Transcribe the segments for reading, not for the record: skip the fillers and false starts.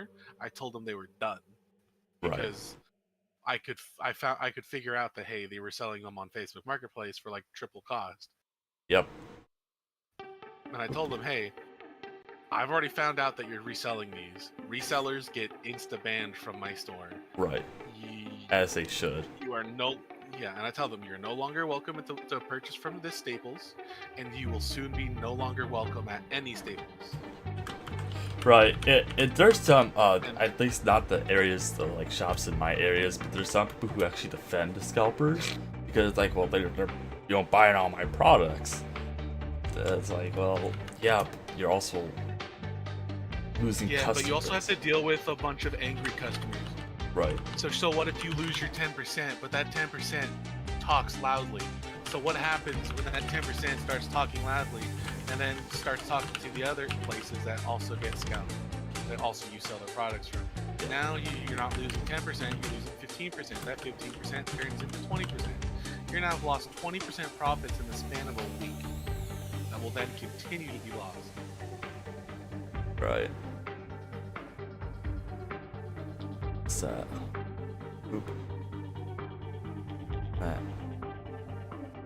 store, I told them they were done Right. because I could figure out that hey, they were selling them on Facebook Marketplace for like triple cost. Yep. And I told them, hey, I've already found out that you're reselling these. Resellers get insta banned from my store. Right. As they should. You are and I tell them you're no longer welcome to purchase from this Staples, and you will soon be no longer welcome at any Staples. Right. There's some, at least not the areas, the like shops in my areas, but there's some people who actually defend the scalpers because like, well, they're buying all my products. It's like, well, yeah, you're also losing customers. But you also have to deal with a bunch of angry customers. Right. So what if you lose your 10%, but that 10% talks loudly? So what happens when that 10% starts talking loudly and then starts talking to the other places that also get scalped, that also you sell their products from? Now you're not losing 10%, you're losing 15%. That 15% turns into 20%. You're now lost 20% profits in the span of a week that will then continue to be lost. Right. What's that? Oop. That.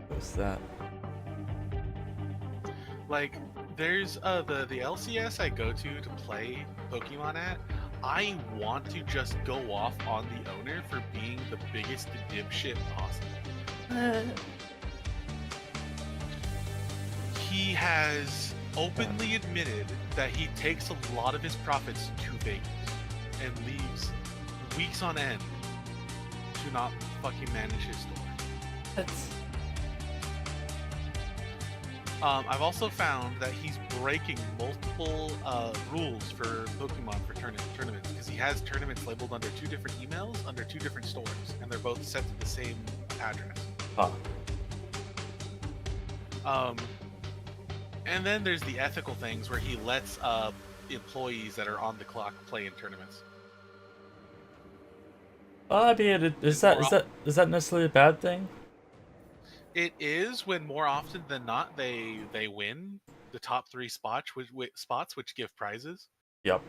What's that? Like, there's the LCS I go to play Pokemon at. I want to just go off on the owner for being the biggest dipshit possible. He has openly admitted that he takes a lot of his profits to Vegas and leaves weeks on end to not fucking manage his store. That's... I've also found that he's breaking multiple rules for Pokemon for tournaments because he has tournaments labeled under 2 different emails under 2 different stores, and they're both set to the same address. Huh. And then there's the ethical things where he lets employees that are on the clock play in tournaments. I mean, is that necessarily a bad thing? It is when more often than not they win the top 3 spots, which give prizes. Yep.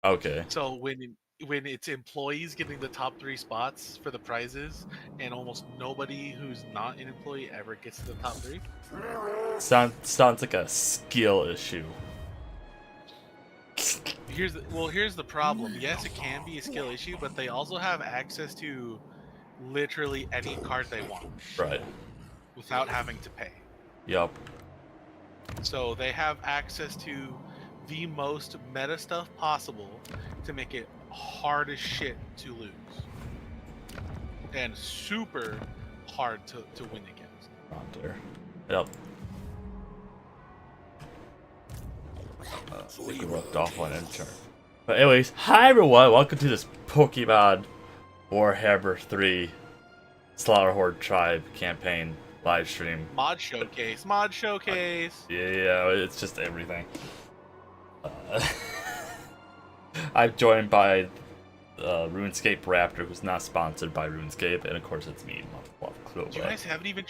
Okay. So when it's employees getting the top 3 spots for the prizes, and almost nobody who's not an employee ever gets to the top 3. Sounds like a skill issue. Here's the problem. Yes, it can be a skill issue, but they also have access to literally any card they want. Right. Without having to pay. Yep. So they have access to the most meta stuff possible to make it hard as shit to lose. And super hard to win against. On there. Yep. We rubbed off on intern. But anyways, hi everyone, welcome to this Pokemon Warhammer 3 Slaughterhorn Tribe campaign live stream. Mod showcase. Yeah, it's just everything. I'm joined by RuneScape Raptor, who's not sponsored by RuneScape, and of course it's me, You guys haven't even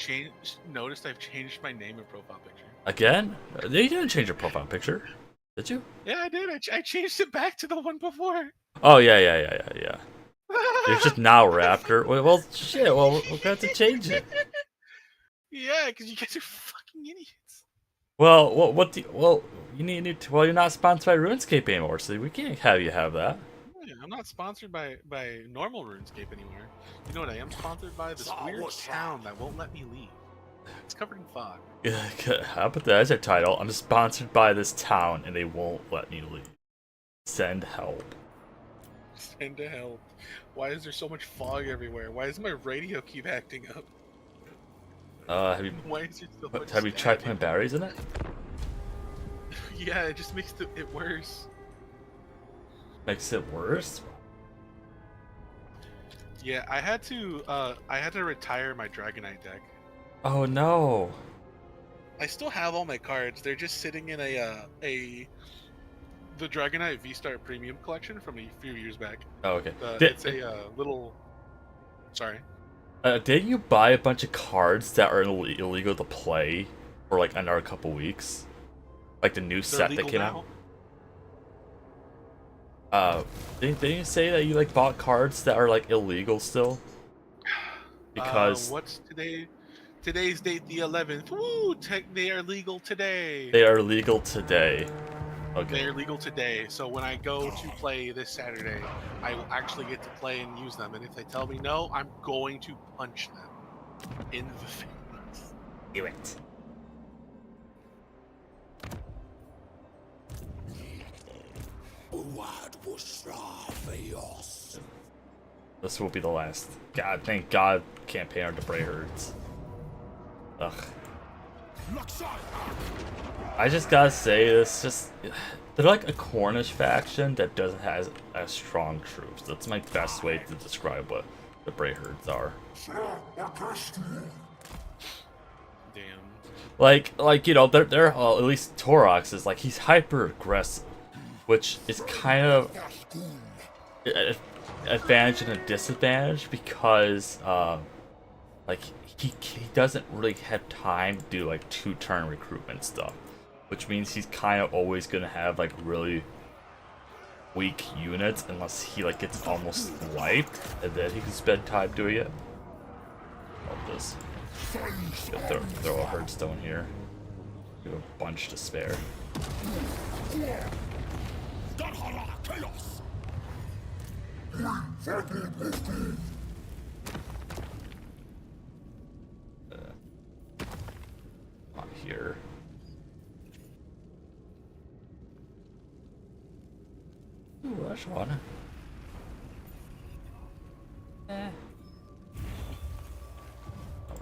noticed I've changed my name and profile picture. Again? You didn't change your profile picture, did you? Yeah, I did. I changed it back to the one before. Oh, yeah. You're just now Raptor. Well, shit, well, we're gonna have to change it. Yeah, because you guys are fucking idiots. Well, you need to, well, you're not sponsored by RuneScape anymore, so we can't have you have that. Yeah, I'm not sponsored by normal RuneScape anymore. You know what I am sponsored by? This weird town that won't let me leave. It's covered in fog. How about that as a title? I'm sponsored by this town, and they won't let me leave. Send help. Send help. Why is there so much fog everywhere? Why does my radio keep acting up? Have you tried putting batteries in it? Yeah, it just makes it worse. Makes it worse? Yeah, I had to retire my Dragonite deck. Oh no. I still have all my cards. They're just sitting in the Dragonite V-Star Premium collection from a few years back. Oh, okay. It's a little... Sorry. Didn't you buy a bunch of cards that are illegal to play for like another couple weeks? Like the new set that came out? Uh, didn't you say that you like bought cards that are like illegal still? Because What's today? Today's date, the 11th. Woo! They are legal today. they are legal today. They Okay. are legal today. So when I go to play this Saturday, I will actually get to play and use them. And if they tell me no, I'm going to punch them in the face. Do it. This will be the last. God, thank God, campaign or Debray herds. Ugh. I just gotta say this. Just they're like a Cornish faction that doesn't have as strong troops. That's my best way to describe what the Bray herds are. Damn. Like you know, they're at least Taurox is like he's hyper aggressive, which is kind of an advantage and a disadvantage because like he doesn't really have time to do like 2-turn recruitment stuff, which means he's kind of always gonna have like really weak units unless he like gets almost wiped, and then he can spend time doing it. Love this. Throw a herdstone here. We have a bunch to spare. Not here. Ooh, that's one. Not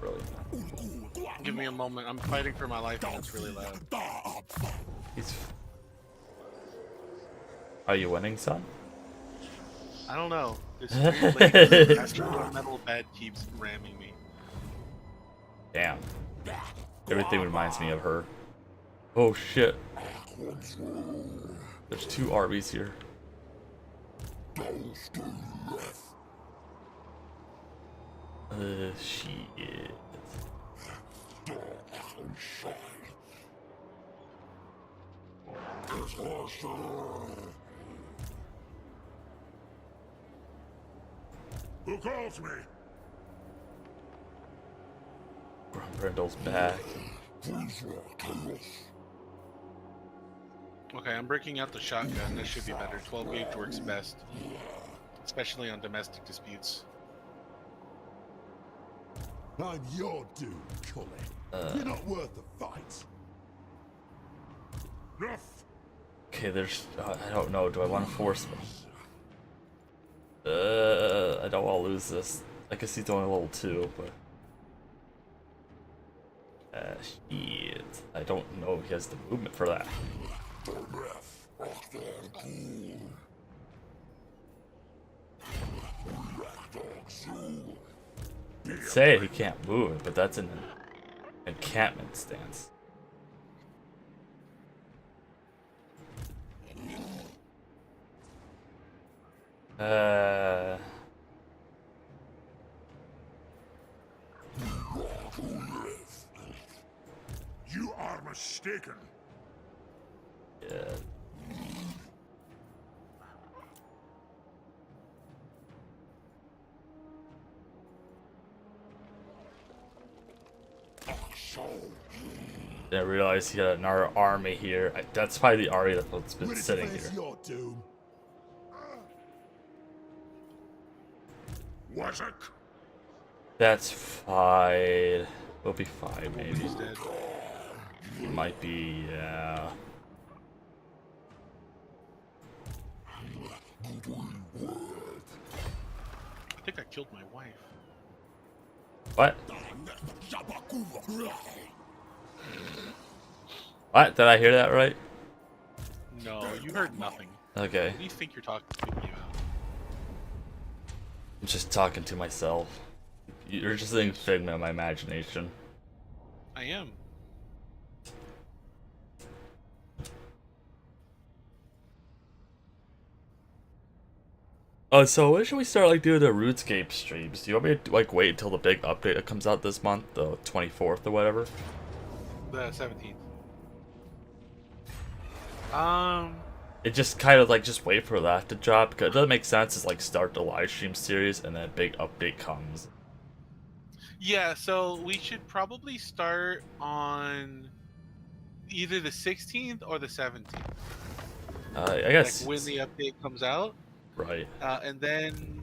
really. Give me a moment. I'm fighting for my life and it's really loud. Are you winning, son? I don't know. This weird lady with a metal bed keeps ramming me. Damn. Everything reminds me of her. Oh shit. There's 2 Arby's here. Shit. Who calls me? Brindle's back. Okay, I'm breaking out the shotgun. This should be better. 12 gauge works best, especially on domestic disputes. I'm your dude, Cully. You're not worth the fight. Enough. Okay, there's. I don't know. Do I want to force them? I don't want to lose this. I guess he's only level 2, but. Shit. I don't know if he has the movement for that. Say he can't move it, but that's an encampment stance. You are mistaken. Yeah. Didn't realize he had another army here. That's probably the army that's been sitting here. Your doom. Was it? That's fine. We'll be fine, maybe. He's dead. Might be, yeah. I think I killed my wife. What? What? Did I hear that right? No, you heard nothing. Okay. What do you think you're talking to me about? I'm just talking to myself. You're just a figment of my imagination. I am. Oh, so when should we start like doing the RuneScape streams? Do you want me to like wait until the big update that comes out this month, the 24th or whatever? The 17th. it just kind of like just wait for that to drop because it doesn't make sense. It's like start the live stream series and then a big update comes. Yeah, so we should probably start on either the 16th or the 17th. I guess Like when the update comes out, right. and then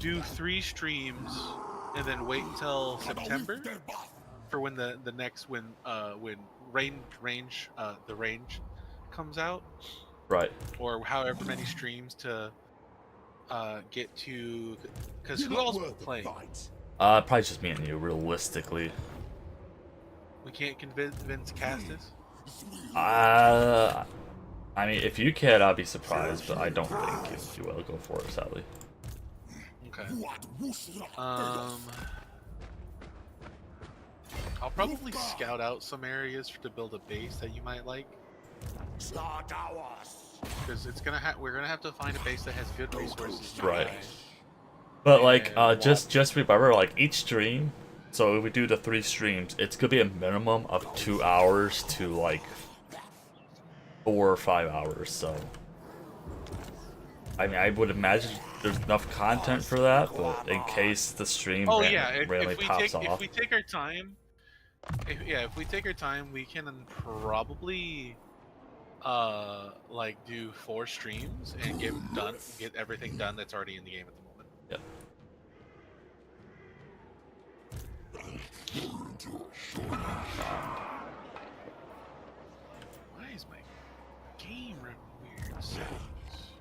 do 3 streams, and then wait until September for when the next when range the range comes out, Right. or however many streams to get to, because who else is playing? Probably just me and you, realistically. We can't convince Castus. I mean, if you can, I'd be surprised, but I don't think if you will go for it, sadly. Okay. I'll probably scout out some areas to build a base that you might like. Because it's gonna we're gonna have to find a base that has good resources. Right. But like, just remember, like each stream. So if we do the 3 streams, it's gonna be a minimum of 2 hours to like 4 or 5 hours. So, I mean, I would imagine there's enough content for that, but in case the stream randomly pops off. If we take our time, if we take our time, we can probably like do 4 streams and get everything done that's already in the game at the moment. Yep. Why is my game running weird settings?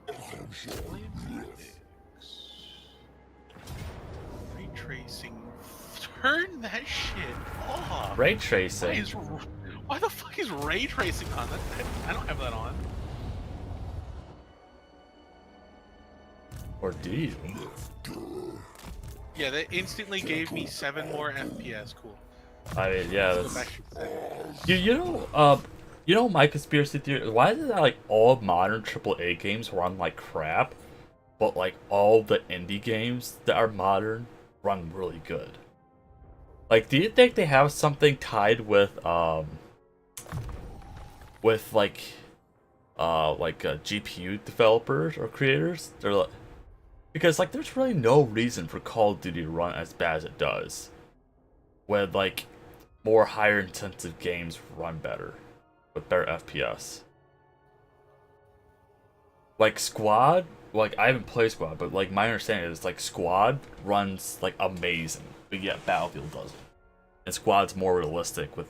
Ray tracing. Turn that shit off. Ray tracing. Why the fuck is ray tracing on? I don't have that on. Or do you? Yeah, that instantly gave me 7 more FPS. Cool. I mean, yeah, that's... You know my conspiracy theory? Why is it that, like, all modern AAA games run like crap, but, like, all the indie games that are modern run really good? Like, do you think they have something tied with GPU developers or creators? They're like... Because, like, there's really no reason for Call of Duty to run as bad as it does, when, like, more higher intensive games run better, with better FPS. Like, Squad, like, I haven't played Squad, but, like, my understanding is, like, Squad runs, like, amazing, but yet Battlefield doesn't. And Squad's more realistic with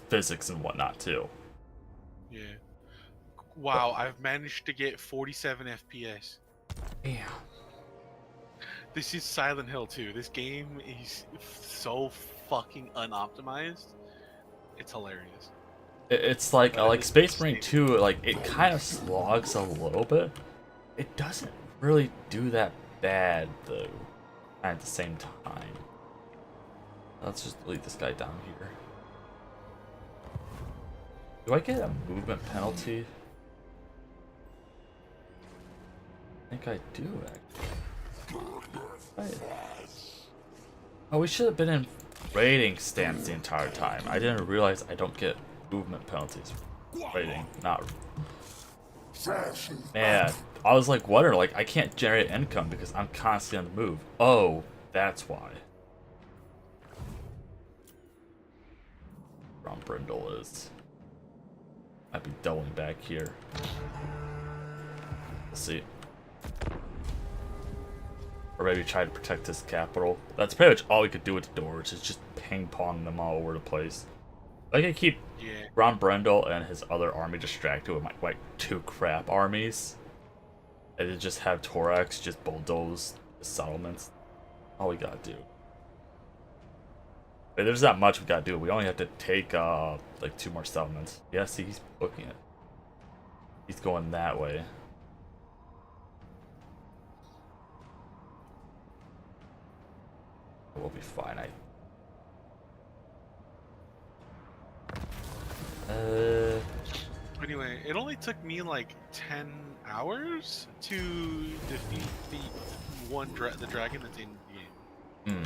physics and whatnot, too. Yeah. Wow, I've managed to get 47 FPS. Damn. This is Silent Hill 2. This game is so fucking unoptimized. It's hilarious. It's like Space Marine 2, like, it kind of slogs a little bit. It doesn't really do that bad, though, at the same time. Let's just delete this guy down here. Do I get a movement penalty? I think I do, actually. Oh, we should have been in raiding stance the entire time. I didn't realize I don't get movement penalties. Raiding, not... Man, I was like wondering, like, I can't generate income because I'm constantly on the move. Oh, that's why. Ron Brindle is... Might be doubling back here. Let's see. Or maybe try to protect his capital. That's pretty much all we could do with the doors, is just ping-pong them all over the place. I can keep Ron Brendel and his other army distracted with my, like, 2 crap armies. And then just have Taurox just bulldoze the settlements. All we gotta do. But there's not much we gotta do. We only have to take, like, 2 more settlements. Yeah, see, he's booking it. He's going that way. We'll be fine, Anyway, it only took me like 10 hours to defeat the dragon that's in the game.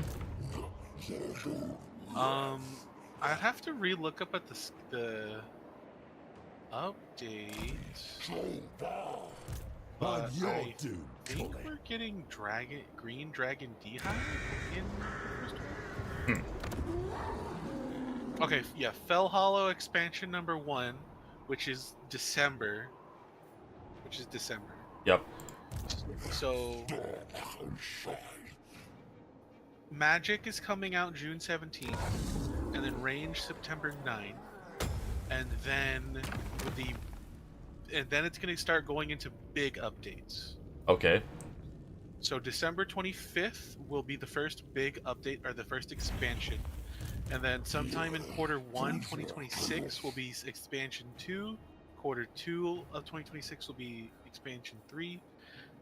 I'd have to re-look up at the update. But And you're I doomed, think Cully. we're getting Green Dragon Dehive in the first one. Okay, yeah, Fell Hollow expansion number 1, which is December. Yep. So Magic is coming out June 17th, and then Range September 9th, and then it's going to start going into big updates. Okay. So December 25th will be the first big update or the first expansion. And then sometime in quarter 1, 2026 will be expansion 2. Quarter 2 of 2026 will be expansion 3.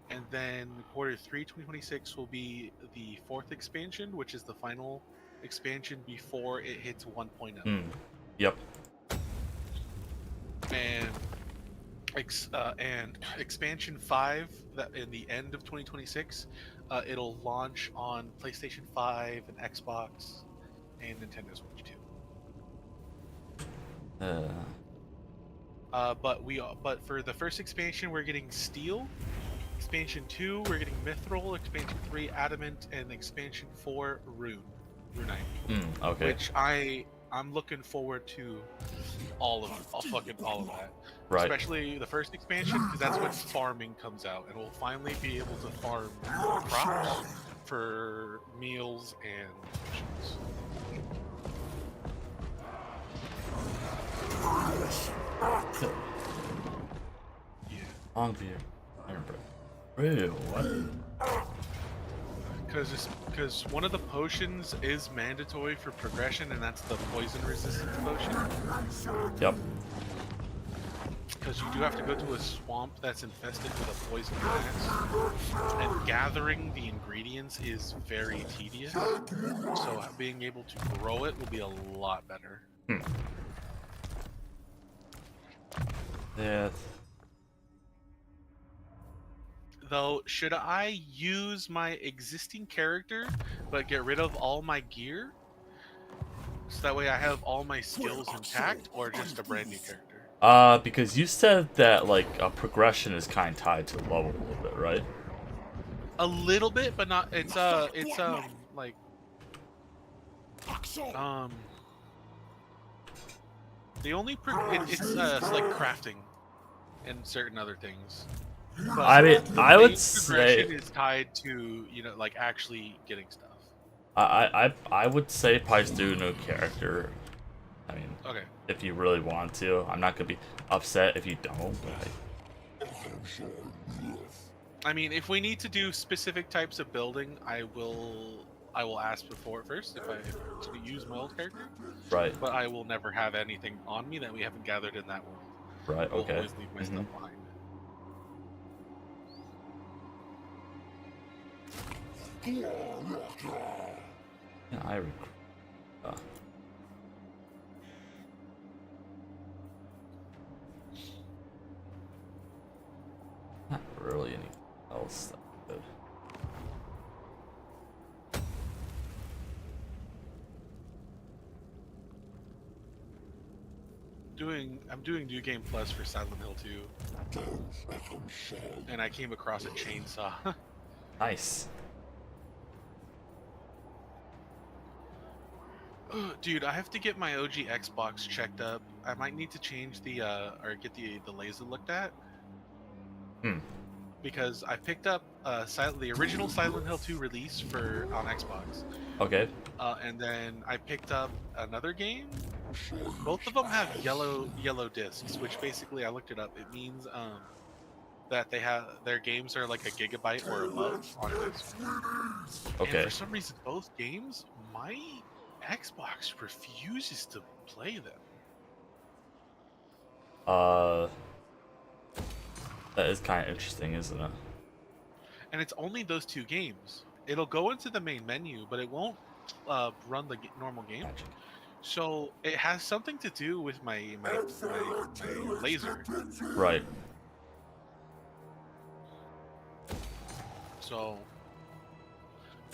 And then quarter 3, 2026 will be the 4th expansion, which is the final expansion before it hits 1.0. Yep. And expansion 5 that in the end of 2026, it'll launch on PlayStation 5 and Xbox and Nintendo Switch too. But for the first expansion we're getting Steel, expansion 2 we're getting Mithril, expansion 3 Adamant, and expansion 4 Runite. Okay. Which I'm looking forward to all of that. Right. Especially the first expansion, because that's when farming comes out, and we'll finally be able to farm crops for meals and potions. Yeah. Long beer. Iron bread. Ew, what? Because one of the potions is mandatory for progression, and that's the poison resistance potion. Yep. Because you do have to go to a swamp that's infested with a poison plants, and gathering the ingredients is very tedious. So being able to grow it will be a lot better. Yeah. Though, should I use my existing character but get rid of all my gear? So that way I have all my skills intact, or just a brand new character? Because you said that, like, progression is kind of tied to level a little bit, right? A little bit, but not. It's like the only it's like crafting and certain other things. But I mean, I would progression say is tied to, like, actually getting stuff. I would say probably do a new character. I mean, Okay. if you really want to, I'm not gonna be upset if you don't. But I mean, if we need to do specific types of building, I will ask before first if I to use my old character. Right. But I will never have anything on me that we haven't gathered in that world. Right. I'll Okay. always leave my stuff behind. Yeah, I not really anything else that good. I'm doing New Game Plus for Silent Hill 2. And I came across a chainsaw. Nice. Dude, I have to get my OG Xbox checked up. I might need to change the or get the laser looked at. Because I picked up the original Silent Hill 2 release on Xbox. Okay. And then I picked up another game. Both of them have yellow discs, which basically, I looked it up. It means that their games are like a gigabyte or above on disc. Okay. And for some reason, both games, my Xbox refuses to play them. That is kind of interesting, isn't it? And it's only those two games. It'll go into the main menu, but it won't run the normal game. Gotcha. So it has something to do with my laser. Right. So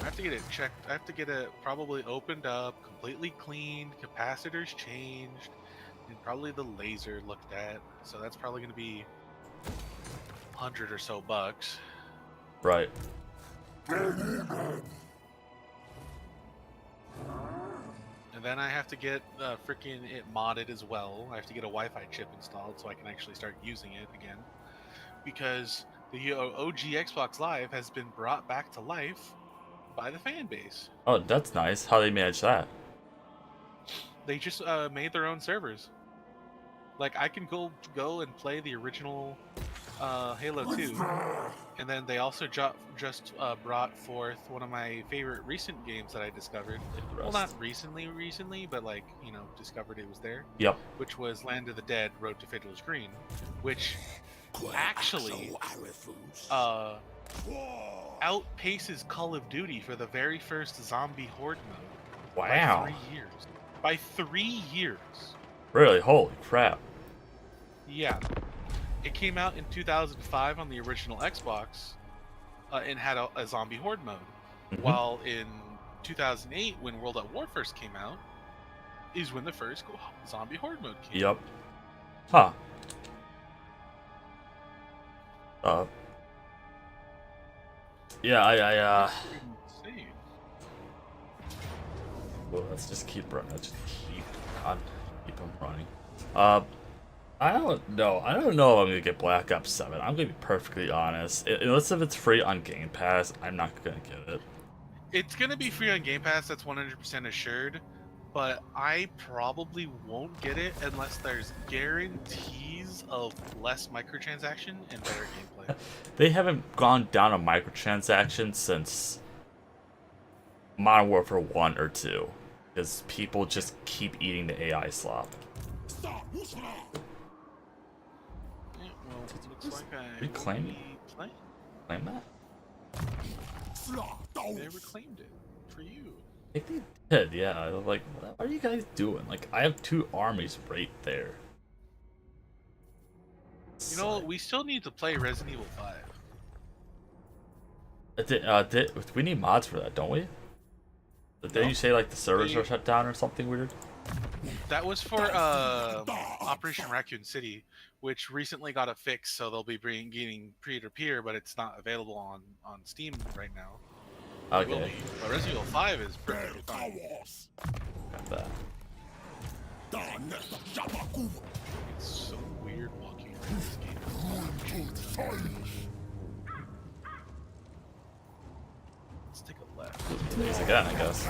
I have to get it checked. I have to get it probably opened up, completely cleaned, capacitors changed, and probably the laser looked at. So that's probably going to be 100 or so bucks. Right. And then I have to get freaking it modded as well. I have to get a Wi-Fi chip installed so I can actually start using it again. Because the OG Xbox Live has been brought back to life by the fan base. Oh, that's nice. How do they manage that? They just made their own servers. Like I can go and play the original Halo 2, and then they also just brought forth one of my favorite recent games that I discovered. Well, not recently, but like discovered it was there. Yep. Which was Land of the Dead: Road to Fiddler's Green, which actually outpaces Call of Duty for the very first zombie horde mode. Wow. By 3 years. By 3 years. Really? Holy crap. Yeah. It came out in 2005 on the original Xbox and had a zombie horde mode. Mm-hmm. While in 2008, when World at War first came out, is when the first zombie horde mode came out. Yep. Huh. Yeah, Insane. well, let's just keep running. Let's just keep them running. I don't know. I don't know if I'm gonna get Black Ops 7. I'm gonna be perfectly honest. Unless if it's free on Game Pass, I'm not gonna get it. It's gonna be free on Game Pass. That's 100% assured. But I probably won't get it unless there's guarantees of less microtransaction and better gameplay. They haven't gone down a microtransaction since Modern Warfare 1 or 2. Because people just keep eating the AI slop. Yeah, well, it looks like I Reclaim will it? be playing. Claim that? They reclaimed it for you. I think they did, yeah. Like, what are you guys doing? Like, I have 2 armies right there. You know, we still need to play Resident Evil 5. We need mods for that, don't we? Did you say, like, the servers are shut down or something weird? That was for Operation Raccoon City, which recently got a fix, so they'll be getting peer-to-peer, but it's not available on Steam right now. It will Okay. be. But Resident Evil 5 is perfectly fine. Got that. It's so weird walking around this game. Let's take a left. These again, I guess.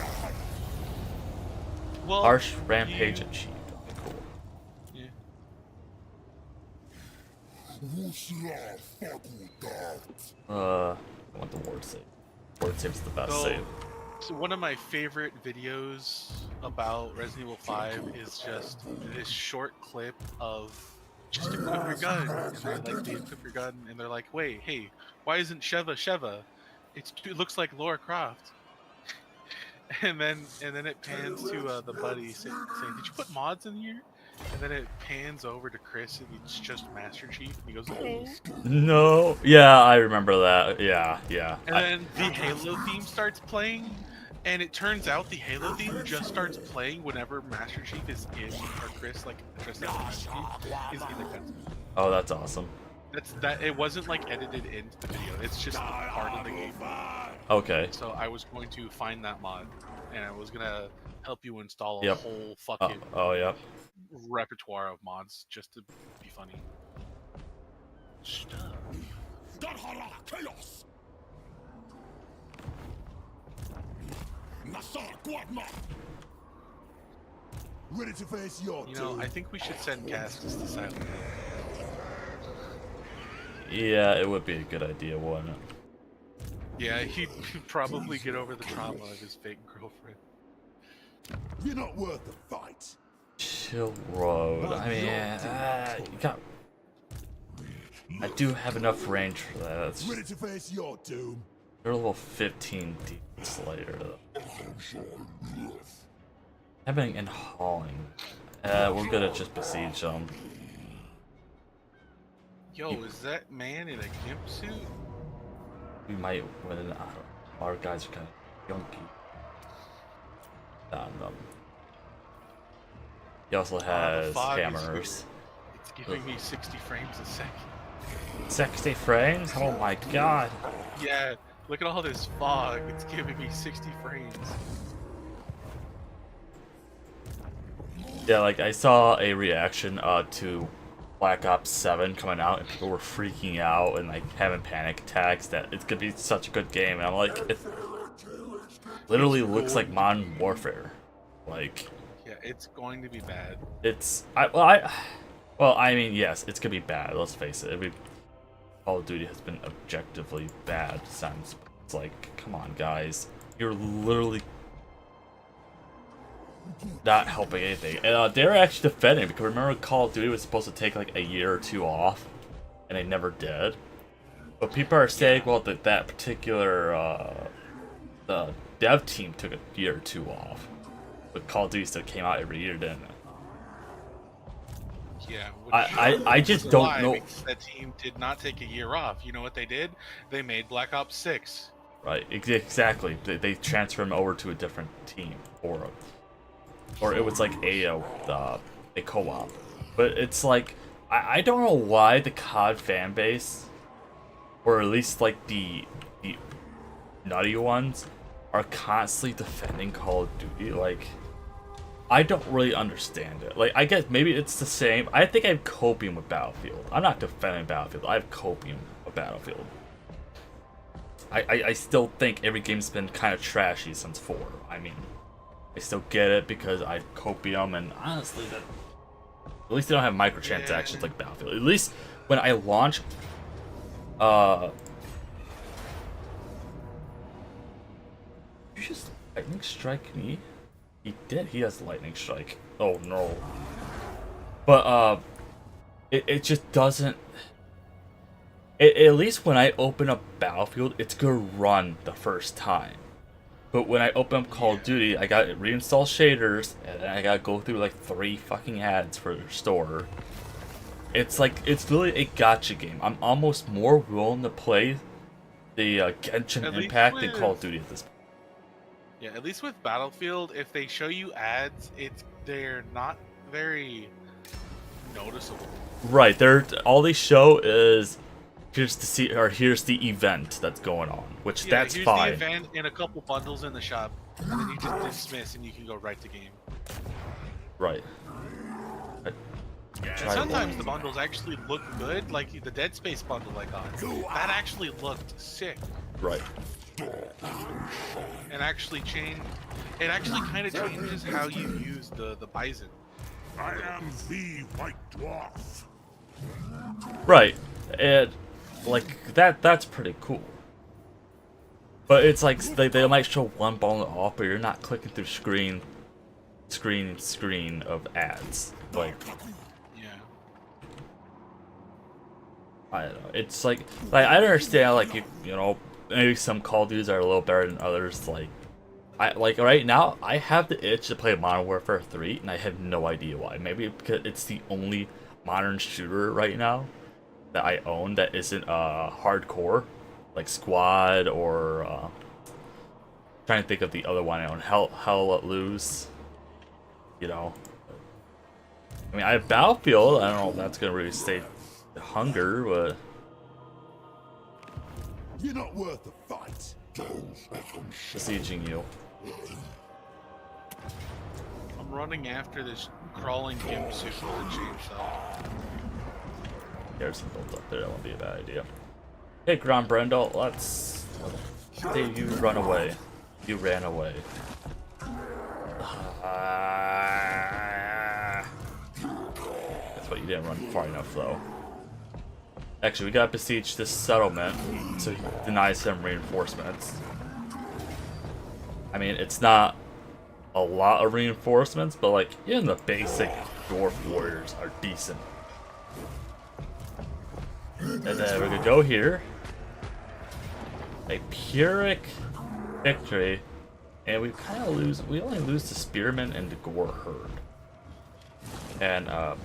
Well, Harsh Rampage achieved. Okay, cool. Yeah. I want the ward save. Ward save's the best save. So one of my favorite videos about Resident Evil 5 is just this short clip of just equip your gun. And they're like, they equip your gun, and they're like, wait, hey, why isn't Sheva? It looks like Lara Croft. and then it pans to the buddy saying, did you put mods in here? And then it pans over to Chris, and it's just Master Chief, and he goes, oh. No. Yeah, I remember that. Yeah. And then the Halo theme starts playing, and it turns out the Halo theme just starts playing whenever Master Chief is in, or Chris, like, dressed as Master Chief, is in the cutscene. Oh, that's awesome. It wasn't, like, edited into the video. It's just part of the game. Okay. So I was going to find that mod, and I was going to help you install a Yep. whole fucking Yep. repertoire of mods just to be funny. Stuff. Chaos. Ready to face your You know, I think we should send Castus to Silent Hill. Yeah, it would be a good idea, wouldn't it? Yeah, he'd probably get over the trauma of his fake girlfriend. You're not worth the fight. Chill Road. I mean, you got. I do have enough range for that. That's Ready to face your doom. they're level 15 Demon Slayer though. Having and hauling. We're good at just besiege them. Yo, is that man in a gimp suit? We might win. Our guys are kind Yonky. He also has fog is hammers. weird. It's giving me 60 frames a second. 60 frames? Oh my god. Yeah, look at all this fog. It's giving me 60 frames. Yeah, like I saw a reaction to Black Ops 7 coming out, and people were freaking out and like having panic attacks that it's gonna be such a good game, and I'm like, it literally looks like Modern Warfare. Like, yeah, it's going to be bad. it's I mean, yes, it's gonna be bad. Let's face it. Call of Duty has been objectively bad since. It's like, come on, guys, you're literally not helping anything. And they were actually defending, because remember Call of Duty was supposed to take like a year or two off, and they never did. But people are saying, well, that particular the dev team took a year or two off, but Call of Duty still came out every year, didn't it? Yeah. I just don't know. Because that team did not take a year off. You know what they did? They made Black Ops 6. Right, exactly. They transferred him over to a different team, or it was like a co-op. But it's like, I don't know why the COD fan base, or at least like the nutty ones, are constantly defending Call of Duty. Like, I don't really understand it. Like, I guess maybe it's the same. I think I have copium with Battlefield. I'm not defending Battlefield. I have copium with Battlefield. I still think every game's been kind of trashy since 4. I mean, I still get it because I have copium, and honestly, at least they don't have microtransactions like Battlefield. At least when I launch, you just lightning strike me? He did. He has lightning strike. Oh no. But it just doesn't. At least when I open up Battlefield, it's gonna run the first time. But when I open up Call of Duty, I gotta reinstall shaders, and then I gotta go through like 3 fucking ads for the store. It's like, it's really a gacha game. I'm almost more willing to play the Genshin Impact than Call of Duty at this point. Yeah, at least with Battlefield, if they show you ads, they're not very noticeable. Right, all they show is here's the event that's going on, which that's here's fine. The event and a couple bundles in the shop, and then you just dismiss and you can go right to game. Right. And sometimes the bundles actually look good, like the Dead Space bundle I got. That actually looked sick. Right. And actually it actually kind of changes how you use the Bison. I am the White Dwarf. Right. And like that's pretty cool. But it's like they might show one bundle off, but you're not clicking through screen of ads. Like, yeah. I don't know. It's like I understand, like, you know, maybe some Call of Duties are a little better than others. Like right now, I have the itch to play Modern Warfare 3, and I have no idea why. Maybe because it's the only modern shooter right now that I own that isn't hardcore, like Squad, or trying to think of the other one I own, Hell Let Loose. You know, I mean, I have Battlefield. I don't know if that's gonna really stay the hunger, but You're not worth the fight. besieging you. I'm running after this crawling gimp suit with a chainsaw. There's some built up there. That won't be a bad idea. Hey, Grand Brendel, let's say you run away. You ran away. That's what you didn't run far enough, though. Actually, we gotta besiege this settlement, so he denies him reinforcements. I mean, it's not a lot of reinforcements, but like, even the basic dwarf warriors are decent. And then we're gonna go here. A Pyrrhic victory, and we kind of lose. We only lose the Spearman and the Gore Herd. And I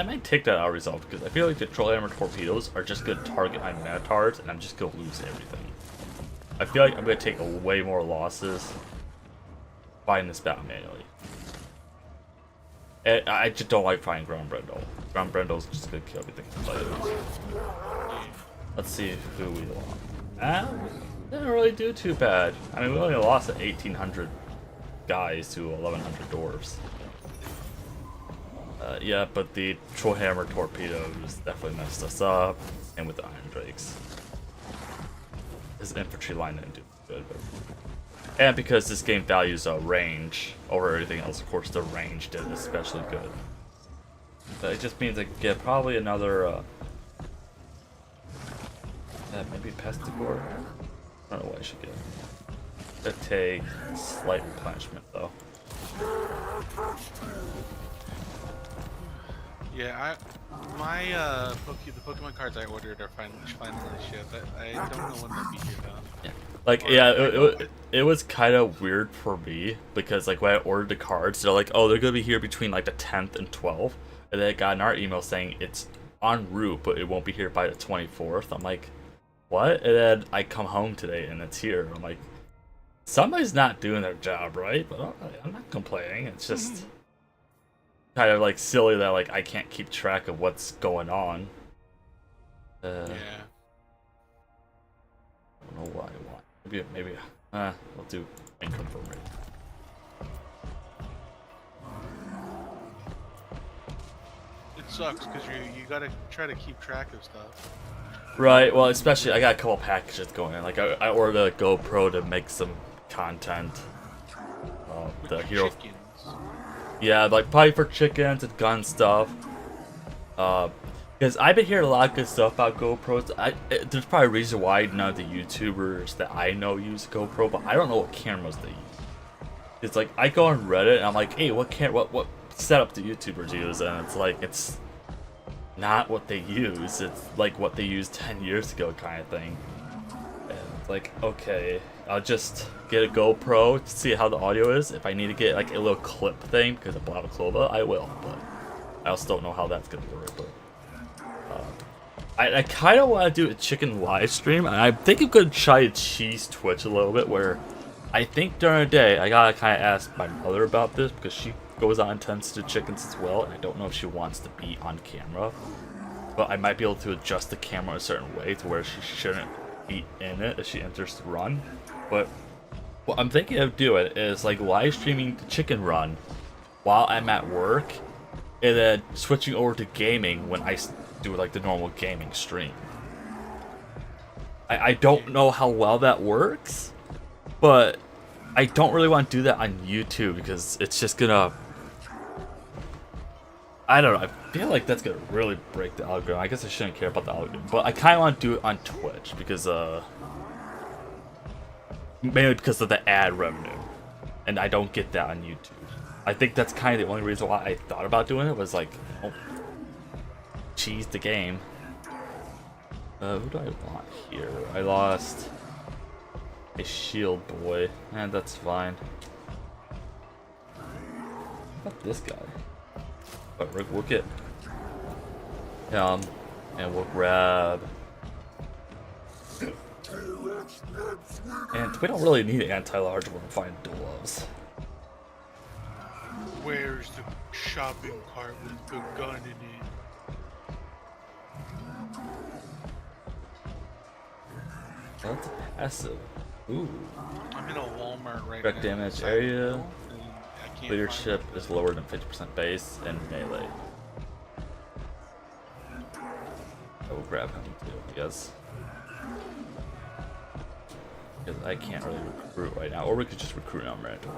might take that out result because I feel like the Troll Hammer torpedoes are just gonna target my Minotaurs, and I'm just gonna lose everything. I feel like I'm gonna take way more losses fighting this battle manually. And I just don't like fighting Ground Brindle. Ground Brindle's just gonna kill everything. Let's see who we lost. Didn't really do too bad. I mean, we only lost at 1,800 guys to 1,100 dwarves. Yeah, but the Trollhammer torpedoes definitely messed us up, and with the Iron Drakes. His infantry line didn't do good, but... And because this game values range over everything else, of course the range did especially good. But it just means I get probably another, maybe Pestigore? I don't know what I should get. It'd take slight replenishment though. Yeah, the Pokemon cards I ordered are finally shipped. I don't know when they'll be here though. Yeah. Like, yeah, it was kind of weird for me because like when I ordered the cards, they're like, oh, they're gonna be here between like the 10th and 12th, and then I got another email saying it's en route, but it won't be here by the 24th. I'm like, what? And then I come home today and it's here. I'm like, somebody's not doing their job right, but I'm not complaining. It's just kind of like silly that like I can't keep track of what's going on. Yeah. I don't know what I want. Maybe we'll do income for rate. It sucks because you gotta try to keep track of stuff. Right. Well, especially I got a couple packages going in. Like I ordered a GoPro to make some content. The hero. Chickens. Yeah, like probably for chickens and gun stuff. Because I've been hearing a lot of good stuff about GoPros. There's probably a reason why none of the YouTubers that I know use GoPro, but I don't know what cameras they use. It's like I go on Reddit and I'm like, hey, what setup do YouTubers use? And it's like it's not what they use. It's like what they used 10 years ago, kind of thing. And it's like, okay, I'll just get a GoPro to see how the audio is. If I need to get like a little clip thing because of Balaclava, I will. But I also don't know how that's gonna work. But I kind of want to do a chicken live stream, and I think I'm gonna try to cheese Twitch a little bit. Where I think during the day I gotta kind of ask my mother about this because she goes on tends to chickens as well, and I don't know if she wants to be on camera. But I might be able to adjust the camera a certain way to where she shouldn't be in it if she enters the run. But what I'm thinking of doing is like live streaming the chicken run while I'm at work, and then switching over to gaming when I do like the normal gaming stream. I don't know how well that works, but I don't really want to do that on YouTube because it's just gonna, I don't know, I feel like that's gonna really break the algorithm. I guess I shouldn't care about the algorithm, but I kind of want to do it on Twitch because mainly because of the ad revenue, and I don't get that on YouTube. I think that's kind of the only reason why I thought about doing it, was like, oh, cheese the game. Who do I want here? I lost a shield boy, and that's fine. How about this guy? But we'll get him, and we'll grab. And we don't really need anti-large when we find gloves. Where's the shopping cart with the gun in it? That's passive. Ooh. I'm in a Walmart right Direct now. damage area. And I can't Leadership find is lower than 50% base and melee. I will grab him too, I guess. Because I can't really recruit right now, or we could just recruit him randomly.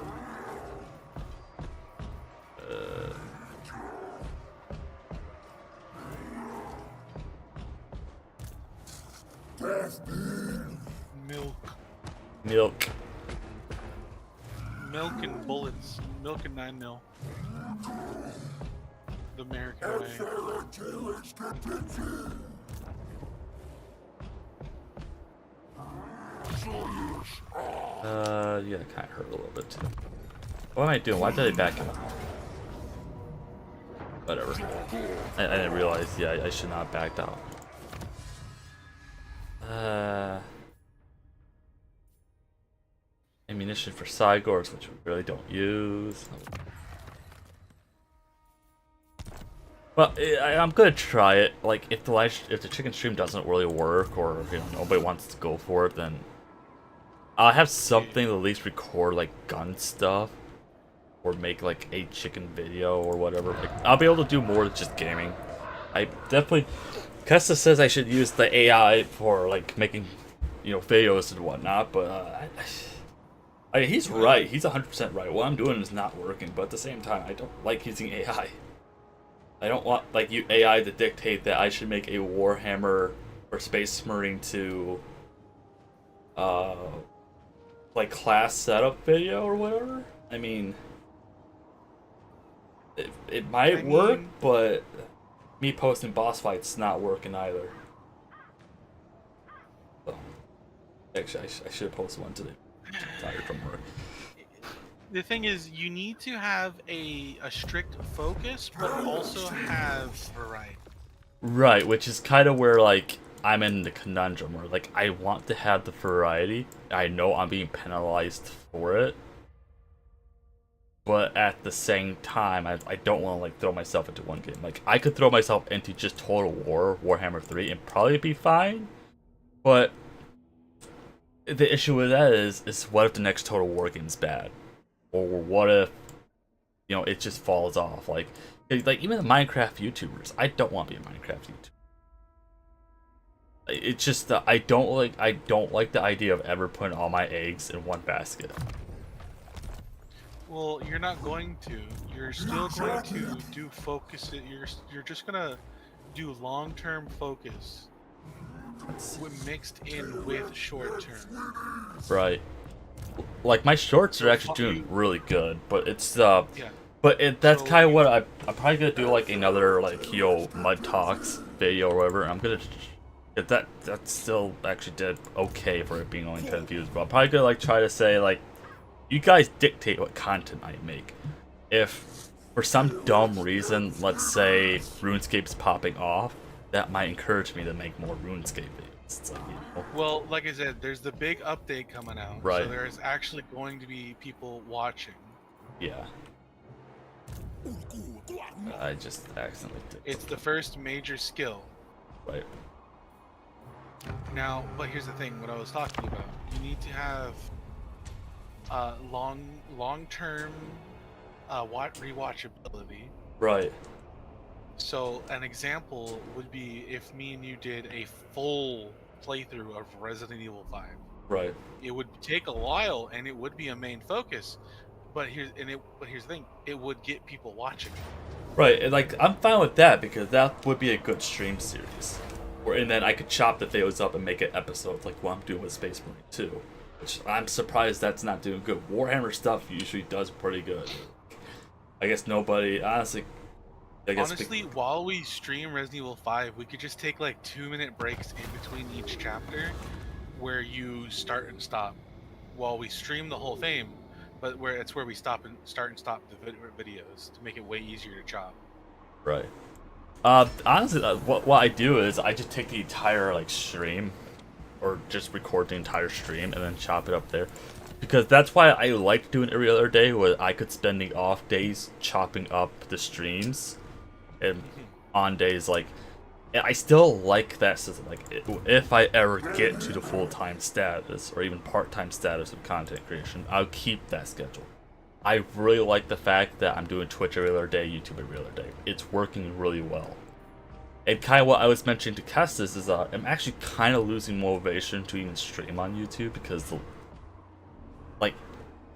Milk. Milk and bullets. Milk and 9mm. The American way. Yeah, it kind of hurt a little bit too. What am I doing? Why did I back him up? Whatever. I didn't realize, yeah, I should not have backed out. ammunition for Cygors, which we really don't use. But I'm gonna try it. Like, if the chicken stream doesn't really work, or nobody wants to go for it, then I'll have something to at least record like gun stuff, or make like a chicken video or whatever. Like, I'll be able to do more than just gaming. I definitely. Kesta says I should use the AI for like making, videos and whatnot, but he's right. He's 100% right. What I'm doing is not working, but at the same time, I don't like using AI. I don't want AI to dictate that I should make a Warhammer or Space Marine 2 like class setup video or whatever. I mean, it might work, but me posting boss fights not working either. So, actually, I should have posted one today. I'm tired from work. The thing is, you need to have a strict focus, but also have variety. Right, which is kind of where like I'm in the conundrum where like I want to have the variety. I know I'm being penalized for it, but at the same time, I don't want to like throw myself into one game. Like, I could throw myself into just Total War, Warhammer 3, and probably be fine. But the issue with that is what if the next Total War game's bad, or what if it just falls off? Like even the Minecraft YouTubers, I don't want to be a Minecraft YouTuber. It's just that I don't like the idea of ever putting all my eggs in one basket. Well, you're not going to. You're still going to do focus. You're just gonna do long-term focus, mixed in with short-term. Right. Like, my shorts are actually doing really good, but it's yeah. But that's kind of what I'm probably gonna do, like another Mud Talks video or whatever. I'm gonna that still actually did okay for it being only 10 views, but I'm probably gonna try to say you guys dictate what content I make. If for some dumb reason, let's say RuneScape's popping off, that might encourage me to make more RuneScape videos. It's Well, like I said, there's the big update coming out, right? So there's actually going to be people watching. Yeah. I just accidentally did. It's the first major skill. Right. Now, but here's the thing: what I was talking about, you need to have long-term rewatchability. Right. So an example would be if me and you did a full playthrough of Resident Evil 5. Right. It would take a while, and it would be a main focus. But here's the thing: it would get people watching. Right, and I'm fine with that because that would be a good stream series. And then I could chop the videos up and make it episodes like what I'm doing with Space Marine 2. Which I'm surprised that's not doing good. Warhammer stuff usually does pretty good. I guess nobody, honestly... Honestly, while we stream Resident Evil 5, we could just take 2-minute breaks in between each chapter where you start and stop while we stream the whole thing, but where we start and stop the videos to make it way easier to chop. Right. Honestly, what I do is I just take the entire stream, or just record the entire stream and then chop it up there, because that's why I like doing every other day, where I could spend the off days chopping up the streams, and on days I still like that system. If I ever get to the full-time status or even part-time status of content creation, I'll keep that schedule. I really like the fact that I'm doing Twitch every other day, YouTube every other day. It's working really well. And kind of what I was mentioning to Kestis is I'm actually kind of losing motivation to even stream on YouTube because,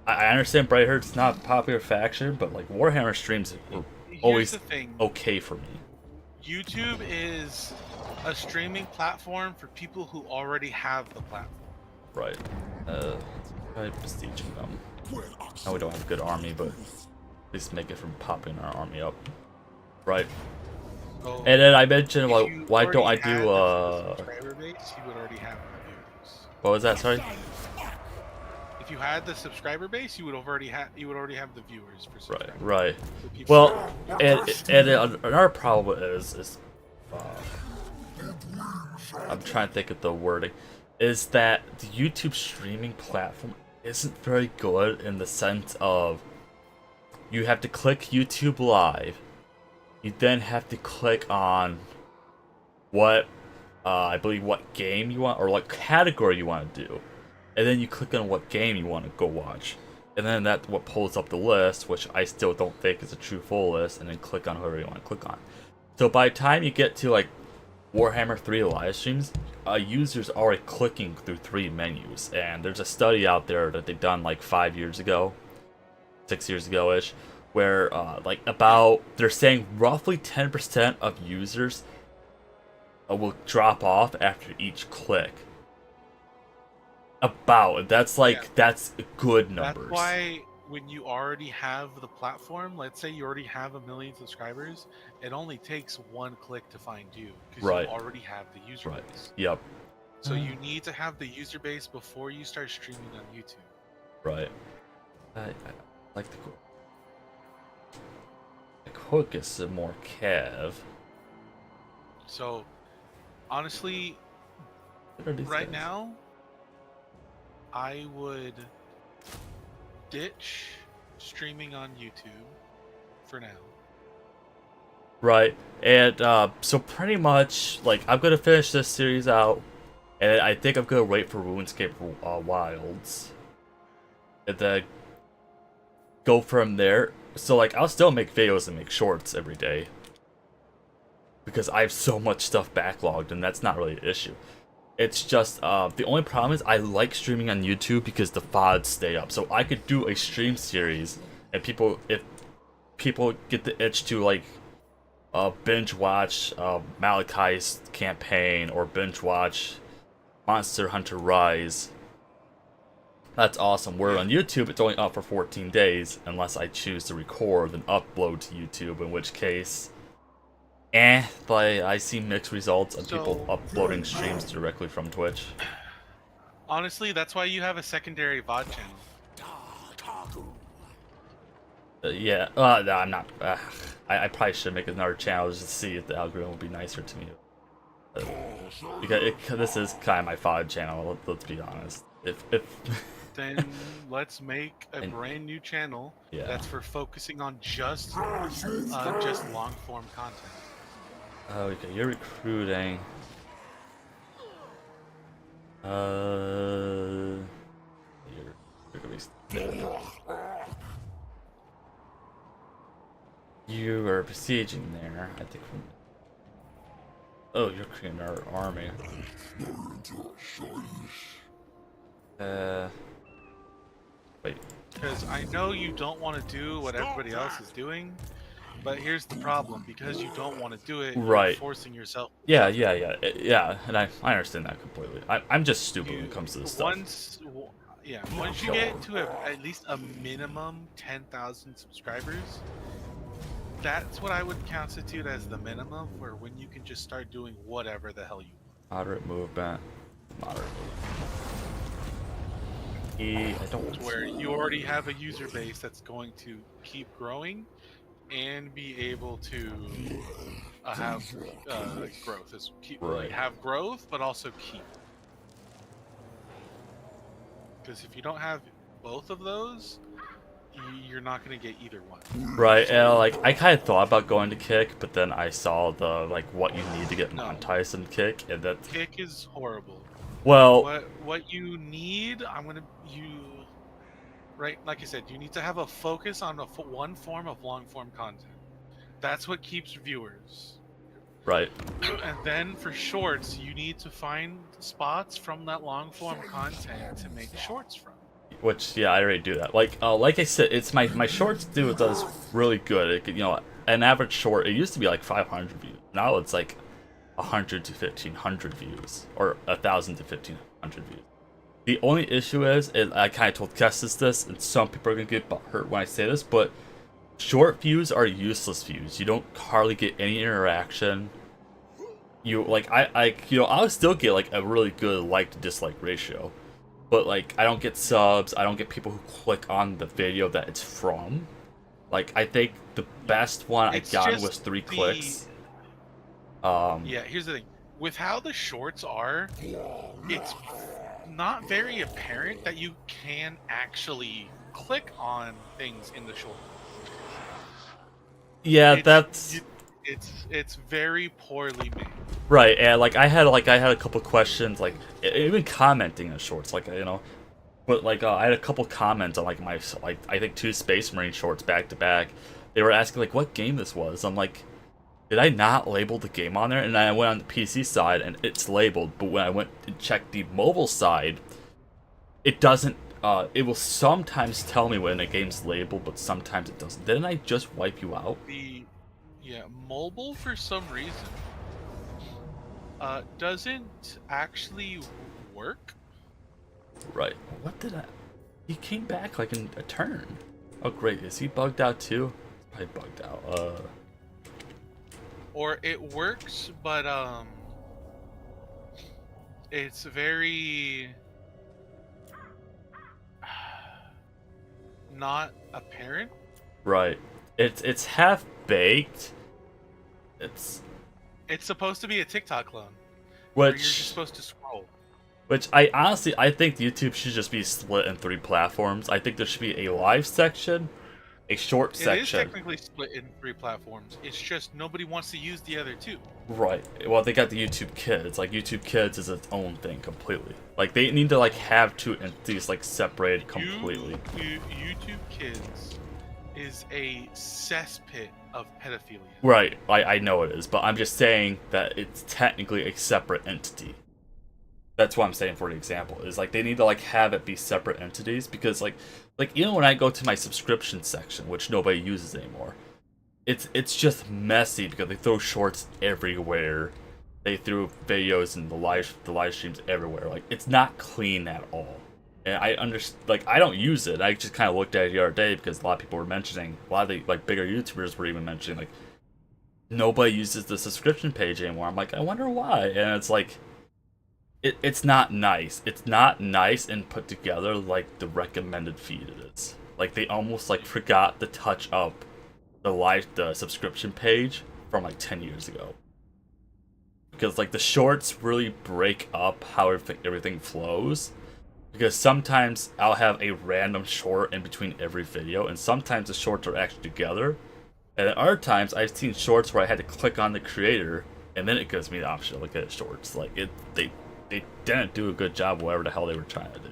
I understand Brightheart's not a popular faction, but Warhammer streams are always okay for me. YouTube is a streaming platform for people who already have the platform. Right. Try besieging them. Now we don't have a good army, but at least make it from popping our army up. Right. So and then I mentioned why don't I do subscriber base, you would already have the viewers. What was that? Sorry. If you had the subscriber base, you would already have the viewers for subscribers. Right. Well, and another problem is I'm trying to think of the wording, is that the YouTube streaming platform isn't very good in the sense of you have to click YouTube Live. You then have to click on what I believe what game you want or what category you want to do, and then you click on what game you want to go watch, and then that's what pulls up the list, which I still don't think is a true full list, and then click on whoever you want to click on. So by the time you get to like Warhammer 3 live streams, users are already clicking through 3 menus, and there's a study out there that they've done like 5 years ago, 6 years ago ish, where they're saying roughly 10% of users will drop off after each click. That's good numbers. That's why when you already have the platform, let's say you already have 1 million subscribers, it only takes 1 click to find you because Right. you already have the user base. Yep. So you need to have the user base before you start streaming on YouTube. Right. I like the quote. The quote gets some more cav. So honestly, right now, I would ditch streaming on YouTube for now. Right, and so pretty much, like, I'm gonna finish this series out, and I think I'm gonna wait for RuneScape Wilds, and then go from there. So, like, I'll still make videos and make shorts every day, because I have so much stuff backlogged, and that's not really an issue. It's just, the only problem is I like streaming on YouTube because the VODs stay up. So I could do a stream series, and if people get the itch to, like, binge watch Malachi's campaign, or binge watch Monster Hunter Rise, that's awesome. Where on YouTube, it's only up for 14 days, unless I choose to record and upload to YouTube, in which case... but I see mixed results on people uploading streams directly from Twitch. Honestly, that's why you have a secondary VOD channel. No, I'm not. I probably should make another channel just to see if the algorithm will be nicer to me. Because this is kind of my VOD channel, let's be honest. If Then let's make a brand new channel that's for focusing on just long form content. Okay, you're recruiting. You're gonna be. You are besieging there, I think. Oh, you're creating our army. Wait. Because I know you don't want to do what everybody else is doing, but here's the problem: because you don't want to do it, right, you're forcing yourself. Yeah, and I understand that completely. I'm just stupid when it comes to this stuff. Once you get to at least a minimum 10,000 subscribers, that's what I would constitute as the minimum, where when you can just start doing whatever the hell you want. Moderate movement. I don't. Where you already have a user base that's going to keep growing and be able to have growth. Have growth, but also keep. Because if you don't have both of those, you're not going to get either one. Right, and I kind of thought about going to Kick, but then I saw the what you need to get monetized in Kick, and that Kick is horrible. Well, what you need, right, like I said, you need to have a focus on one form of long form content. That's what keeps viewers. Right. And then for shorts, you need to find spots from that long form content to make shorts from. Which, yeah, I already do that. Like I said, it's my shorts does really good. An average short, it used to be like 500 views. Now it's like 100 to 1,500 views, or 1,000 to 1,500 views. The only issue is, and I kind of told Kestis this, and some people are gonna get hurt when I say this, but short views are useless views. You don't hardly get any interaction. I'll still get like a really good like to dislike ratio, but like I don't get subs. I don't get people who click on the video that it's from. Like I think the best one I got was 3 clicks. Yeah, here's the thing. With how the shorts are, it's not very apparent that you can actually click on things in the short. Yeah, It's, that's it's very poorly made. right. And like I had a couple questions, like even commenting in shorts, like you know, but like I had a couple comments on like my like I think 2 Space Marine shorts back to back. They were asking like what game this was. I'm like, did I not label the game on there? And I went on the PC side and it's labeled, but when I went and checked the mobile side, it doesn't. It will sometimes tell me when a game's labeled, but sometimes it doesn't. Didn't I just wipe you out? Yeah, mobile for some reason doesn't actually work. Right. What did I? He came back like in a turn. Oh great, is he bugged out too? He's probably bugged out. Or it works, but it's very not apparent. Right. It's half baked. It's supposed to be a TikTok clone, where you're just which supposed to scroll. I honestly I think YouTube should just be split in 3 platforms. I think there should be a live section, a short It is section. technically split in 3 platforms. It's just nobody wants to use the other 2. Right. Well, they got the YouTube Kids. Like YouTube Kids is its own thing completely. Like they need to like have 2 entities like separated completely. YouTube Kids is a cesspit of pedophilia. Right. I know it is, but I'm just saying that it's technically a separate entity. That's what I'm saying for an example. Is like they need to like have it be separate entities because like you know when I go to my subscription section, which nobody uses anymore, it's just messy because they throw shorts everywhere. They threw videos and the live streams everywhere. Like it's not clean at all. And I understand, like I don't use it. I just kind of looked at it the other day because a lot of people were mentioning, a lot of the like bigger YouTubers were even mentioning like nobody uses the subscription page anymore. I'm like, I wonder why. And it's like it's not nice. It's not nice and put together like the recommended feed it is. Like they almost like forgot to touch up the subscription page from like 10 years ago. Because like the shorts really break up how everything flows. Because sometimes I'll have a random short in between every video, and sometimes the shorts are actually together. And at other times, I've seen shorts where I had to click on the creator, and then it gives me the option to look at shorts. Like they didn't do a good job, of whatever the hell they were trying to do.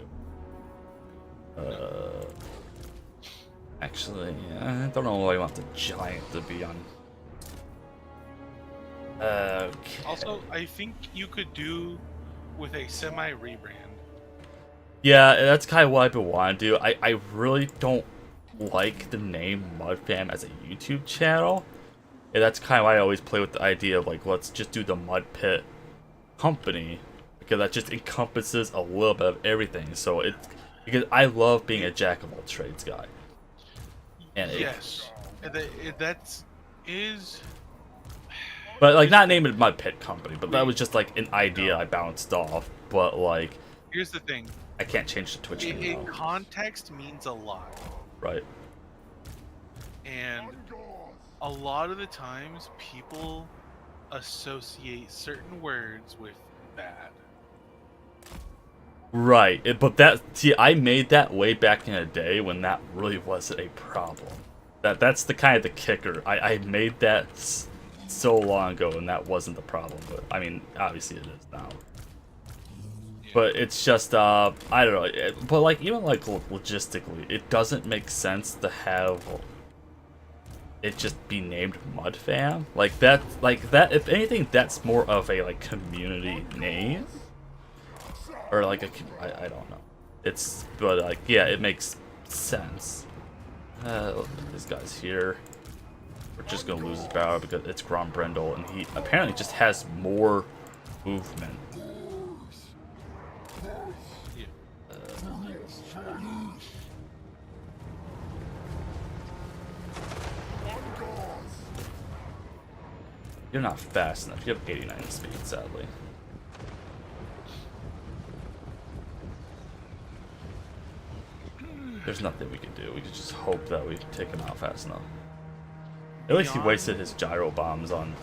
Actually, I don't know why I want the giant to be on. Okay. Also, I think you could do with a semi rebrand. Yeah, that's kind of what I've been wanting to do. I really don't like the name MudFam as a YouTube channel. And that's kind of why I always play with the idea of like, let's just do the Mud Pit Company. Because that just encompasses a little bit of everything. So because I love being a jack of all trades guy. And yes, that is. But like not naming it Mud Pit Company, but that was just like an idea I bounced off. But like, here's the thing. I can't change the Twitch name. Context means a lot. Right. And a lot of the times people associate certain words with bad. Right, but see, I made that way back in the day when that really wasn't a problem. That's the kind of the kicker. I made that so long ago and that wasn't the problem, but I mean, obviously it is now. Yeah. But it's just, I don't know, but like, even like logistically, it doesn't make sense to have it just be named MudFam. Like that, if anything, that's more of a like community name. Or like I don't know. But like, yeah, it makes sense. This guy's here. We're just gonna lose his power because it's Grombrindle, and he apparently just has more movement. You're not fast enough. You have 89 speed, sadly. There's nothing we can do. We can just hope that we take him out fast enough. At least he wasted his gyro bombs on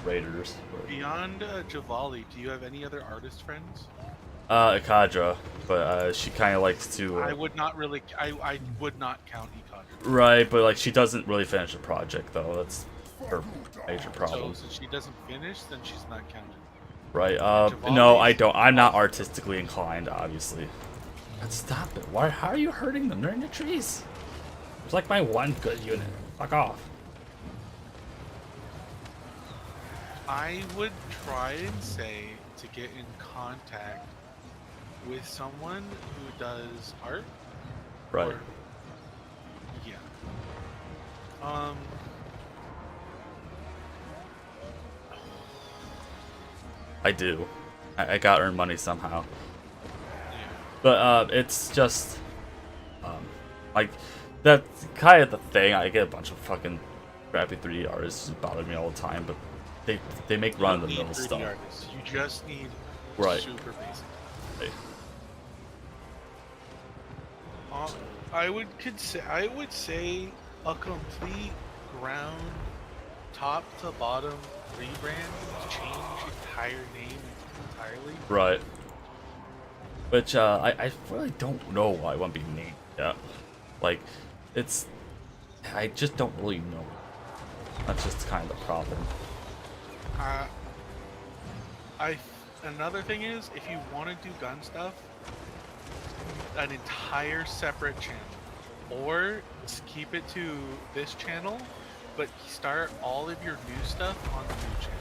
raiders. But... Beyond Javali, do you have any other artist friends? Ikadra, but she kind of likes to. I would not really. I would not count Econ. Right, but like she doesn't really finish a project though. That's her major problem. So since she doesn't finish, then she's not counted. Right. No, I don't. I'm not artistically inclined, obviously. But stop it. Why? How are you hurting them? They're in the trees. It's like my one good unit. Fuck off. I would try and say to get in contact with someone who does art. Right. Or, yeah. I do. I got earned money somehow. Yeah. But it's just like that's kind of the thing. I get a bunch of fucking crappy 3D artists who bother me all the time, but they make run of the mill stuff. Artists. You just need Right. super basic. Right. I would say a complete ground top to bottom rebrand, change entire name entirely. Right. Which I really don't know why it won't be named yet. Like, I just don't really know. That's just kind of the problem. Another thing is, if you want to do gun stuff, an entire separate channel, or keep it to this channel, but start all of your new stuff on the new channel.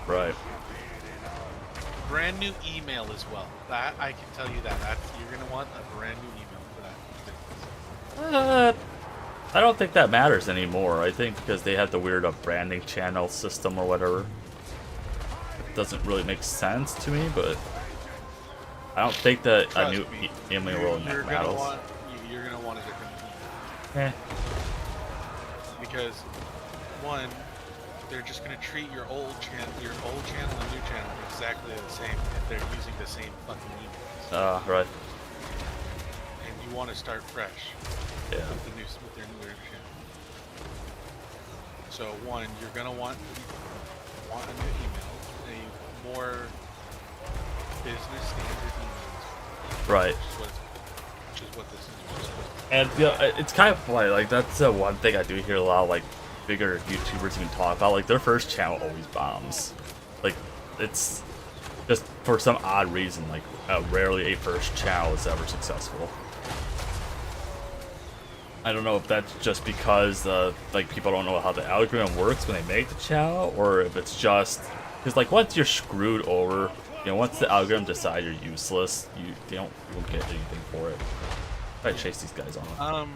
Right. Brand new email as well. That I can tell you that you're gonna want a brand new email for that. I don't think that matters anymore. I think because they have the weird branding channel system or whatever. It doesn't really make sense to me, but I don't think that a new email will matters. You're gonna want a different email. Because one, they're just gonna treat your old channel and new channel exactly the same if they're using the same fucking email. Right. And you want to start fresh. Yeah. With their newer channel. So one, you're gonna want a new email, a more business standard email. Right. Which is what this is. And yeah, it's kind of funny. Like that's one thing I do hear a lot of like bigger YouTubers even talk about. Like their first channel always bombs. Like it's just for some odd reason. Like rarely a first channel is ever successful. I don't know if that's just because like people don't know how the algorithm works when they make the channel, or if it's just because like once you're screwed over, you know, once the algorithm decides you're useless, you won't get anything for it. I chase these guys on.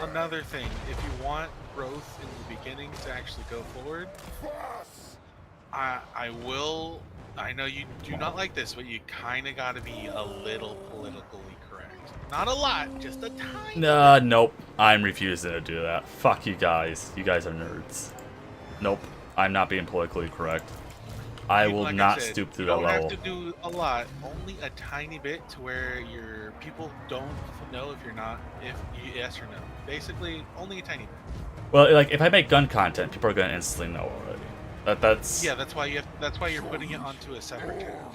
Another thing, if you want growth in the beginning to actually go forward, I know you do not like this, but you kind of got to be a little politically correct. Not a lot, just a tiny. Nope. I'm refusing to do that. Fuck you guys. You guys are nerds. Nope. I'm not being politically correct. I will like not I said, stoop to that level. You don't have to do a lot, only a tiny bit to where your people don't know if you're not, yes or no. Basically, only a tiny bit. Well, like if I make gun content, people are gonna instantly know already. That's yeah. That's why you're putting it onto a separate channel,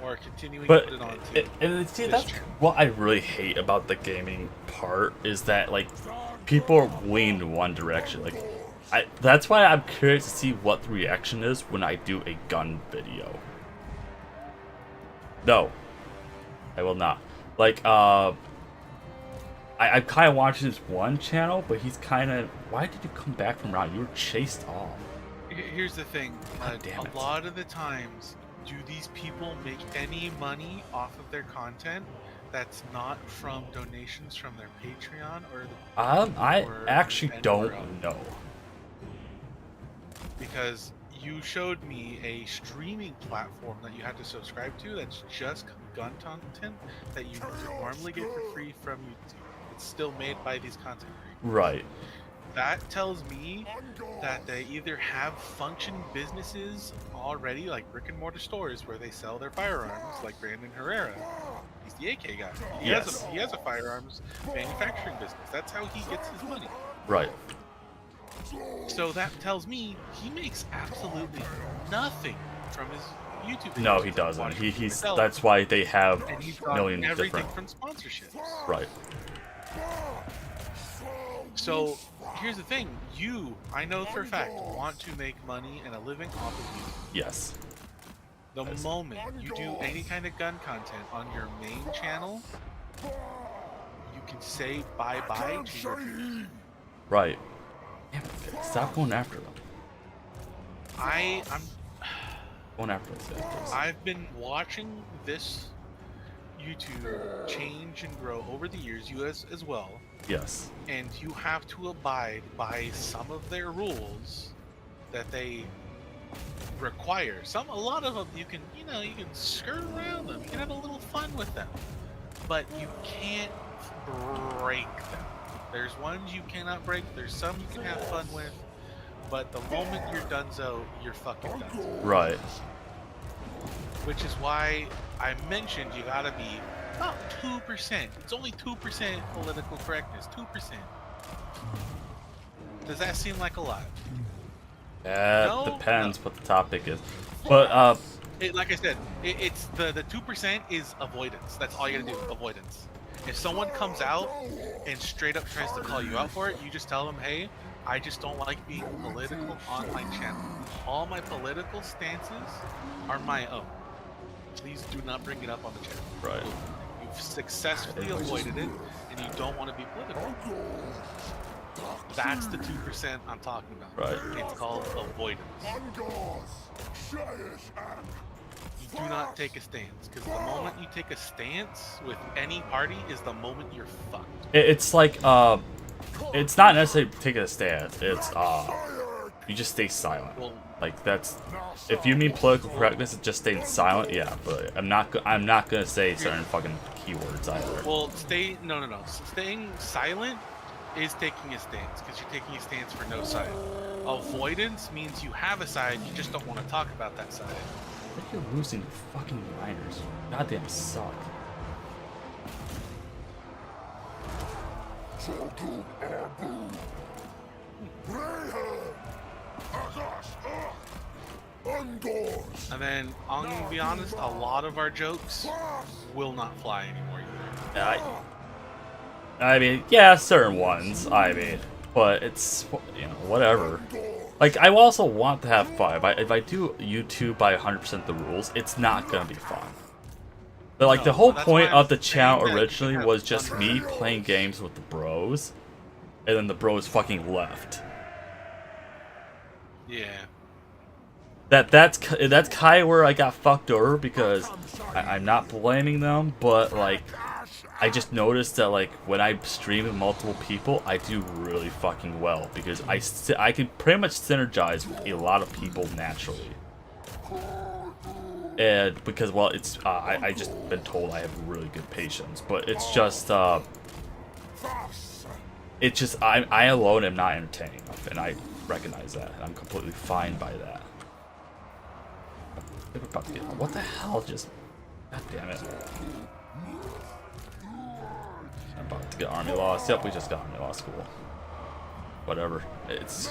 or continuing but to put it onto. And see, this that's channel. what I really hate about the gaming part is that like people lean in one direction. Like that's why I'm curious to see what the reaction is when I do a gun video. No, I will not. Like, I'm kind of watching this one channel, but he's kind of. Why did you come back from around? You were chased off. Here's the thing. Damn it. A lot of the times, do these people make any money off of their content that's not from donations from their Patreon or the? I or actually anywhere don't else? know. Because you showed me a streaming platform that you had to subscribe to that's just gun content that you normally get for free from YouTube. It's still made by these content creators. Right. That tells me that they either have functioning businesses already, like brick and mortar stores where they sell their firearms, like Brandon Herrera. He's the AK guy. He has a firearms manufacturing business. That's how he gets his money. Right. So that tells me he makes absolutely nothing from his YouTube videos. No, he I doesn't. watch He's myself, that's why they have and he's got million everything different. from sponsorships. Right. So here's the thing: I know for a fact, want to make money and a living off of YouTube. Yes. The moment you do any kind of gun content on your main channel, you can say bye-bye to your views. Right. Damn it, stop going after them. I'm Going after those guys. I've been watching this YouTube change and grow over the years, you as well, Yes. and you have to abide by some of their rules that they require. A lot of them you can skirt around them, you can have a little fun with them, but you can't break them. There's ones you cannot break, there's some you can have fun with, but the moment you're donezo, you're fucking donezo. Right. Which is why I mentioned you gotta be about 2%. It's only 2% political correctness. 2%. Does that seem like a lot? That No, depends no. what the topic is. But Like I said, it's the 2% is avoidance. That's all you gotta do. Avoidance. If someone comes out and straight up tries to call you out for it, you just tell them, hey, I just don't like being a political online channel. All my political stances are my own. Please do not bring it up on the channel. right. You've successfully avoided it, and you don't want to be political. That's the 2% I'm talking about. Right. It's called avoidance. You do not take a stance, because the moment you take a stance with any party is the moment you're fucked. It's like it's not necessarily taking a stance. It's you just stay silent. Well, Like that's if you mean political correctness, it's just staying silent. Yeah, but I'm not gonna say certain fucking keywords either. well, no. Staying silent is taking a stance, because you're taking a stance for no side. Avoidance means you have a side, you just don't want to talk about that side. I think you're losing your fucking miners. Goddamn suck. And then, I'm gonna be honest, a lot of our jokes will not fly anymore either. I mean, yeah, certain ones. I mean, but it's whatever. Like I also want to have fun. If I do YouTube by 100% the rules, it's not gonna be fun. But like No, the whole that's point why I'm of the channel saying that you originally have was just fun. me playing games with the bros, and then the bros fucking left. Yeah. That's kind of where I got fucked over because I'm not blaming them, but like I just noticed that like when I stream with multiple people, I do really fucking well because I can pretty much synergize with a lot of people naturally. And because well, it's I just been told I have really good patience, but it's just I alone am not entertaining enough, and I recognize that, and I'm completely fine by that. What the hell? Just god damn it! I'm about to get army loss. Yep, we just got army loss. Cool. Whatever. It's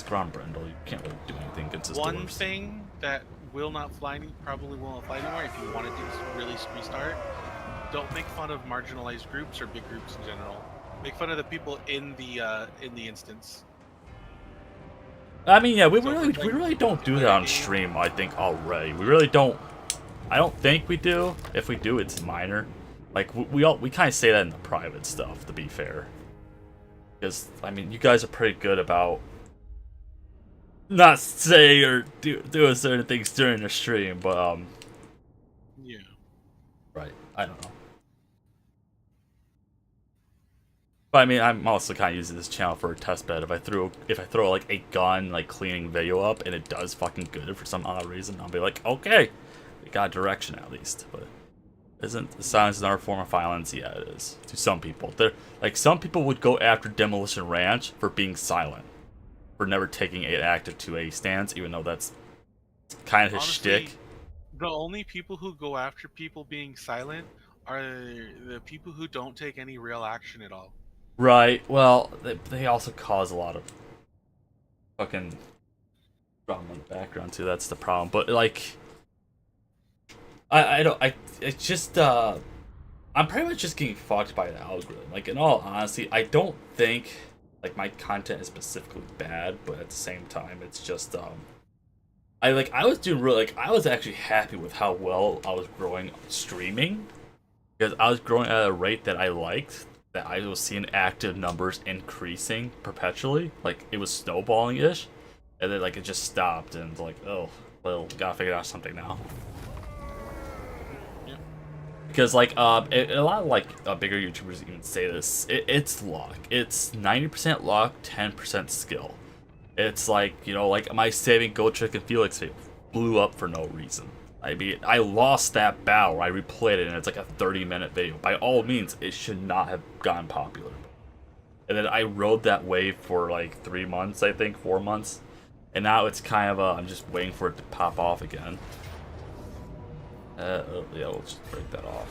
Ground Brindle. You can't really do anything against this. One thing that will not fly, probably will not fly anymore if you want to do really restart, don't make fun of marginalized groups or big groups in general. Make fun of the people in the instance. I mean, yeah, we So really don't do that on stream. I think already we really don't. I don't think we do. If we do, it's minor. Like we kind of say that in the private stuff. To be fair, because I mean, you guys are pretty good about not saying or doing certain things during the stream, but Yeah. right. I don't know. But I mean, I'm also kind of using this channel for a test bed. If I throw like a gun like cleaning video up and it does fucking good for some odd reason, I'll be like, okay, we got direction at least. But isn't silence another form of violence? Yeah, it is to some people. Some people would go after Demolition Ranch for being silent, for never taking an active 2A stance, even though that's kind of his Honestly, shtick. the only people who go after people being silent are the people who don't take any real action at all. Right. Well, they also cause a lot of fucking drama in the background too. That's the problem. But like, I don't it's just I'm pretty much just getting fucked by the algorithm. Like, in all honesty, I don't think like my content is specifically bad, but at the same time, it's just I was doing really like I was actually happy with how well I was growing streaming because I was growing at a rate that I liked. That I was seeing active numbers increasing perpetually, like it was snowballing ish, and then like it just stopped and it's like, oh well, gotta figure out something now. Because like a lot of like bigger YouTubers even say this. It's luck. It's 90% luck, 10% skill. It's like, you know, like my saving Go Trick and Felix blew up for no reason. I mean, I lost that battle. I replayed it and it's like a 30-minute video. By all means, it should not have gone popular. And then I rode that wave for like 3 months, I think, 4 months, and now it's kind of I'm just waiting for it to pop off again. Yeah, we'll just break that off.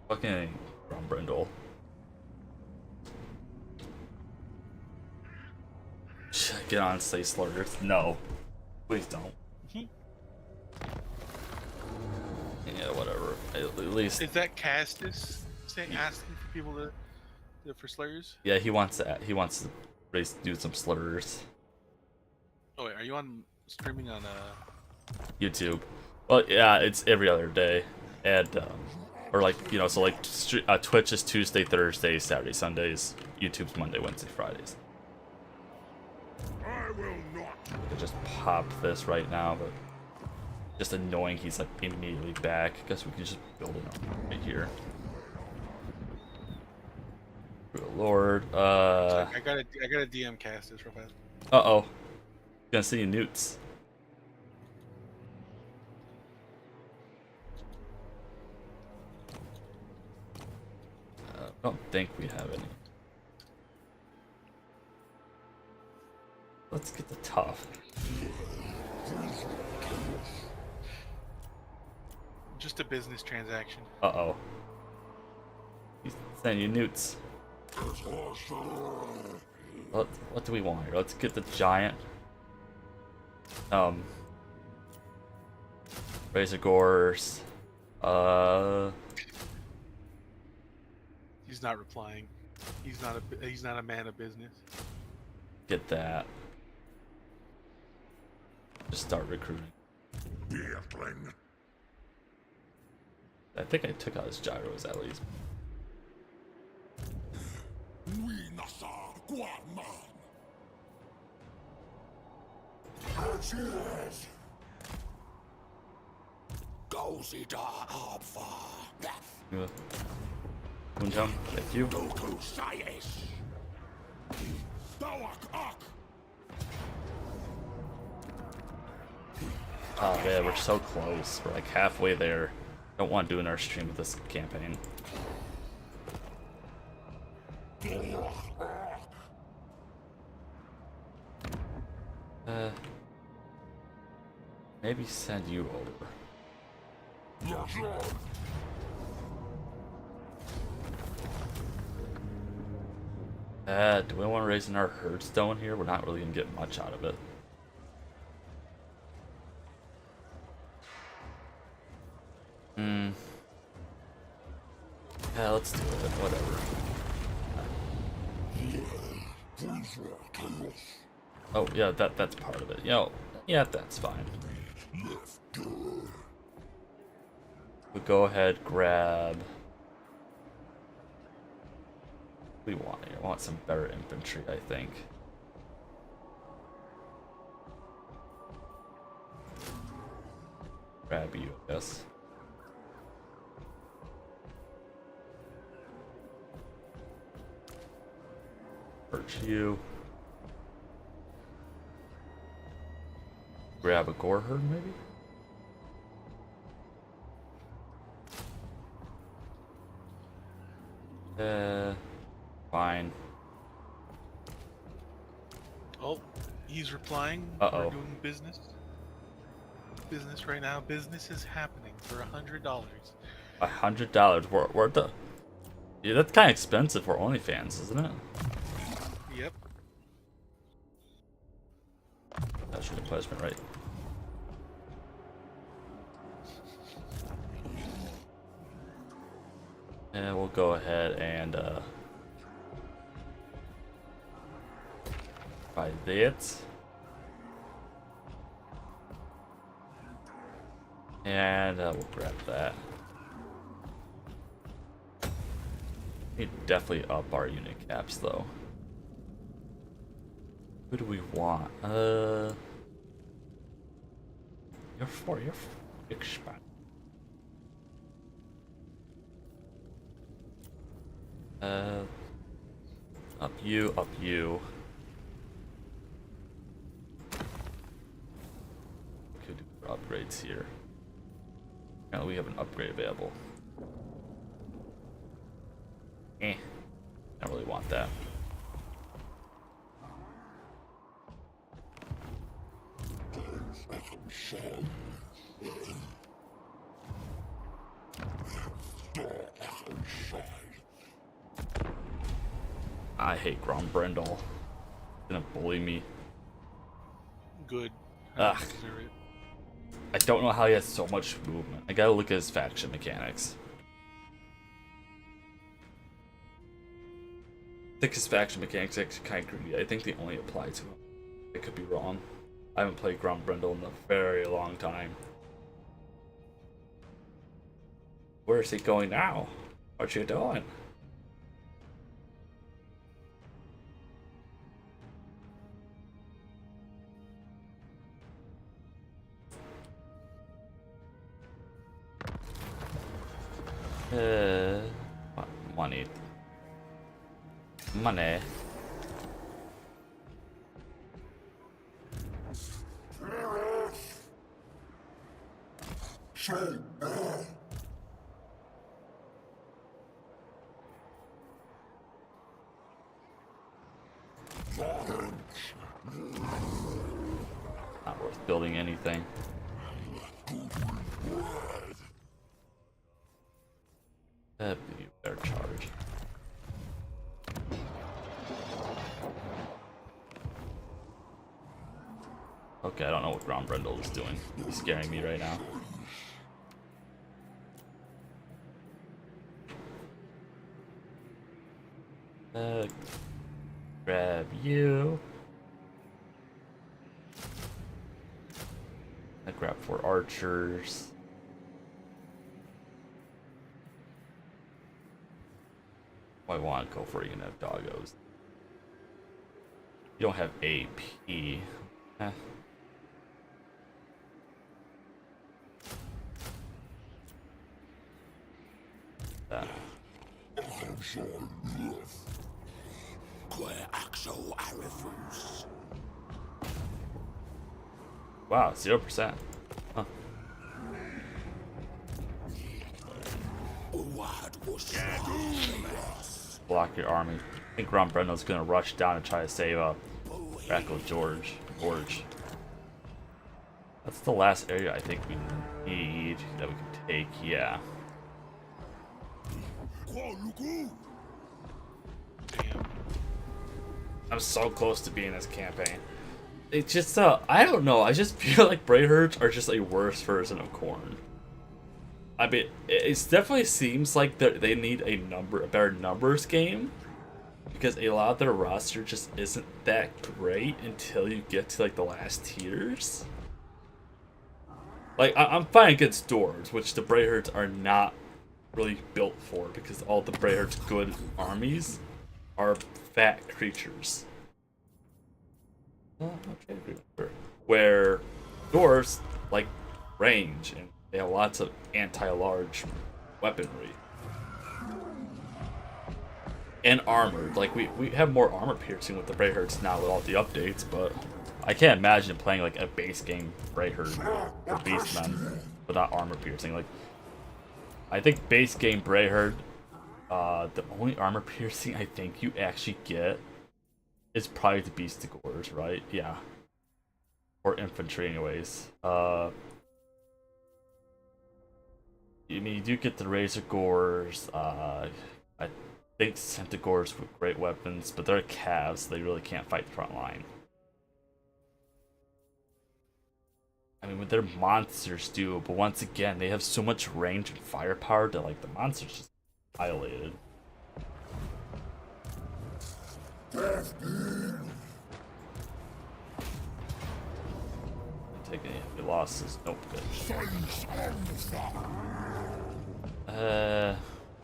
Fucking Brindle. Should I get on Say Slaughter? No. Please don't. Yeah, whatever. At least. Is that Castus asking for people for slurs? Yeah, he wants to do some slurs. Oh wait, are you on streaming on YouTube? Well, yeah, it's every other day, and or like, you know, so like Twitch is Tuesday, Thursday, Saturday, Sundays. YouTube's Monday, Wednesday, Fridays. I will not. I could just pop this right now, but just annoying. He's like immediately back. I guess we can just build it up right here. Good Lord. I gotta DM Castus real fast. Uh-oh. Gonna see you newts. I don't think we have any. Let's get the tough. Just a business transaction. Uh-oh. He's sending you newts. What do we want here? Let's get the giant. Razor Gores. He's not replying. He's not a man of business. Get that. Just start recruiting. Beerling. I think I took out his gyros at least. We nasa guaman. Cheers. Go see the Hopfa. Moonjump, thank you. Goku Sayes. Dawak Ak. Oh man, we're so close. We're like halfway there. Don't want to do another stream with this campaign. Maybe send you over. Do we want to raise in our herdstone here? We're not really gonna get much out of it. Yeah, let's do it. Whatever. Oh yeah, that's part of it. Yo, yeah, that's fine. We go ahead, grab. We want here. I want some better infantry, I think. Grab you, I guess. Perch you. Grab a gore herd, maybe? Fine. Oh, he's replying. Uh-oh. We're doing business. Business right now. Business is happening for $100. $100. We're the. Yeah, that's kind of expensive for OnlyFans, isn't it? Yep. much replenishment, right? And we'll go ahead and buy that. And we'll grab that. We definitely up our unit caps though. Who do we want? You're expand. Up you, up you. Could do upgrades here. Apparently we have an upgrade available. I don't really want that. I hate Grombrindle. He's gonna bully me. Good. Ugh. Deserve it. I don't know how he has so much movement. I gotta look at his faction mechanics. I think his faction mechanics are actually kind of greedy. I think they only apply to him. I could be wrong. I haven't played Grombrindle in a very long time. Where is he going now? What you doing? Money. Money. Not worth building anything. You better charge. Okay, I don't know what Grombrindle is doing. He's scaring me right now. Grab you. I grab 4 archers. I want to go for a unit of doggos. You don't have AP. Eh. That. Wow, 0%. Huh. Block your army. I think Grombrindle's gonna rush down and try to save Rackle Gorge. That's the last area I think we need that we can take, yeah. Damn. I'm so close to being this campaign. It's just I don't know, I just feel like Brayherds are just a worse version of Khorne. I mean, it definitely seems like they need a better numbers game, because a lot of their roster just isn't that great until you get to like the last tiers. Like I'm fine against Dwarves, which the Brayherds are not really built for, because all the Brayherds' good armies are fat creatures. Where Dwarves like range and they have lots of anti-large weaponry. And armored. Like, we have more armor piercing with the Brayherds now with all the updates, but I can't imagine playing, like, a base game Brayherd or Beastmen without armor piercing. Like, I think base game Brayherd, the only armor piercing I think you actually get is probably the Beast of Gores, right? Yeah. Or infantry, anyways. I mean, you do get the Razor Gores. I think Centigores with great weapons, but they're calves, so they really can't fight the front line. I mean, their monsters do, but once again, they have so much range and firepower that like the monsters just annihilated. Take any heavy losses? Nope, good.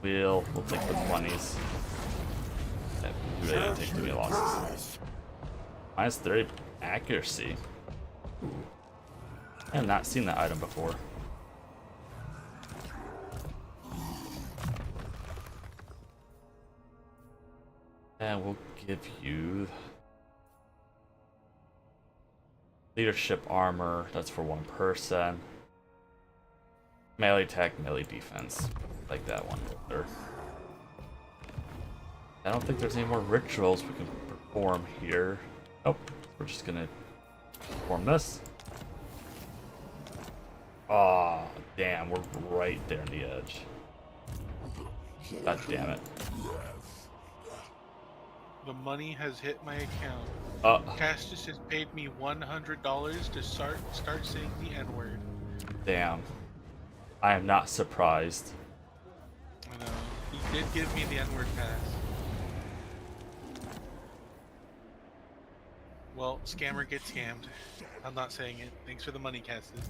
We'll take the 20s. We really didn't take too many losses. -30 accuracy. Ooh. I have not seen that item before. And we'll give you leadership armor. That's for one person. Melee attack, melee defense. Like that one. Or I don't think there's any more rituals we can perform here. Nope. We're just gonna perform this. Aw, damn, we're right there on the edge. God damn it. The money has hit my account. Castus has paid me $100 to start saying the N-word. Damn. I am not surprised. I know. He did give me the N-word pass. Well, scammer gets scammed. I'm not saying it. Thanks for the money, Castus.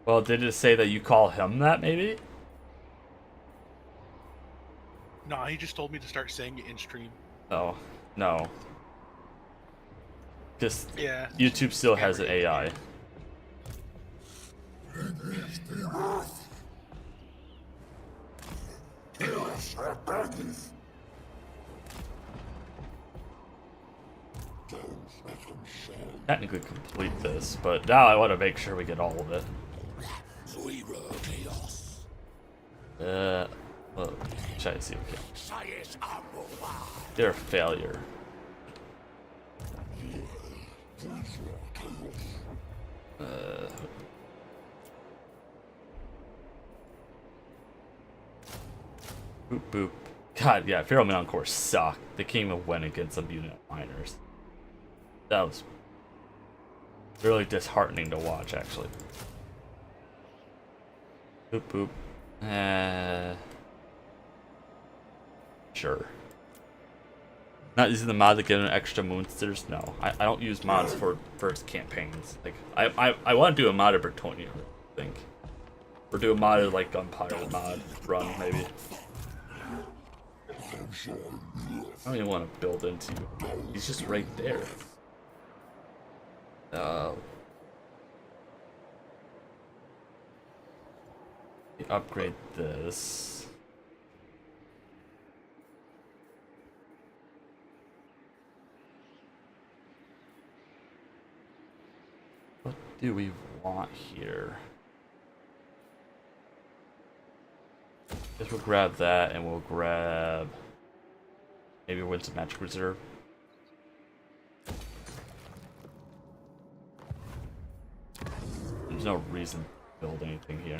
Well, did it say that you call him that, maybe? No, he just told me to start saying it in stream. Oh, no. Because yeah, YouTube still has an AI. Technically complete this, but now I want to make sure we get all of it. Well, try to see if we can. They're a failure. Boop boop. God, yeah, Pharaohman Encore sucked. They can't even win against some unit miners. That was really disheartening to watch, actually. Boop boop. Sure. Not using the mod to get an extra monsters? No. I don't use mods for first campaigns. Like I want to do a mod for Tony, I think. Or do a mod like Gunpowder mod run, maybe. I don't even want to build into you. He's just right there. Upgrade this. What do we want here? Guess we'll grab that, and we'll grab maybe win some magic reserve. There's no reason to build anything here.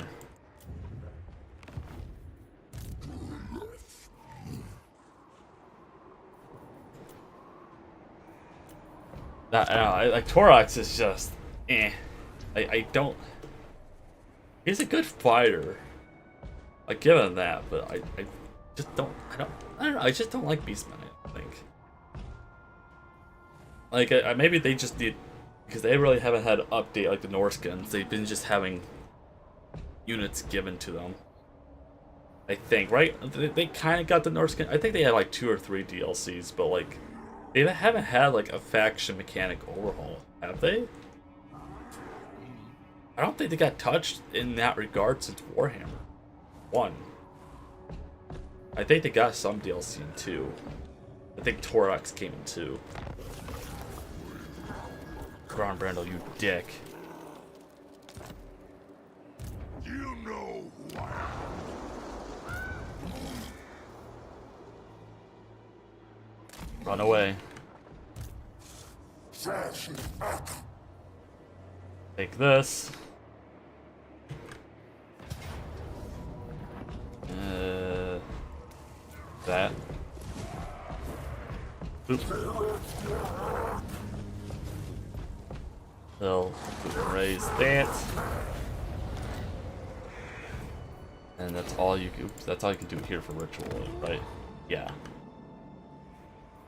Like Taurox is just I don't. He's a good fighter. I give him that, but I just don't. I don't know. I just don't like Beastmen. I think. Like maybe they just need, because they really haven't had an update like the Norskins. They've been just having units given to them. I think, right? They kind of got the Norskin. I think they had like 2 or 3 DLCs, but like they haven't had like a faction mechanic overhaul, have they? I don't think they got touched in that regard since Warhammer 1. I think they got some DLC in 2. I think Taurox came in 2. Ground Brandle, you dick. You know who I am. Run away. Take this. That. Oops. They'll raise that. And that's all you can. That's all you can do here for ritual, right? Yeah.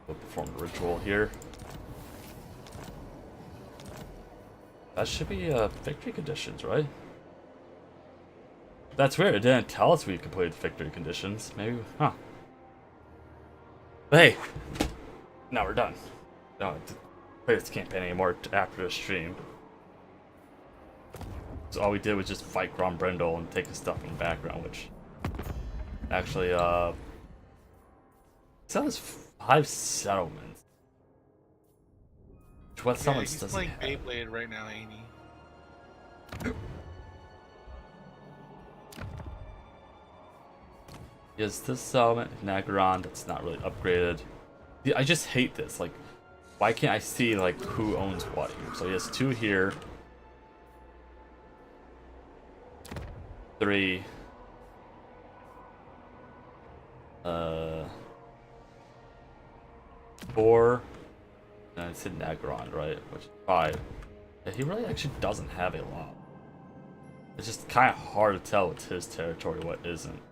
We'll perform the ritual here. That should be victory conditions, right? That's weird. It didn't tell us we completed victory conditions. Maybe, huh? But hey, now we're done. No, play this campaign anymore after the stream. So all we did was just fight Grombrindle and take his stuff in the background, which actually, it says 5 settlements. What settlements he's does playing he have? Beyblade right now, ain't he? Is this settlement Nagaron that's not really upgraded? I just hate this. Like, why can't I see like who owns what here? So he has 2 here. 3. 4. And it's in Nagaron, right? Which is 5. Yeah, he really actually doesn't have a lot. It's just kind of hard to tell what's his territory, what isn't.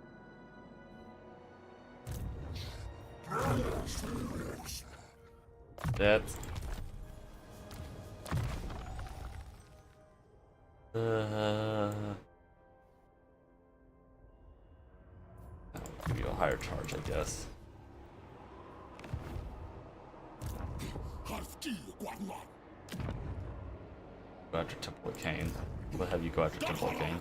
That. I'll give you a higher charge, I guess. Go after Temple of Cain. We'll have you go after Temple of Cain.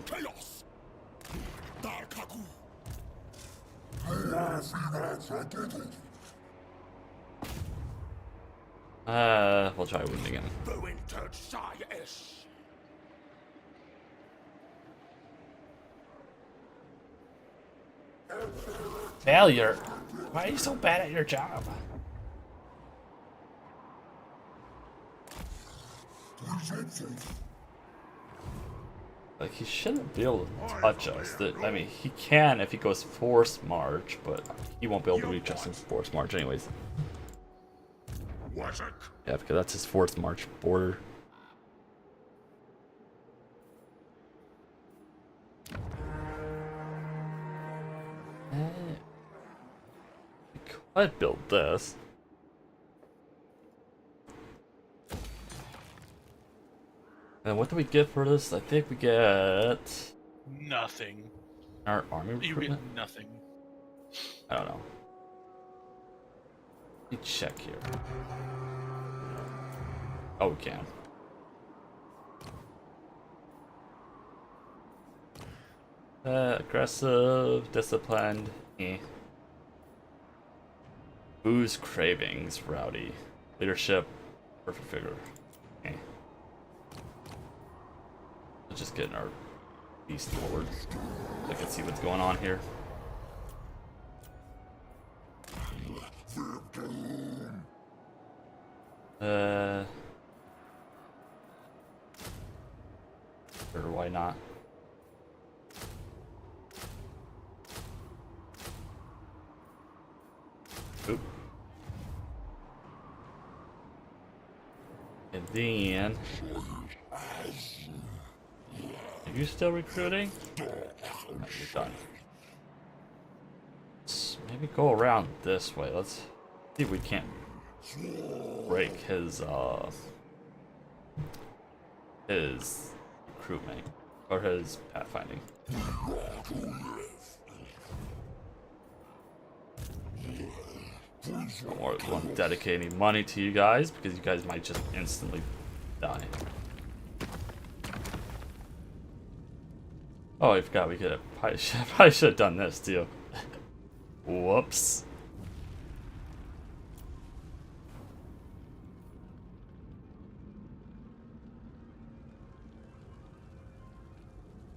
We'll try wound again. Failure? Why are you so bad at your job? Like, he shouldn't be able to touch us. I mean, he can if he goes Force March, but he won't be able to reach us in Force March anyways. Yeah, because that's his Force March border. We could build this. And what do we get for this? I think we get Nothing. our army You get recruitment. nothing. I don't know. Let me check here. Oh, we can. Aggressive, disciplined. Booze, cravings, rowdy. Leadership, perfect figure. Let's just get in our beast forward. So I can see what's going on here. Sure, why not? Oop. And then, are you still recruiting? No, you're done. Let's maybe go around this way. Let's see if we can't break his recruitment or his pathfinding. Or won't dedicate any money to you guys because you guys might just instantly die. Oh, I forgot we could have probably should have done this too. Whoops.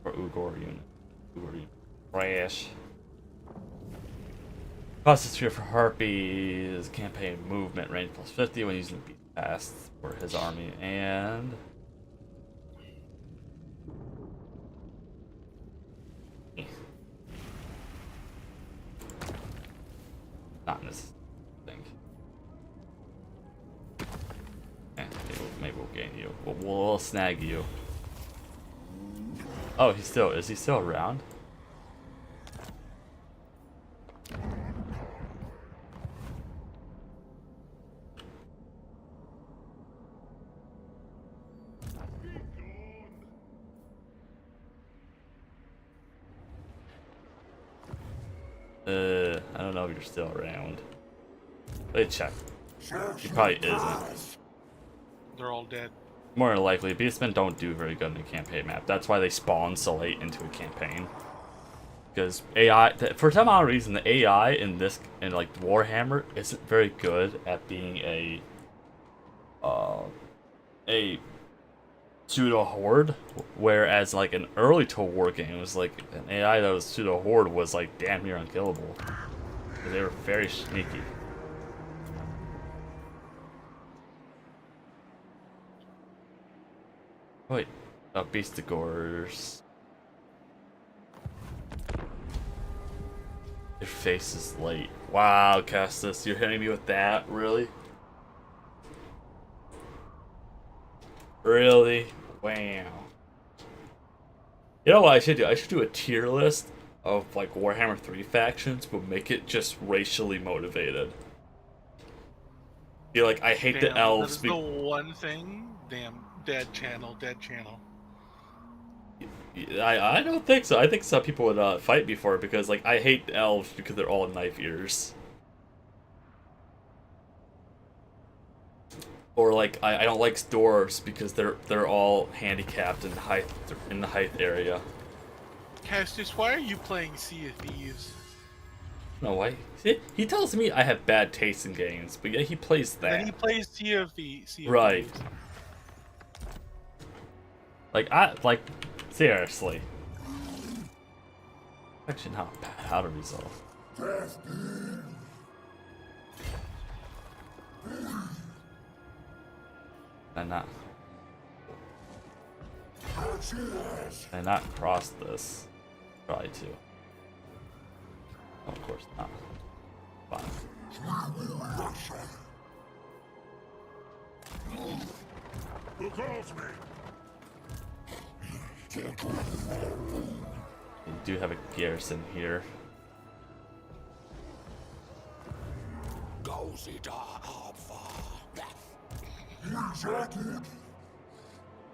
Or Ugor unit. Ugor unit. Trash. Cost of sphere for Harpy's campaign movement range plus 50 when using the beast fast for his army, and not in this thing. Maybe we'll gain you. We'll snag you. Oh, is he still around? I don't know if you're still around. Let me check. He probably isn't. They're all dead. More than likely, Beastmen don't do very good in a campaign map. That's why they spawn so late into a campaign. Because AI, for some odd reason, the AI in like Warhammer isn't very good at being a pseudo horde. Whereas like an early Total War game, it was like an AI that was pseudo horde was like damn near unkillable. They were very sneaky. Wait, Beastigors. Your face is late. Wow, Castus, you're hitting me with that? Really? Really? Wow. You know what I should do? I should do a tier list of like Warhammer 3 factions, but make it just racially motivated. Be like, I hate the elves. That's the one thing. Damn, dead channel. I don't think so. I think some people would fight me for it because like I hate the elves because they're all knife ears. Or like I don't like dwarves because they're all handicapped in the height area. Castus, why are you playing Sea of Thieves? No, why? See, he tells me I have bad taste in games, but yeah, he plays that. Then he plays Sea of Thieves. Right. Like seriously. Actually, not bad. How to resolve. And not cross this. Try to. Oh, of course not. Fine. Who calls me? We do have a garrison here.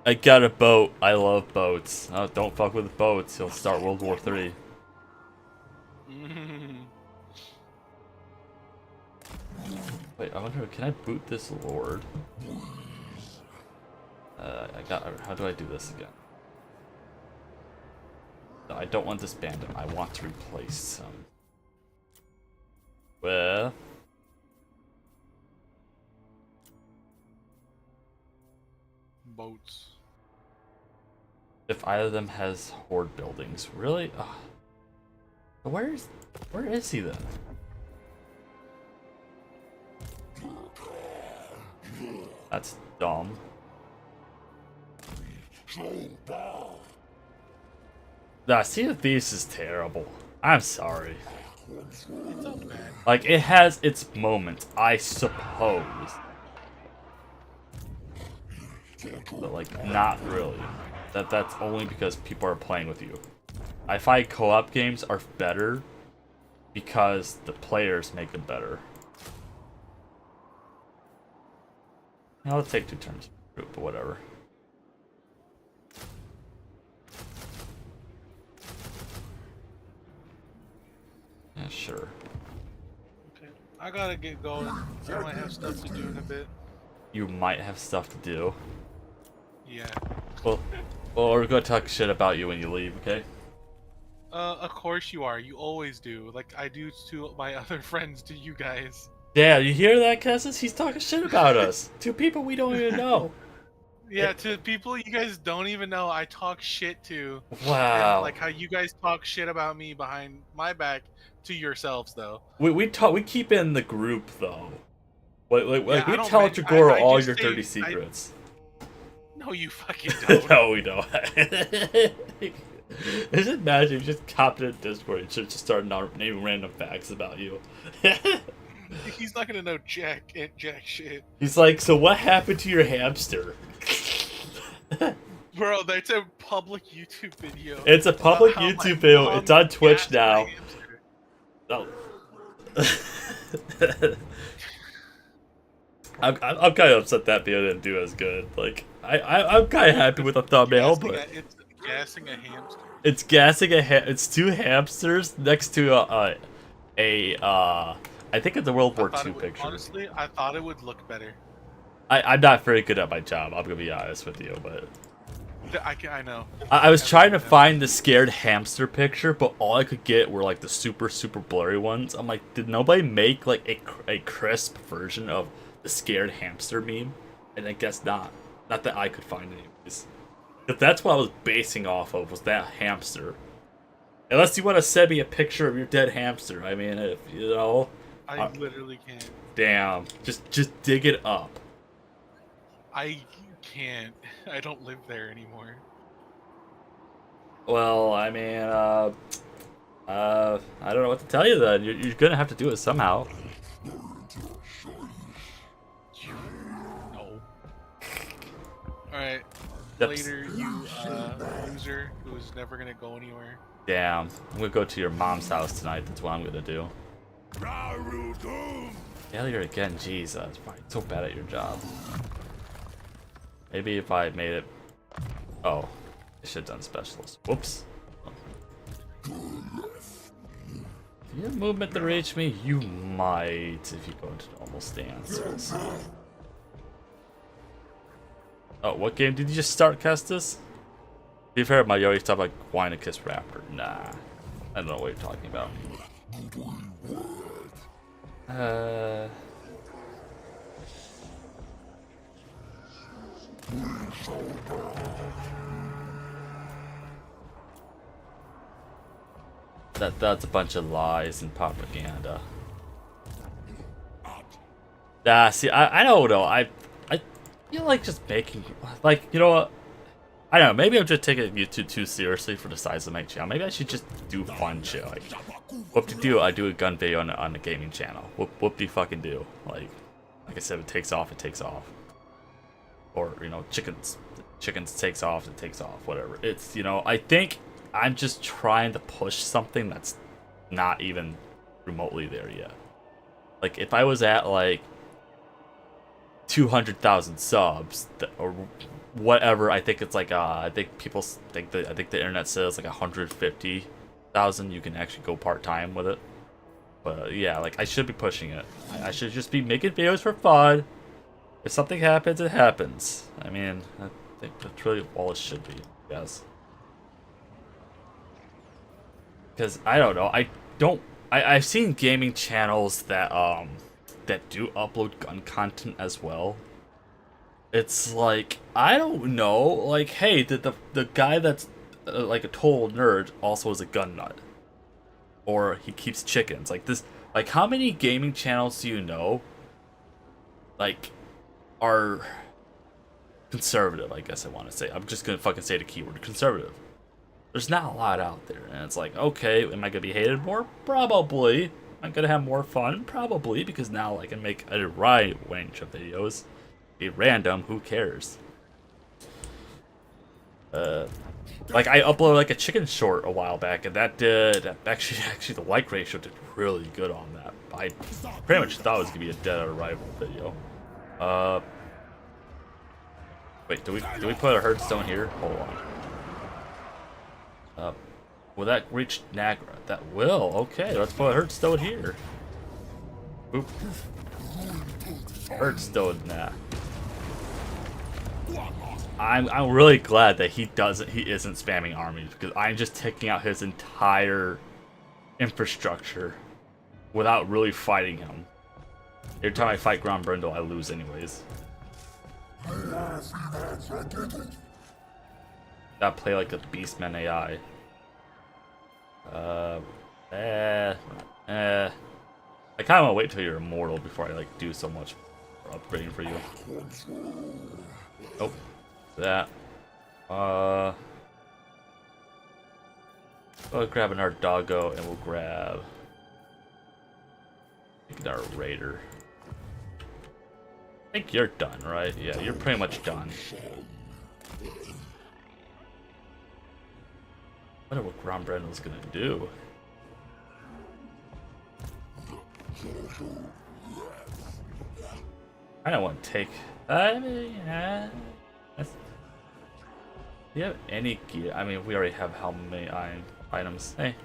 I got a boat. I love boats. Oh, don't fuck with boats. He'll start World War III. Wait, I wonder, can I boot this lord? How do I do this again? No, I don't want to disband him. I want to replace him. Well... Boats. If either of them has horde buildings. Really? Where is he then? That's dumb. Nah, Sea of Thieves is terrible. I'm sorry. It's not bad. Like, it has its moments, I suppose. But, like, not really. That's only because people are playing with you. I find co-op games are better because the players make them better. Now, let's take 2 turns, but whatever. Yeah, sure. Okay. I gotta get going. I might have stuff to do in a bit. You might have stuff to do. Yeah. Well, we're gonna talk shit about you when you leave, okay? Of course you are. You always do. Like I do to my other friends, to you guys. Yeah, you hear that, Cassis? He's talking shit about us. 2 people we don't even know. Yeah, to people you guys don't even know, I talk shit to. Wow. And like how you guys talk shit about me behind my back to yourselves, though. We keep in the group though. Like we tell I Tagora all just your say- dirty secrets. No, you fucking don't. No, we don't. Just imagine you just copped in Discord and just start naming random facts about you. He's not gonna know jack shit. He's like, so what happened to your hamster? Bro, that's a public YouTube video. It's a public about how YouTube my video. mom It's on Twitch gassed my now. hamster. Oh. I'm kind of upset that video didn't do as good. Like, I'm kind of happy with the thumbnail, but It's gassing a hamster. it's gassing it's two hamsters next to I think it's a World War II picture. Honestly, I thought it would look better. I'm not very good at my job. I'm gonna be honest with you, but I know. I was trying to find the scared hamster picture, but all I could get were like the super blurry ones. I'm like, did nobody make like a crisp version of the scared hamster meme? And I guess not. Not that I could find anyways. If that's what I was basing off of, was that hamster. Unless you want to send me a picture of your dead hamster. I mean, if you know. I literally can't. Damn. Just dig it up. I can't. I don't live there anymore. Well, I mean, I don't know what to tell you then. You're gonna have to do it somehow. No. Alright. Yep. Later, you loser who's never gonna go anywhere. Damn. I'm gonna go to your mom's house tonight. That's what I'm gonna do. Failure again. Jesus. Why are you so bad at your job? Maybe if I made it... Oh. I should have done specialist. Whoops. Do you have movement to reach me? You might if you go into normal stance. We'll see. Oh, what game did you just start, Kestis? To be fair, my Yogi talking about Wine and Kiss Raptor. Nah. I don't know what you're talking about. That's a bunch of lies and propaganda. See, I don't know. I feel like just making, like, you know what? I don't know. Maybe I'm just taking YouTube too seriously for the size of my channel. Maybe I should just do fun shit. Like, whoop-de-doo, I do a gun video on the gaming channel. Whoop-de-fucking-do. Like I said, it takes off, it takes off. Or, you know, chickens takes off, it takes off, whatever. It's, you know, I think I'm just trying to push something that's not even remotely there yet. Like, if I was at, like, 200,000 subs, or whatever, I think it's like, I think people think that, I think the internet says, like, 150,000, you can actually go part-time with it. But, yeah, like, I should be pushing it. I should just be making videos for fun. If something happens, it happens. I mean, I think that's really all it should be, yes. Because, I don't know, I've seen gaming channels that, that do upload gun content as well. It's like, I don't know, like, hey, the guy that's, like, a total nerd also is a gun nut. Or he keeps chickens. Like, this, like, how many gaming channels do you know, like, are conservative, I guess I want to say. I'm just gonna fucking say the keyword, conservative. There's not a lot out there, and it's like, okay, am I gonna be hated more? Probably. Am I gonna have more fun? Probably, because now I can make a wide range of videos. Be random, who cares? Like, I uploaded, like, a chicken short a while back, and that did, actually the like ratio did really good on that. I pretty much thought it was gonna be a dead arrival video. Wait, do we put a hearthstone here? Hold on. Will that reach Nagra? That will. Okay, let's put a hearthstone here. Boop. Hearthstone, nah. I'm really glad that he isn't spamming armies, because I'm just taking out his entire infrastructure without really fighting him. Every time I fight Ground Brindle, I lose anyways. Gotta play like a Beastmen AI. I kinda wanna wait till you're immortal before I like do so much upgrading for you. Oh, that. We'll grab another doggo and we'll grab our raider. I think you're done, right? Yeah, you're pretty much done. wonder what Ground Brandle's gonna do. I don't want to take. I mean, do you have any gear? I mean, we already have how many items? Hey.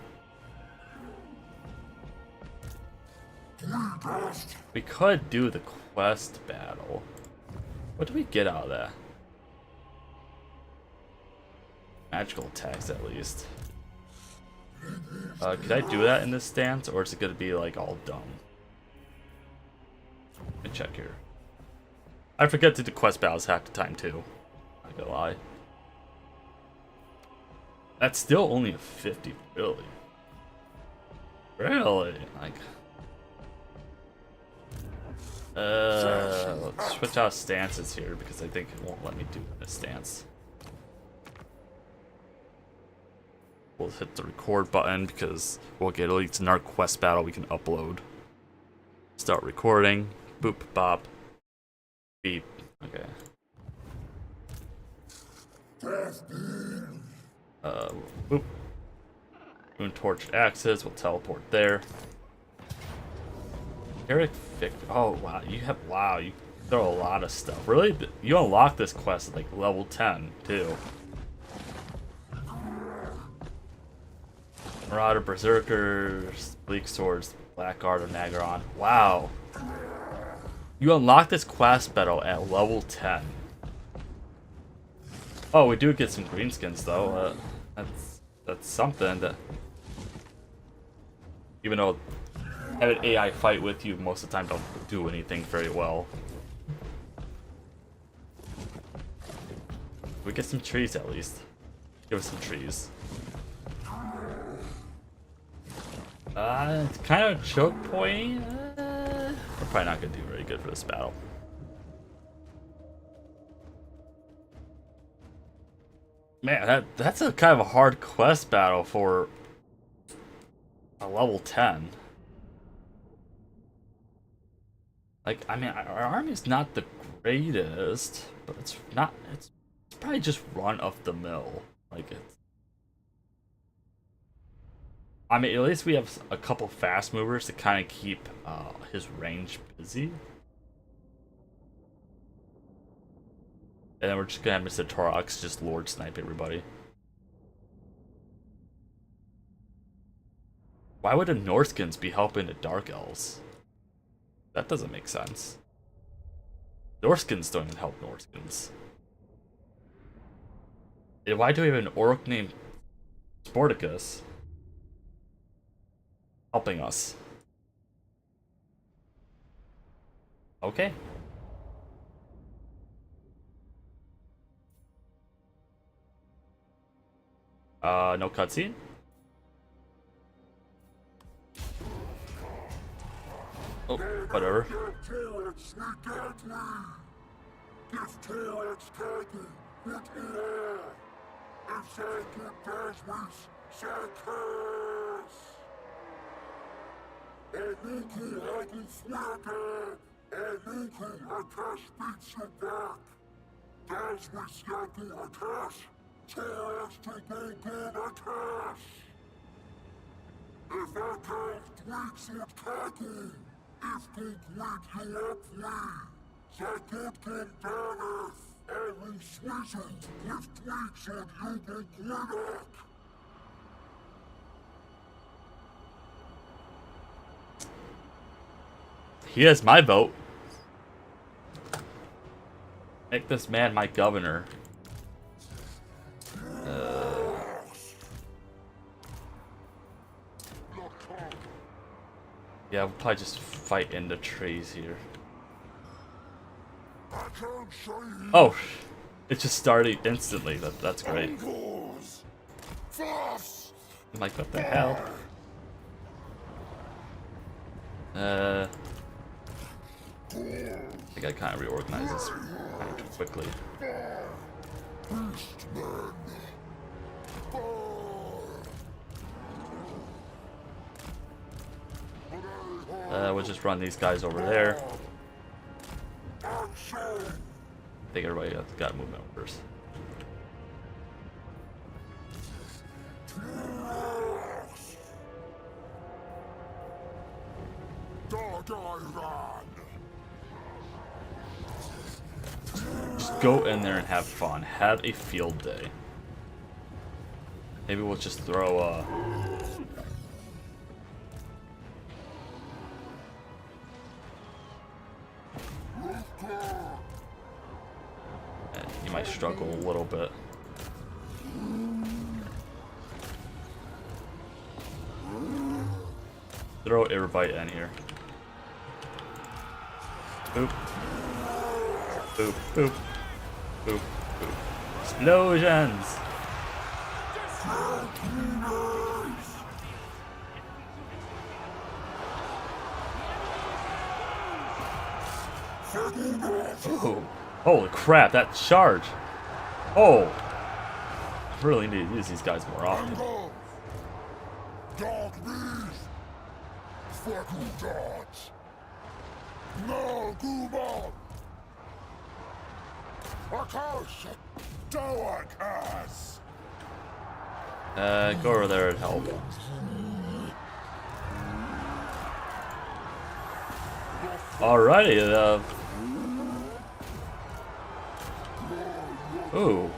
We could do the quest battle. What do we get out of that? Magical attacks, at least. Could I do that in this stance, or is it gonna be like all dumb? Let me check here. I forget to do quest battles half the time too. Not gonna lie. That's still only a 50, really. Really? Like. Let's switch out stances here because I think it won't let me do this stance. We'll hit the record button because we'll get at least in our quest battle we can upload. Start recording. Boop, bop. Beep. Okay. Boop. Moon Torch axes. We'll teleport there. Eric Vic. Oh wow, you have you throw a lot of stuff. Really, you unlock this quest at like level 10 too. Marauder, Berserkers, Bleak Swords, Blackguard, or Nagaron. Wow. You unlock this quest battle at level 10. Oh, we do get some greenskins though. That's something. That even though have an AI fight with you most of the time don't do anything very well. We get some trees at least. Give us some trees. It's kind of a choke point. We're probably not gonna do very good for this battle. Man, that's a kind of a hard quest battle for a level 10. Like, I mean, our army's not the greatest, but it's probably just run of the mill. Like, I mean, at least we have a couple fast movers to kind of keep his range busy. And then we're just gonna have Mr. Taurox just Lord snipe everybody. Why would the Norskins be helping the Dark Elves? That doesn't make sense. Norskins don't even help Norskins. And why do we have an orc named Sporticus helping us? Okay. No cutscene? Oh, whatever. He has my vote. Make this man my governor. Yeah, we'll probably just fight in the trees here. Oh, it just started instantly. That's great. I'm like, what the hell? I think I kind of reorganize this too quickly. We'll just run these guys over there. I think everybody got movement orders. go in there and have fun. Have a field day. Maybe we'll just throw you might struggle a little bit. Throw everybody in here. Boop. Boop, boop. Boop, boop. Explosions! Oh, holy crap, that charge! Oh! I really need to use these guys more often. Dog beast! Fucking dogs! No, Gooba! Akash! Taurox! Go over there and help. Alrighty, ooh.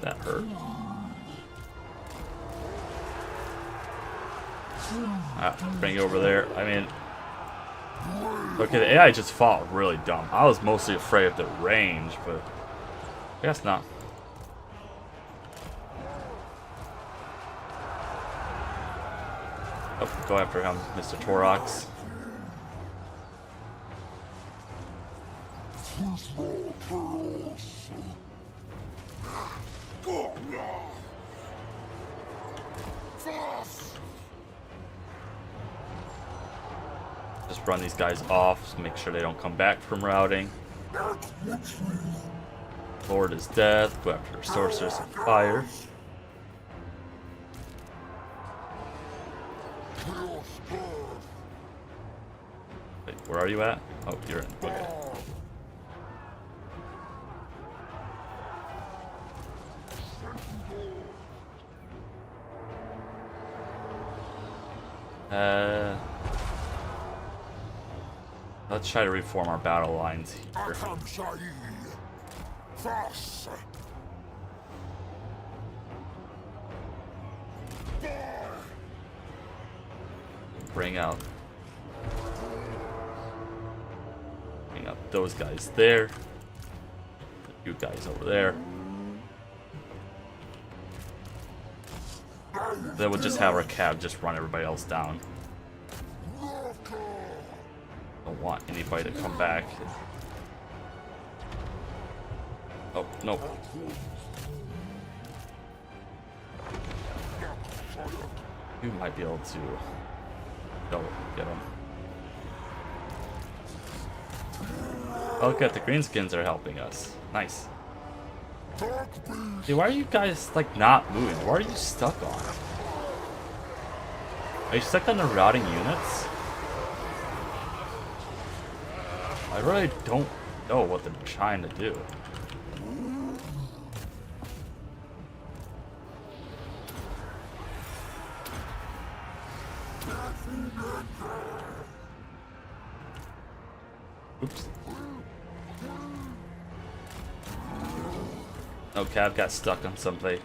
That hurt. Bring it over there. I mean, okay, the AI just fought really dumb. I was mostly afraid of the range, but I guess not. Oh, go after him, Mr. Taurox. Just run these guys off, just make sure they don't come back from routing. Lord is death. Go after the sorcerers of fire. Wait, where are you at? Oh, you're in. Okay. Let's try to reform our battle lines here. Bring up those guys there. You guys over there. Then we'll just have our cab just run everybody else down. Don't want anybody to come back. Oh, no. You might be able to go get him. Oh, look at the greenskins are helping us. Nice. Dude, why are you guys like not moving? What are you stuck on? Are you stuck on the routing units? I really don't know what they're trying to do. Oops. Oh, Cav got stuck on something.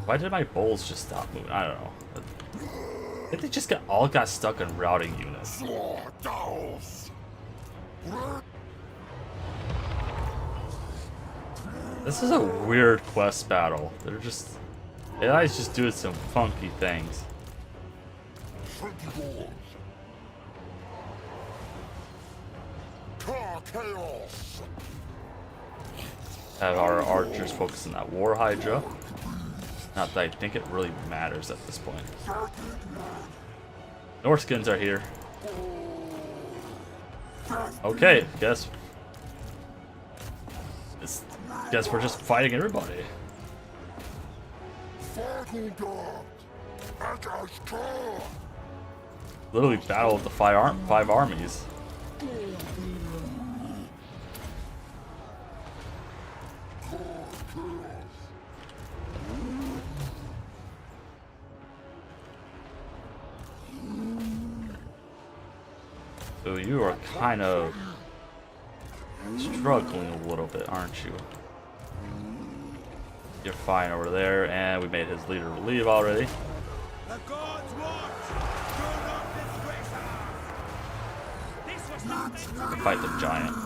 Why did my bowls just stop moving? I don't know. I think they just all got stuck on routing units. This is a weird quest battle. They're just... AI's just doing some funky things. Have our archers focus on that War Hydra. Not that I think it really matters at this point. Norskins are here. Okay, guess we're just fighting everybody. Literally battle of the five armies. So you are kind of struggling a little bit, aren't you? You're fine over there, and we made his leader leave already. The gods watch! Do not disgrace us! Fight the giant.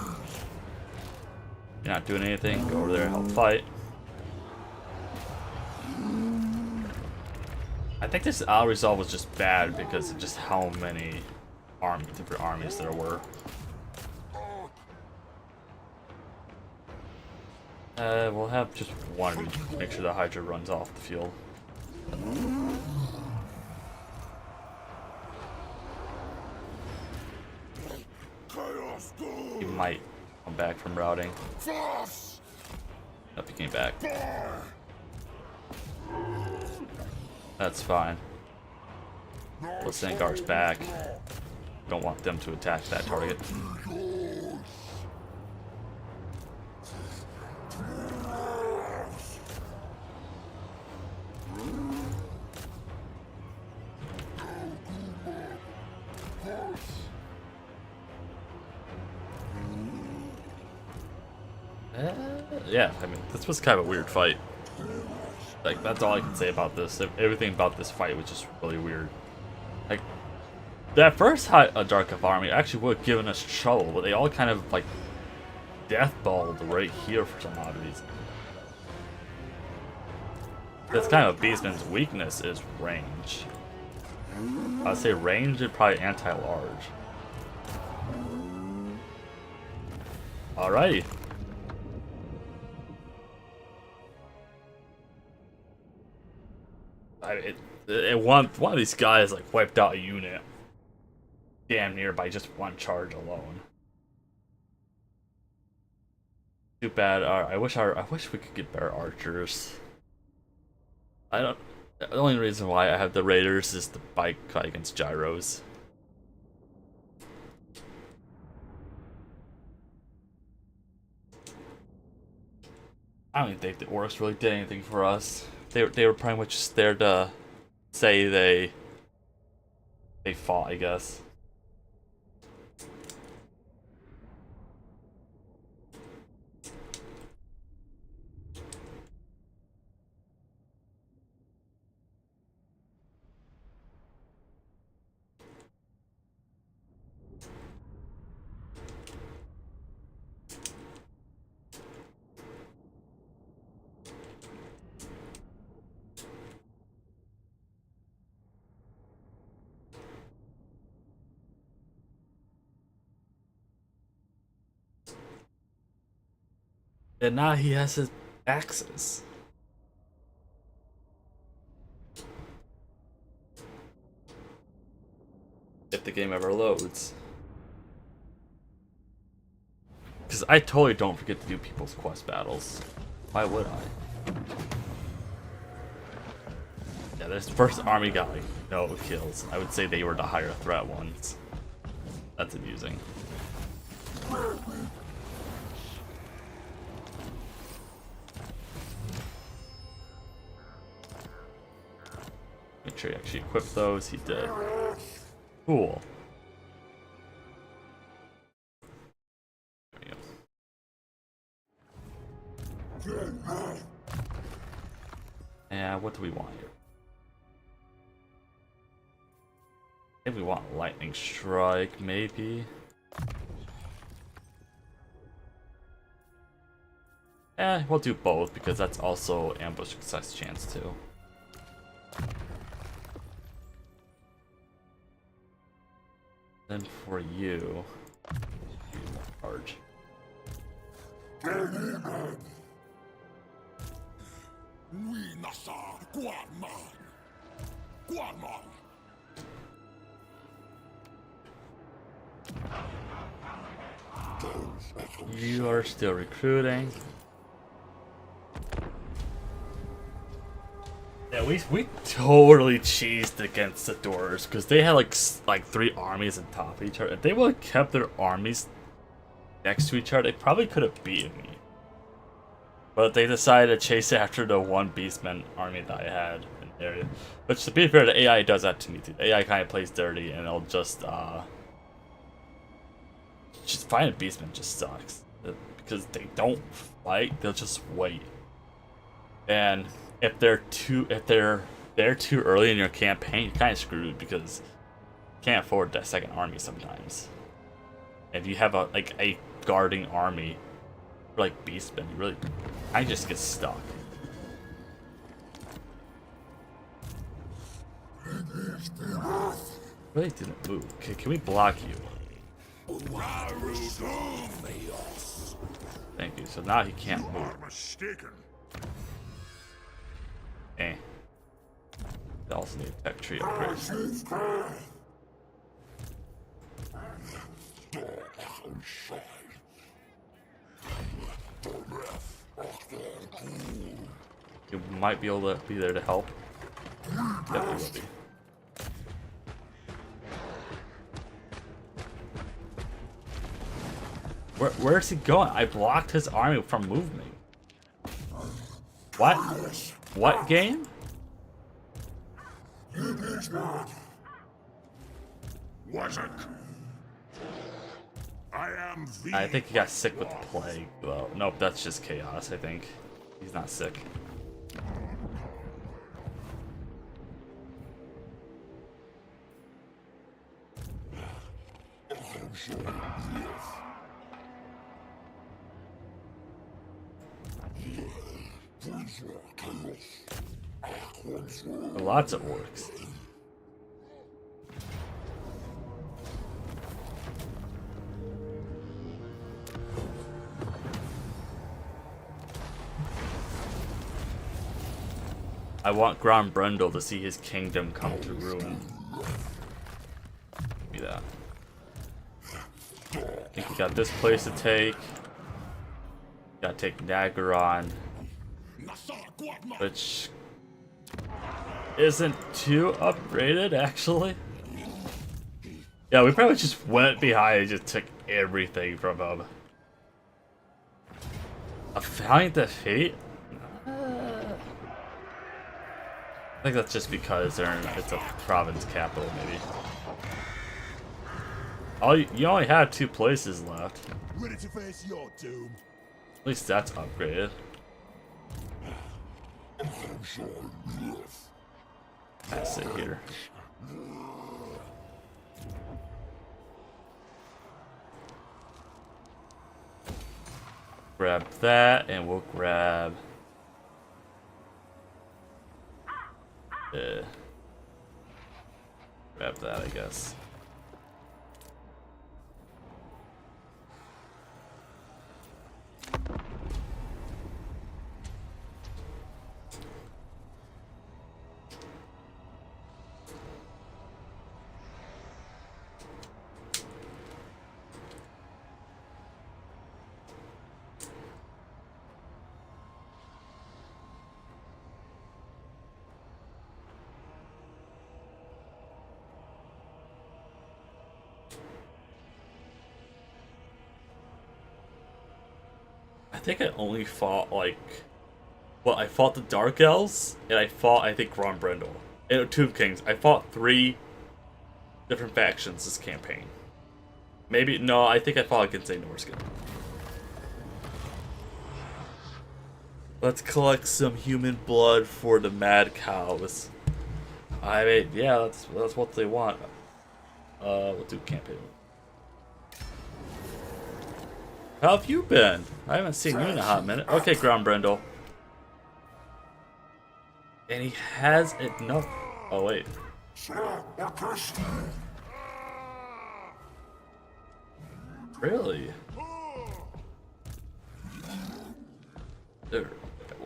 You're not doing anything. Go over there and help fight. I think this auto resolve was just bad because of just how many different armies there were. We'll have just one to make sure the Hydra runs off the field. Chaos go! He might come back from routing. Fast! Nope, he came back. Fire! That's fine. Let's send guards back. Don't want them to attack that target. Yeah, I mean, this was kind of a weird fight. Like, that's all I can say about this. Everything about this fight was just really weird. Like, that first Dark Elf army actually would have given us trouble, but they all kind of, like, deathballed right here for some odd reason. That's kind of Beastman's weakness is range. I'd say range and probably anti-large. Alrighty. One of these guys like wiped out a unit damn near by just one charge alone. Too bad. I wish we could get better archers. The only reason why I have the raiders is to fight against gyros. I don't even think the orcs really did anything for us. They were pretty much just there to say they fought, I guess. And now he has his axes. If the game ever loads. Because I totally don't forget to do people's quest battles. Why would I? Yeah, this first army got like no kills. I would say they were the higher threat ones. That's amusing. Make sure he actually equipped those. He did. Cool. There we go. And what do we want here? I think we want lightning strike, maybe. We'll do both because that's also ambush success chance too. Then for you, charge. You are still recruiting. Yeah, we totally cheesed against the Doors because they had like 3 armies on top of each other. If they would have kept their armies next to each other, they probably could have beaten me. But they decided to chase after the one Beastmen army that I had in the area. Which, to be fair, the AI does that to me too. The AI kind of plays dirty and it'll just just fighting Beastmen just sucks because they don't fight; they'll just wait. And if they're too early in your campaign, you're kind of screwed because you can't afford that second army sometimes. If you have a guarding army for like Beastmen, you really kind of just get stuck. Really didn't move. Okay, can we block you? Thank you. So now he can't move. Eh. They also need a tech tree upgrade. You might be able to be there to help. Definitely will be. Where's he going? I blocked his army from moving. What? What game? Was it? I think he got sick with the plague. Well, nope, that's just chaos, I think. He's not sick. Lots of orcs. I want Grand Brundle to see his kingdom come to ruin. Give me that. I think we got this place to take. Gotta take Nagaron, which isn't too upgraded, actually. Yeah, we probably just went behind and just took everything from him. A Valiant Defeat? I think that's just because it's a province capital, maybe. Oh, you only have 2 places left. Ready to face your doom. At least that's upgraded. I sit here. Grab that, and we'll grab. Grab that, I guess. I think I only fought I fought the Dark Elves, and I fought, I think, Ron Brindle. And Tomb Kings. I fought 3 different factions this campaign. Maybe, no, I think I fought against a Norskin. Let's collect some human blood for the mad cows. I mean, yeah, that's what they want. We'll do campaign. How have you been? I haven't seen you in a hot minute. Okay, Ground Brindle. And he has enough. Oh, wait. Really?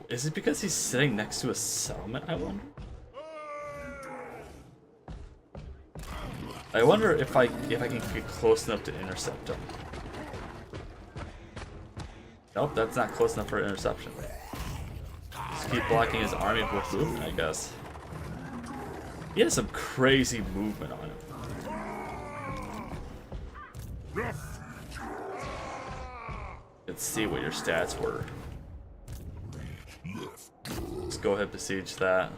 Is it because he's sitting next to a settlement, I wonder? I wonder if I can get close enough to intercept him. Nope, that's not close enough for interception. Just keep blocking his army with movement, I guess. He has some crazy movement on him. Let's see what your stats were. Let's go ahead and besiege that.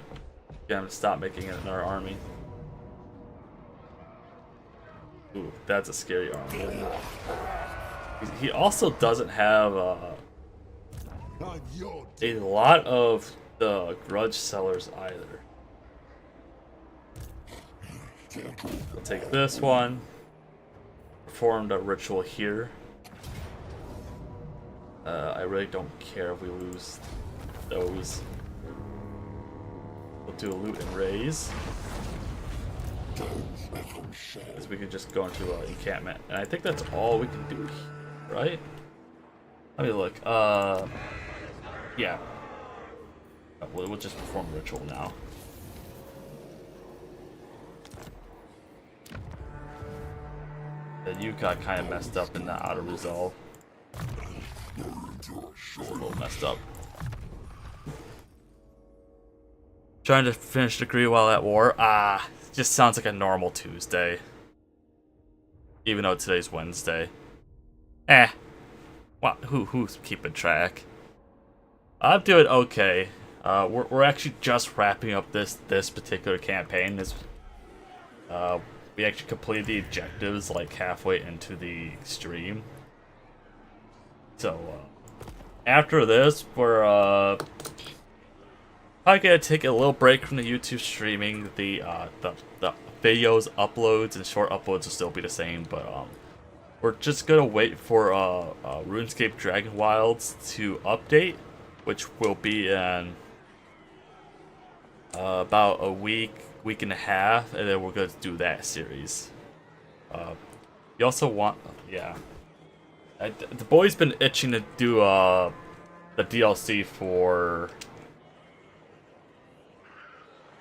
Get him to stop making it in our army. Ooh, that's a scary army. He also doesn't have I'm your a lot of the grudge sellers either. I'll take this one. Performed a ritual here. I really don't care if we lose those. We'll do a loot and raise. Because we can just go into encampment. And I think that's all we can do, right? Let me look. Yeah. We'll just perform ritual now. The Yuka kind of messed up in the outer resolve. It's a little messed up. Trying to finish degree while at war. Just sounds like a normal Tuesday. Even though today's Wednesday. Well, who's keeping track? I'm doing okay. We're actually just wrapping up this particular campaign. We actually completed the objectives like halfway into the stream. So after this, we're probably gonna take a little break from the YouTube streaming. The videos uploads and short uploads will still be the same, but we're just gonna wait for RuneScape Dragon Wilds to update, which will be in about a week and a half, and then we're gonna do that series. You also want, yeah. The boy's been itching to do the DLC for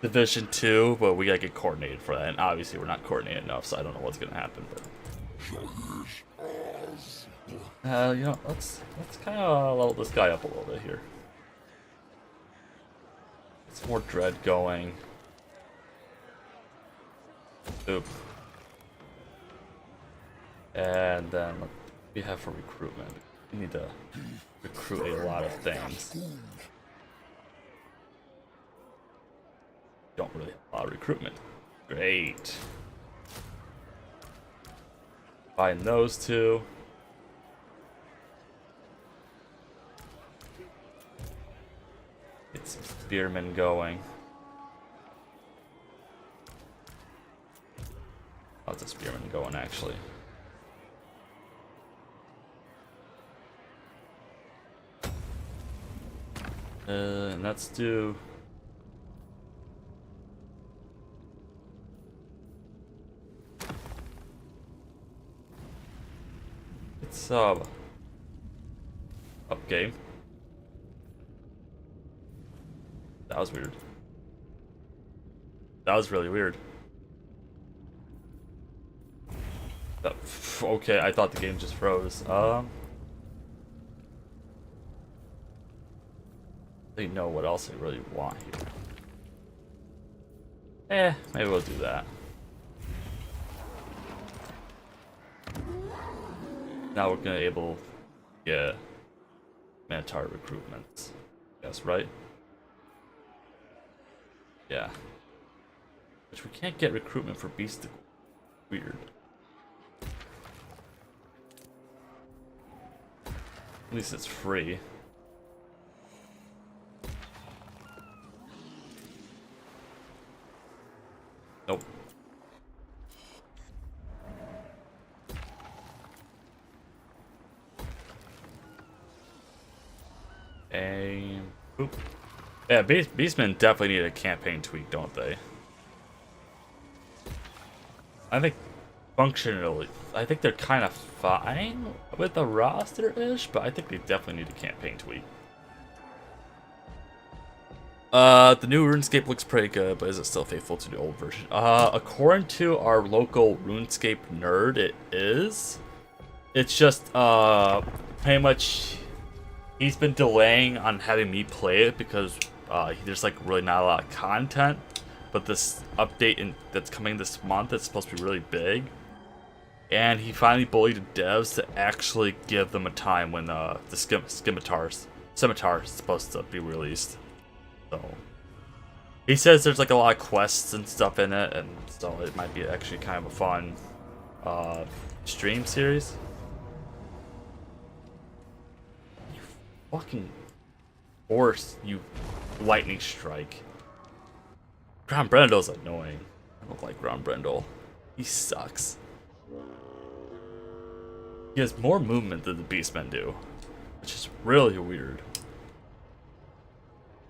Division 2, but we gotta get coordinated for that, and obviously we're not coordinated enough, so I don't know what's gonna happen. But you know, let's kind of level this guy up a little bit here. Some more dread going. Oop. And then what we have for recruitment. We need to recruit a lot of things. Don't really have a lot of recruitment. Great. Find those two. Get some spearmen going. Lots of spearmen going, actually. And let's do... It's, up game. That was weird. That was really weird. Okay, I thought the game just froze. I don't know what else I really want here. Maybe we'll do that. Now we're gonna able to get Minotaur recruitments. Yes, right? Yeah. Which we can't get recruitment for Beast. Weird. At least it's free. Nope. And boop. Yeah, Beastmen definitely need a campaign tweak, don't they? I think functionally, I think they're kind of fine with the roster-ish, but I think they definitely need a campaign tweak. The new RuneScape looks pretty good, but is it still faithful to the old version? According to our local RuneScape nerd, it is. It's just, pretty much, he's been delaying on having me play it because, there's like really not a lot of content. But this update that's coming this month is supposed to be really big. And he finally bullied the devs to actually give them a time when the scimitar is supposed to be released. So he says there's like a lot of quests and stuff in it, and so it might be actually kind of a fun stream series. fucking force, you lightning strike. Ground Brendel's annoying. I don't like Ground Brendel. He sucks. He has more movement than the Beastmen do, which is really weird.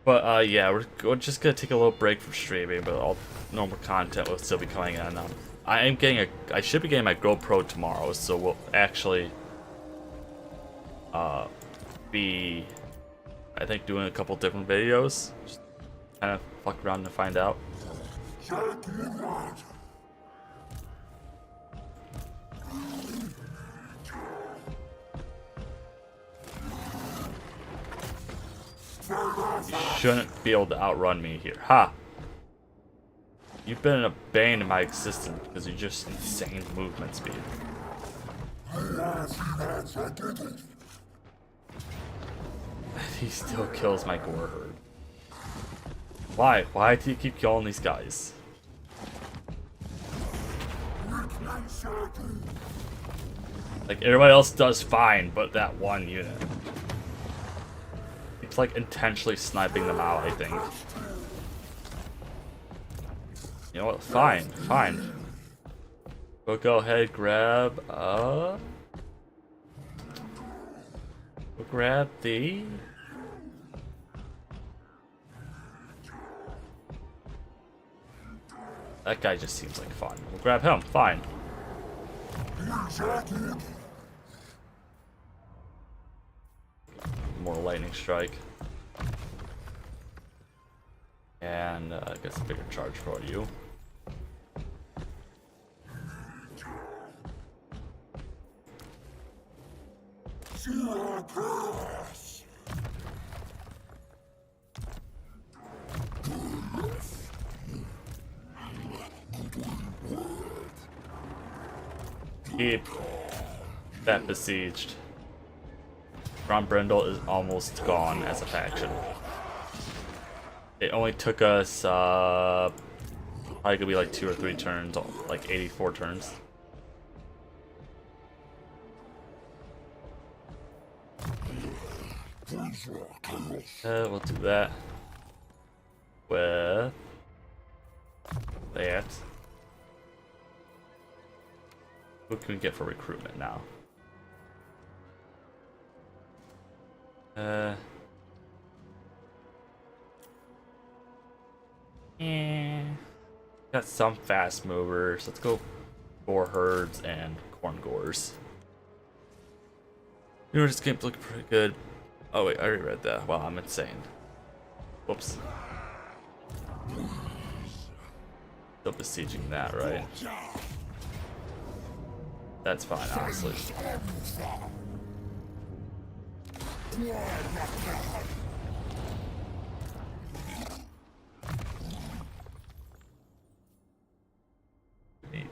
But yeah, we're just gonna take a little break from streaming, but all normal content will still be coming in. I should be getting my GoPro tomorrow, so we'll actually be, I think, doing a couple different videos. Just kind of fuck around and find out. You shouldn't be able to outrun me here. Ha! You've been a bane in my existence because you're just insane movement speed. He still kills my gore herd. Why? Why do you keep killing these guys? Like, everybody else does fine, but that one unit. It's like intentionally sniping them out, I think. You know what? Fine, fine. We'll go ahead, grab, we'll grab the... That guy just seems like fun. We'll grab him, fine. More lightning strike. And gets a bigger charge for you. Keep that besieged. Ground Brendel is almost gone as a faction. It only took us probably gonna be like 2 or 3 turns, like 84 turns. We'll do that with that. What can we get for recruitment now? Got some fast movers. Let's go boar herds and corn gores. You know, this game's looking pretty good. Oh wait, I already read that. Wow, I'm insane. Whoops. Still besieging that, right? That's fine, honestly. Need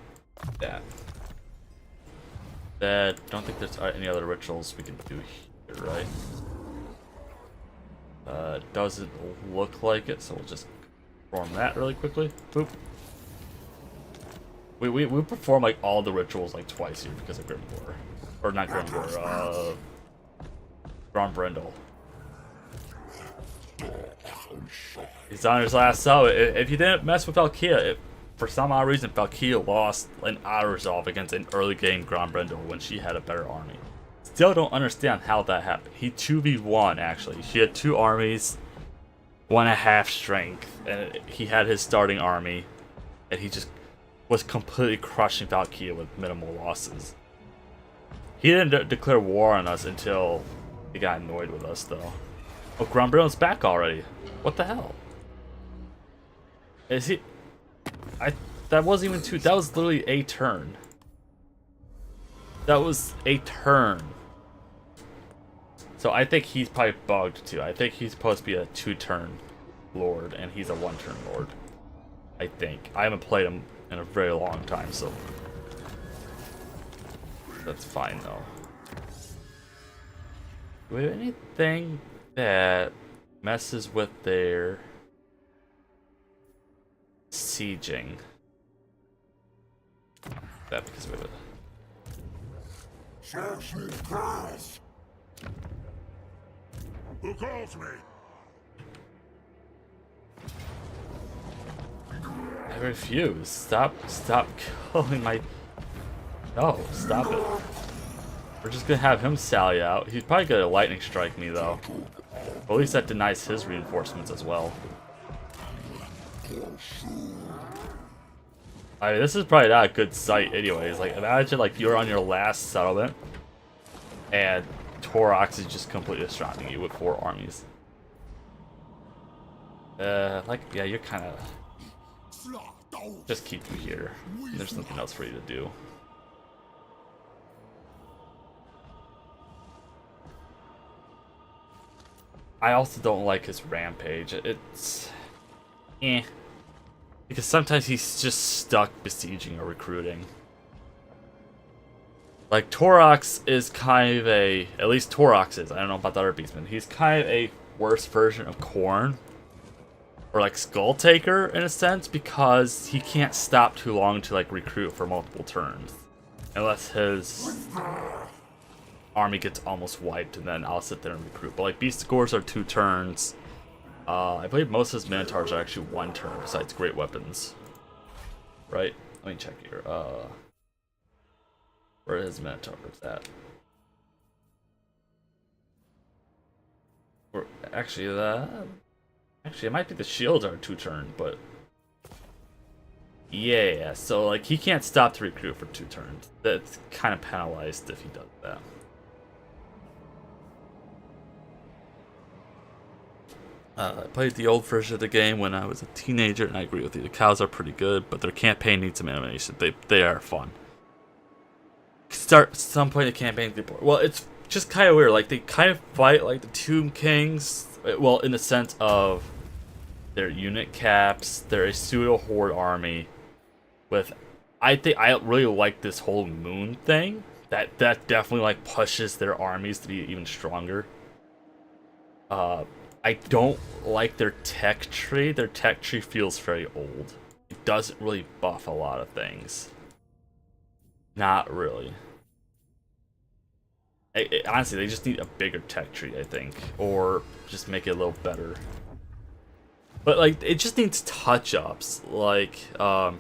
that. Don't think there's any other rituals we can do here, right? Doesn't look like it, so we'll just perform that really quickly. Boop. We perform like all the rituals like twice here because of Grimgore. Or not Grimgore, Ground Brendel. He's on his last cell. If you didn't mess with Valkia, for some odd reason Valkia lost an auto resolve against an early game Ground Brendel when she had a better army. Still don't understand how that happened. He 2v1 actually. She had 2 armies, 1.5 strength, and he had his starting army, and he just was completely crushing Valkia with minimal losses. He didn't declare war on us until he got annoyed with us, though. Oh, Ground Brendel's back already. What the hell? Is he? That wasn't even 2. That was literally a turn. That was a turn. So I think he's probably bugged too. I think he's supposed to be a 2-turn lord, and he's a 1-turn lord. I think. I haven't played him in a very long time, so that's fine though. Do we have anything that messes with their sieging? That because we have Who calls me? I refuse. Stop killing my... No, stop it. We're just gonna have him sally out. He's probably gonna lightning strike me though. But at least that denies his reinforcements as well. I mean, this is probably not a good sight anyways. Like, imagine like you're on your last settlement and Taurox is just completely surrounding you with 4 armies. Like, yeah, you're kind of... Just keep you here. There's nothing else for you to do. I also don't like his rampage. It's... Because sometimes he's just stuck besieging or recruiting. Like, Taurox is kind of a... At least Taurox is. I don't know about the other Beastmen. He's kind of a worse version of Khorne. Or like Skull Taker, in a sense, because he can't stop too long to like recruit for multiple turns. Unless his army gets almost wiped, and then I'll sit there and recruit. But like Beast Scores are 2 turns. I believe most of his Minotaurs are actually 1 turn, besides great weapons. Right? Let me check here. Where is Minotaurs at? Or actually, it might be the shields are 2 turn, but yeah. So like he can't stop to recruit for 2 turns. That's kind of penalized if he does that. I played the old version of the game when I was a teenager, and I agree with you. The cows are pretty good, but their campaign needs some animation. They are fun. Start at some point the campaign. Well, it's just kind of weird. Like they kind of fight like the Tomb Kings. Well, in the sense of their unit caps. They're a pseudo horde army. With, I think I really like this whole moon thing. That definitely like pushes their armies to be even stronger. I don't like their tech tree. Their tech tree feels very old. It doesn't really buff a lot of things. Not really. Honestly, they just need a bigger tech tree, I think. Or just make it a little better. But, like, it just needs touch-ups. Like, I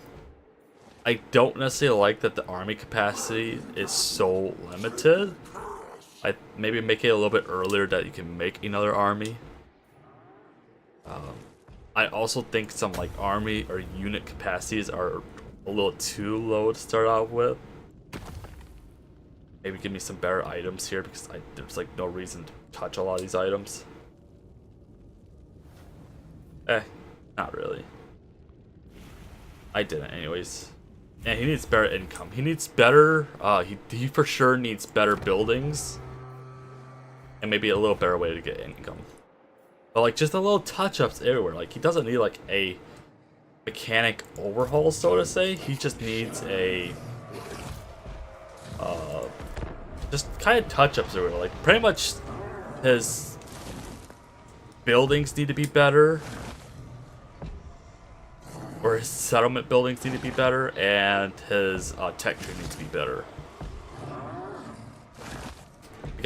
don't necessarily like that the army capacity is so limited. Maybe make it a little bit earlier that you can make another army. I also think some like army or unit capacities are a little too low to start out with. Maybe give me some better items here because there's like no reason to touch a lot of these items. Not really. I didn't anyways. And he needs better income. He needs better, he for sure needs better buildings. And maybe a little better way to get income. But like just a little touch-ups everywhere. Like he doesn't need like a mechanic overhaul, so to say. He just needs a just kind of touch-ups everywhere. Like pretty much his buildings need to be better. Or his settlement buildings need to be better, and his tech tree needs to be better.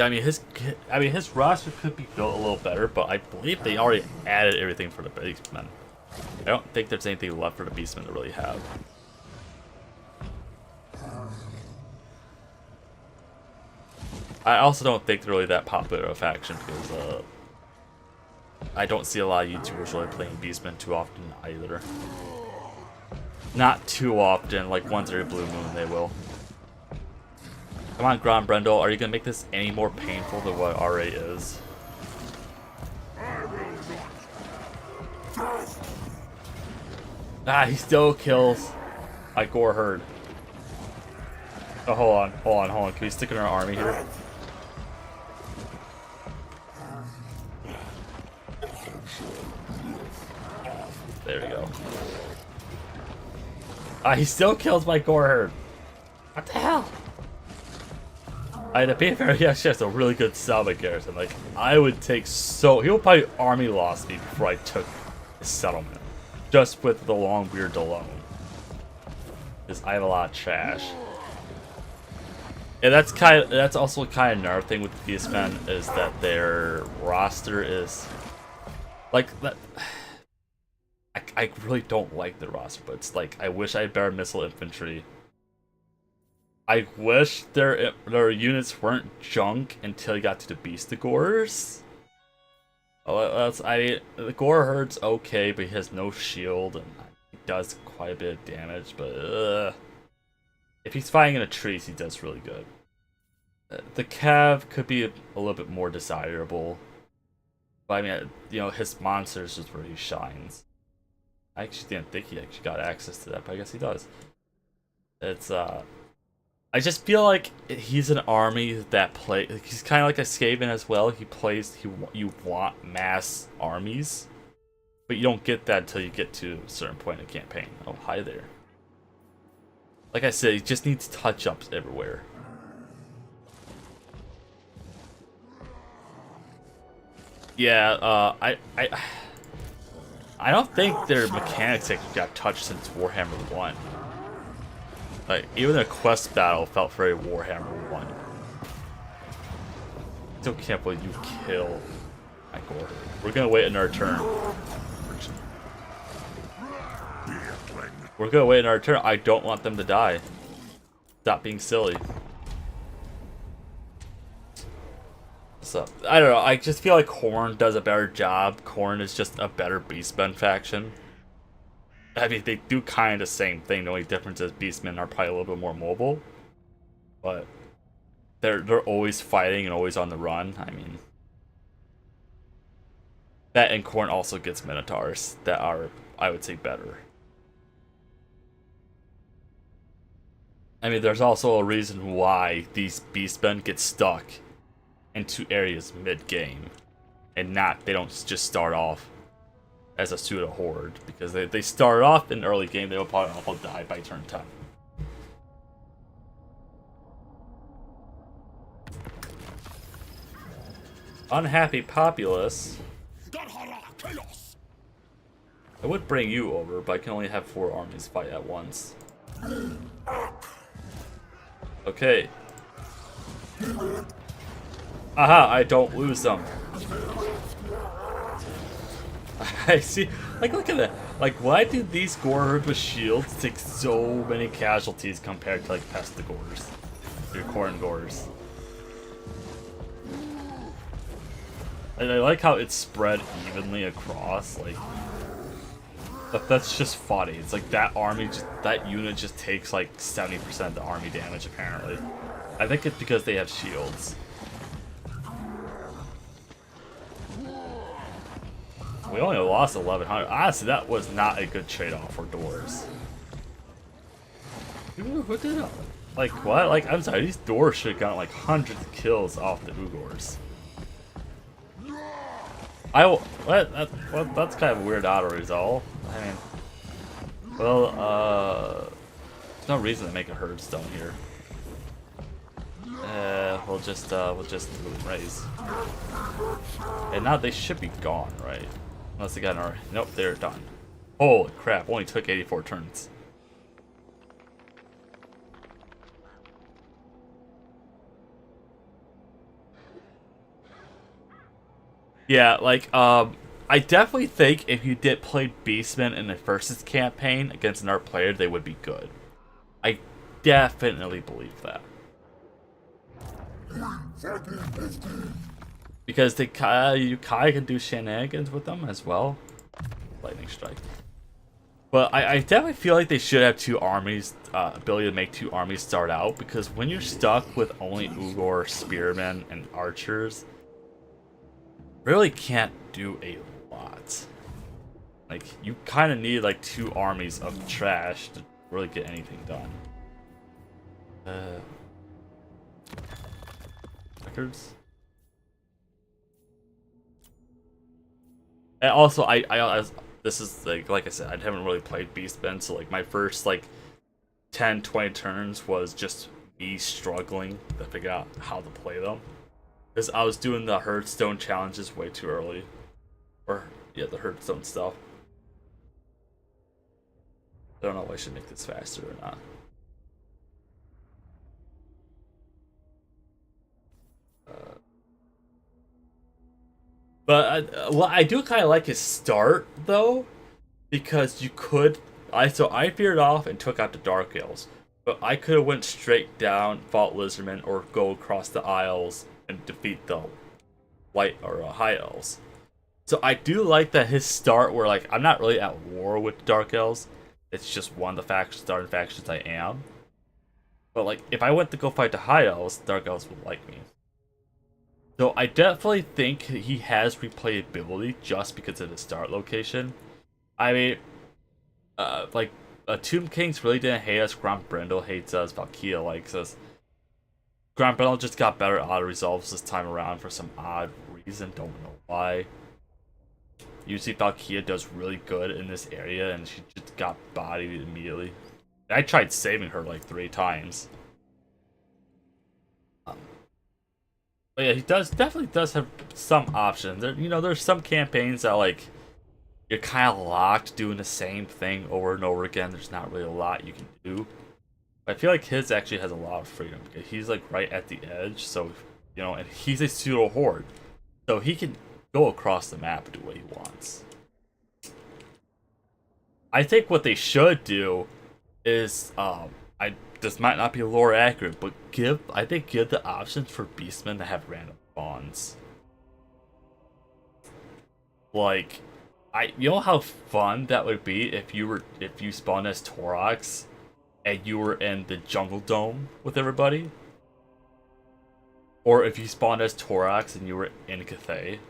I mean, his roster could be built a little better, but I believe they already added everything for the Beastmen. I don't think there's anything left for the Beastmen to really have. I also don't think they're really that popular of a faction because I don't see a lot of YouTubers really playing Beastmen too often either. Not too often, like once every blue moon they will. Come on, Grand Brendel, are you gonna make this any more painful than what it already is? Ah, he still kills my gore herd. Oh, hold on. Can we stick in our army here? There we go. Ah, he still kills my gore herd. What the hell? To be fair, he actually has a really good settlement garrison. Like, I would take he'll probably army lost me before I took his settlement. Just with the long beard alone. Because I have a lot of trash. And that's also kind of another thing with the Beastmen is that their roster is like that. I really don't like the roster, but it's like I wish I had better missile infantry. I wish their units weren't junk until you got to the Beastigores. Oh, the Gore Herd's okay, but he has no shield and he does quite a bit of damage. But if he's fighting in the trees, he does really good. The Cav could be a little bit more desirable, but I mean, you know, his monsters is where he shines. I actually didn't think he actually got access to that, but I guess he does. It's I just feel like he's an army that he's kind of like a Skaven as well. You want mass armies, but you don't get that until you get to a certain point in the campaign. Oh, hi there. Like I said, he just needs touch-ups everywhere. Yeah, I don't think their mechanics actually got touched since Warhammer 1. Like, even the quest battle felt very Warhammer 1. Still can't believe you kill my Gore. We're gonna wait another turn. We're gonna wait another turn. I don't want them to die. Stop being silly. So, I don't know. I just feel like Khorne does a better job. Khorne is just a better Beastmen faction. I mean, they do kind of the same thing. The only difference is Beastmen are probably a little bit more mobile. But they're always fighting and always on the run. I mean, that and Khorne also gets Minotaurs that are, I would say, better. I mean, there's also a reason why these Beastmen get stuck into areas mid-game. And they don't just start off as a pseudo horde, because they start off in the early game, they will probably all die by turn 10. Unhappy populace. I would bring you over, but I can only have 4 armies fight at once. Okay. Aha, I don't lose them. I see. Like, look at that. Like, why do these Gore Herd with shields take so many casualties compared to, like, Pestigores? Your Khorne Gores. And I like how it's spread evenly across, like... That's just funny. It's like that unit just takes, like, 70% of the army damage, apparently. I think it's because they have shields. We only lost 1,100. Honestly, that was not a good trade-off for dwarves. What did that? Like, what? Like, I'm sorry, these dwarves should have gotten like hundreds of kills off the Ugors. That's kind of a weird auto-resolve. I mean, well, there's no reason to make a herd stone here. We'll just raise. And now they should be gone, right? Unless they got an army. Nope, they're done. Holy crap, only took 84 turns. Yeah, like, I definitely think if you did play Beastmen in the Versus campaign against another player, they would be good. I definitely believe that. Because you kind of can do shenanigans with them as well. Lightning strike. But I definitely feel like they should have 2 armies, ability to make 2 armies start out. Because when you're stuck with only Ugor, Spearmen, and Archers, really can't do a lot. Like, you kind of need like 2 armies of trash to really get anything done. Records. And also, this is like I said, I haven't really played Beastmen, so like my first like 10-20 turns was just me struggling to figure out how to play them. Because I was doing the Hearthstone challenges way too early. Or, yeah, the Hearthstone stuff. I don't know if I should make this faster or not. But well, I do kind of like his start though, because you could. I veered off and took out the Dark Elves, but I could have went straight down, fought Lizardmen, or go across the Isles and defeat the White or High Elves. So I do like that his start, where like I'm not really at war with the Dark Elves. It's just one of the starting factions I am. But like if I went to go fight the High Elves, the Dark Elves would like me. So I definitely think he has replayability just because of the start location. I mean, like, Tomb Kings really didn't hate us. Grand Brindle hates us. Valkyria likes us. Grand Brindle just got better auto resolves this time around for some odd reason. Don't know why. Usually Valkyria does really good in this area, and she just got bodied immediately. I tried saving her like 3 times. But yeah, he definitely does have some options. There's some campaigns that like you're kind of locked doing the same thing over and over again. There's not really a lot you can do. I feel like his actually has a lot of freedom because he's like right at the edge. So and he's a pseudo horde, so he can go across the map and do what he wants. I think what they should do is this might not be lore accurate, but give the options for Beastmen to have random spawns. Like, you know how fun that would be if you spawned as Taurox and you were in the jungle dome with everybody? Or if you spawned as Taurox and you were in Cathay.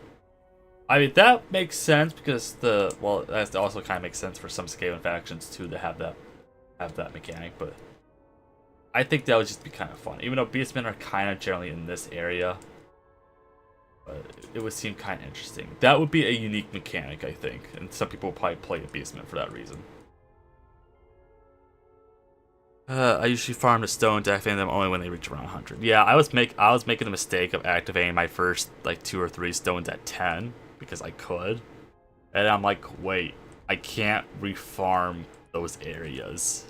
I mean, that makes sense because that also kind of makes sense for some scaling factions too to have that mechanic, but I think that would just be kind of fun. Even though Beastmen are kind of generally in this area, but it would seem kind of interesting. That would be a unique mechanic, I think, and some people will probably play a Beastman for that reason. I usually farm the stones, activating them only when they reach around 100. Yeah, I was making the mistake of activating my first like 2 or 3 stones at 10 because I could, and I'm like, wait, I can't refarm those areas.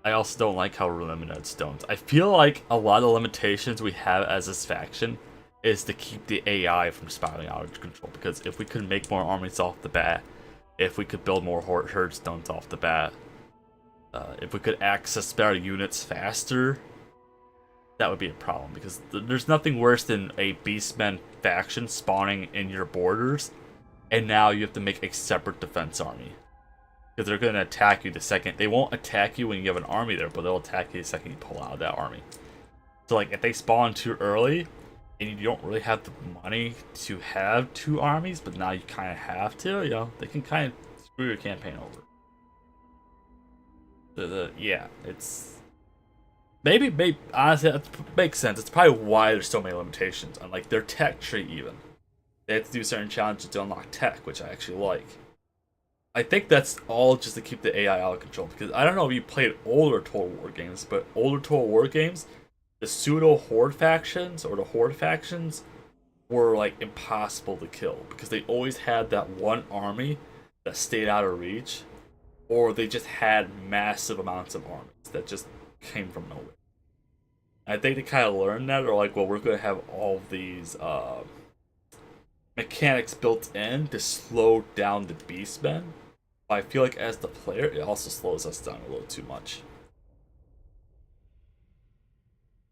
I also don't like how we're limited stones. I feel like a lot of the limitations we have as this faction is to keep the AI from spiraling out of control. Because if we could make more armies off the bat, if we could build more herd stones off the bat, if we could access better units faster, that would be a problem. Because there's nothing worse than a Beastmen faction spawning in your borders, and now you have to make a separate defense army. Because they're going to attack you the second. They won't attack you when you have an army there, but they'll attack you the second you pull out of that army. So like if they spawn too early and you don't really have the money to have 2 armies, but now you kind of have to, they can kind of screw your campaign over. Yeah, it's maybe honestly that makes sense. It's probably why there's so many limitations on like their tech tree even. They have to do certain challenges to unlock tech, which I actually like. I think that's all just to keep the AI out of control, because I don't know if you played older Total War games, but older Total War games, the pseudo horde factions or the horde factions were like impossible to kill because they always had that one army that stayed out of reach, or they just had massive amounts of armies that just came from nowhere. I think they kind of learned that, or like, well, we're going to have all of these mechanics built in to slow down the Beastmen. I feel like as the player, it also slows us down a little too much.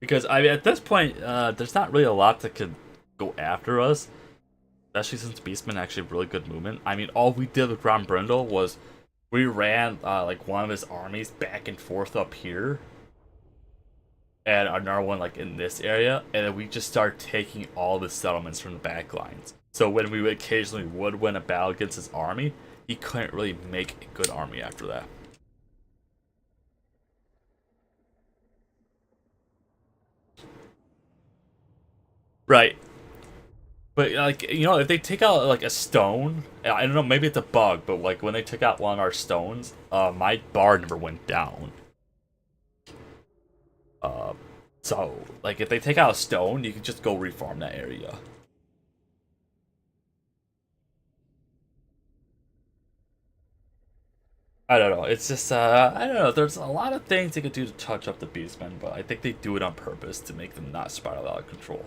Because I mean, at this point, there's not really a lot that could go after us, especially since Beastmen actually have really good movement. I mean, all we did with Grand Brindle was we ran like one of his armies back and forth up here, and another one like in this area, and then we just started taking all the settlements from the back lines. So when we occasionally would win a battle against his army, he couldn't really make a good army after that. Right. But like, if they take out like a stone, I don't know, maybe it's a bug, but like when they took out one of our stones, my bar number went down. So like if they take out a stone, you can just go reform that area. I don't know. It's just, I don't know. There's a lot of things they could do to touch up the Beastmen, but I think they do it on purpose to make them not spiral out of control.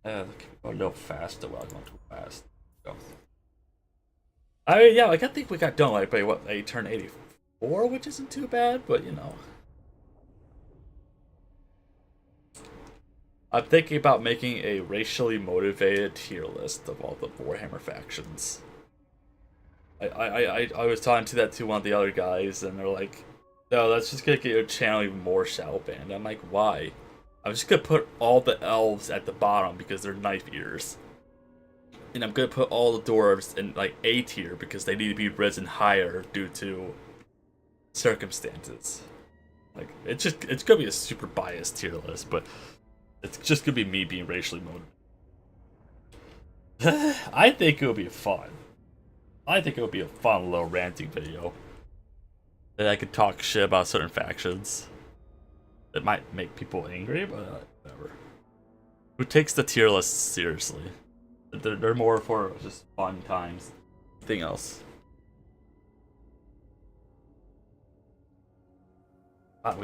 Go a little faster. Well, not too fast. Go. I mean, yeah, like I think we got done like by what, a turn 84, which isn't too bad, but you know. I'm thinking about making a racially motivated tier list of all the Warhammer factions. I was talking to that to one of the other guys, and they're like, "No, that's just gonna get your channel even more shadow banned." I'm like, "Why?" I'm just gonna put all the elves at the bottom because they're knife eaters, and I'm gonna put all the dwarves in like A tier because they need to be risen higher due to circumstances. Like it's gonna be a super biased tier list, but it's just gonna be me being racially motivated. I think it would be fun. I think it would be a fun little ranting video that I could talk shit about certain factions. It might make people angry, but whatever. Who takes the tier list seriously? They're more for just fun times. Anything else?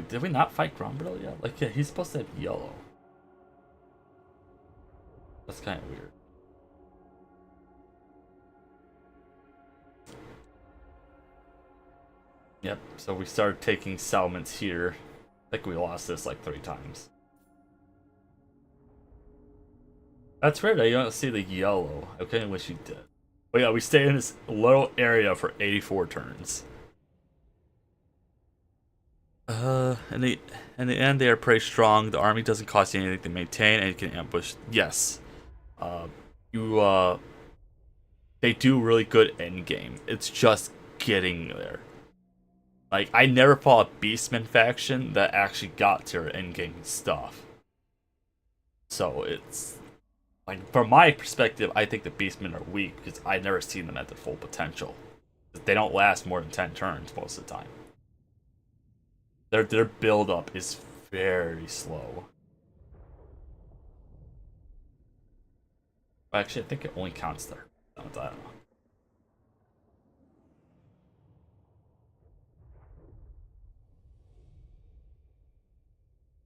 Did we not fight Grumbril yet? Like, yeah, he's supposed to have yellow. That's kind of weird. Yep, so we started taking settlements here. I think we lost this like 3 times. That's weird, I don't see the yellow. I kinda wish you did. But yeah, we stayed in this little area for 84 turns. In the end, they are pretty strong. The army doesn't cost you anything to maintain, and you can ambush. Yes. They do really good end game. It's just getting there. Like, I never fought a Beastmen faction that actually got to end game stuff. So it's like, from my perspective, I think the Beastmen are weak because I've never seen them at their full potential. They don't last more than 10 turns most of the time. Their build up is very slow. Actually, I think it only counts there. I don't know.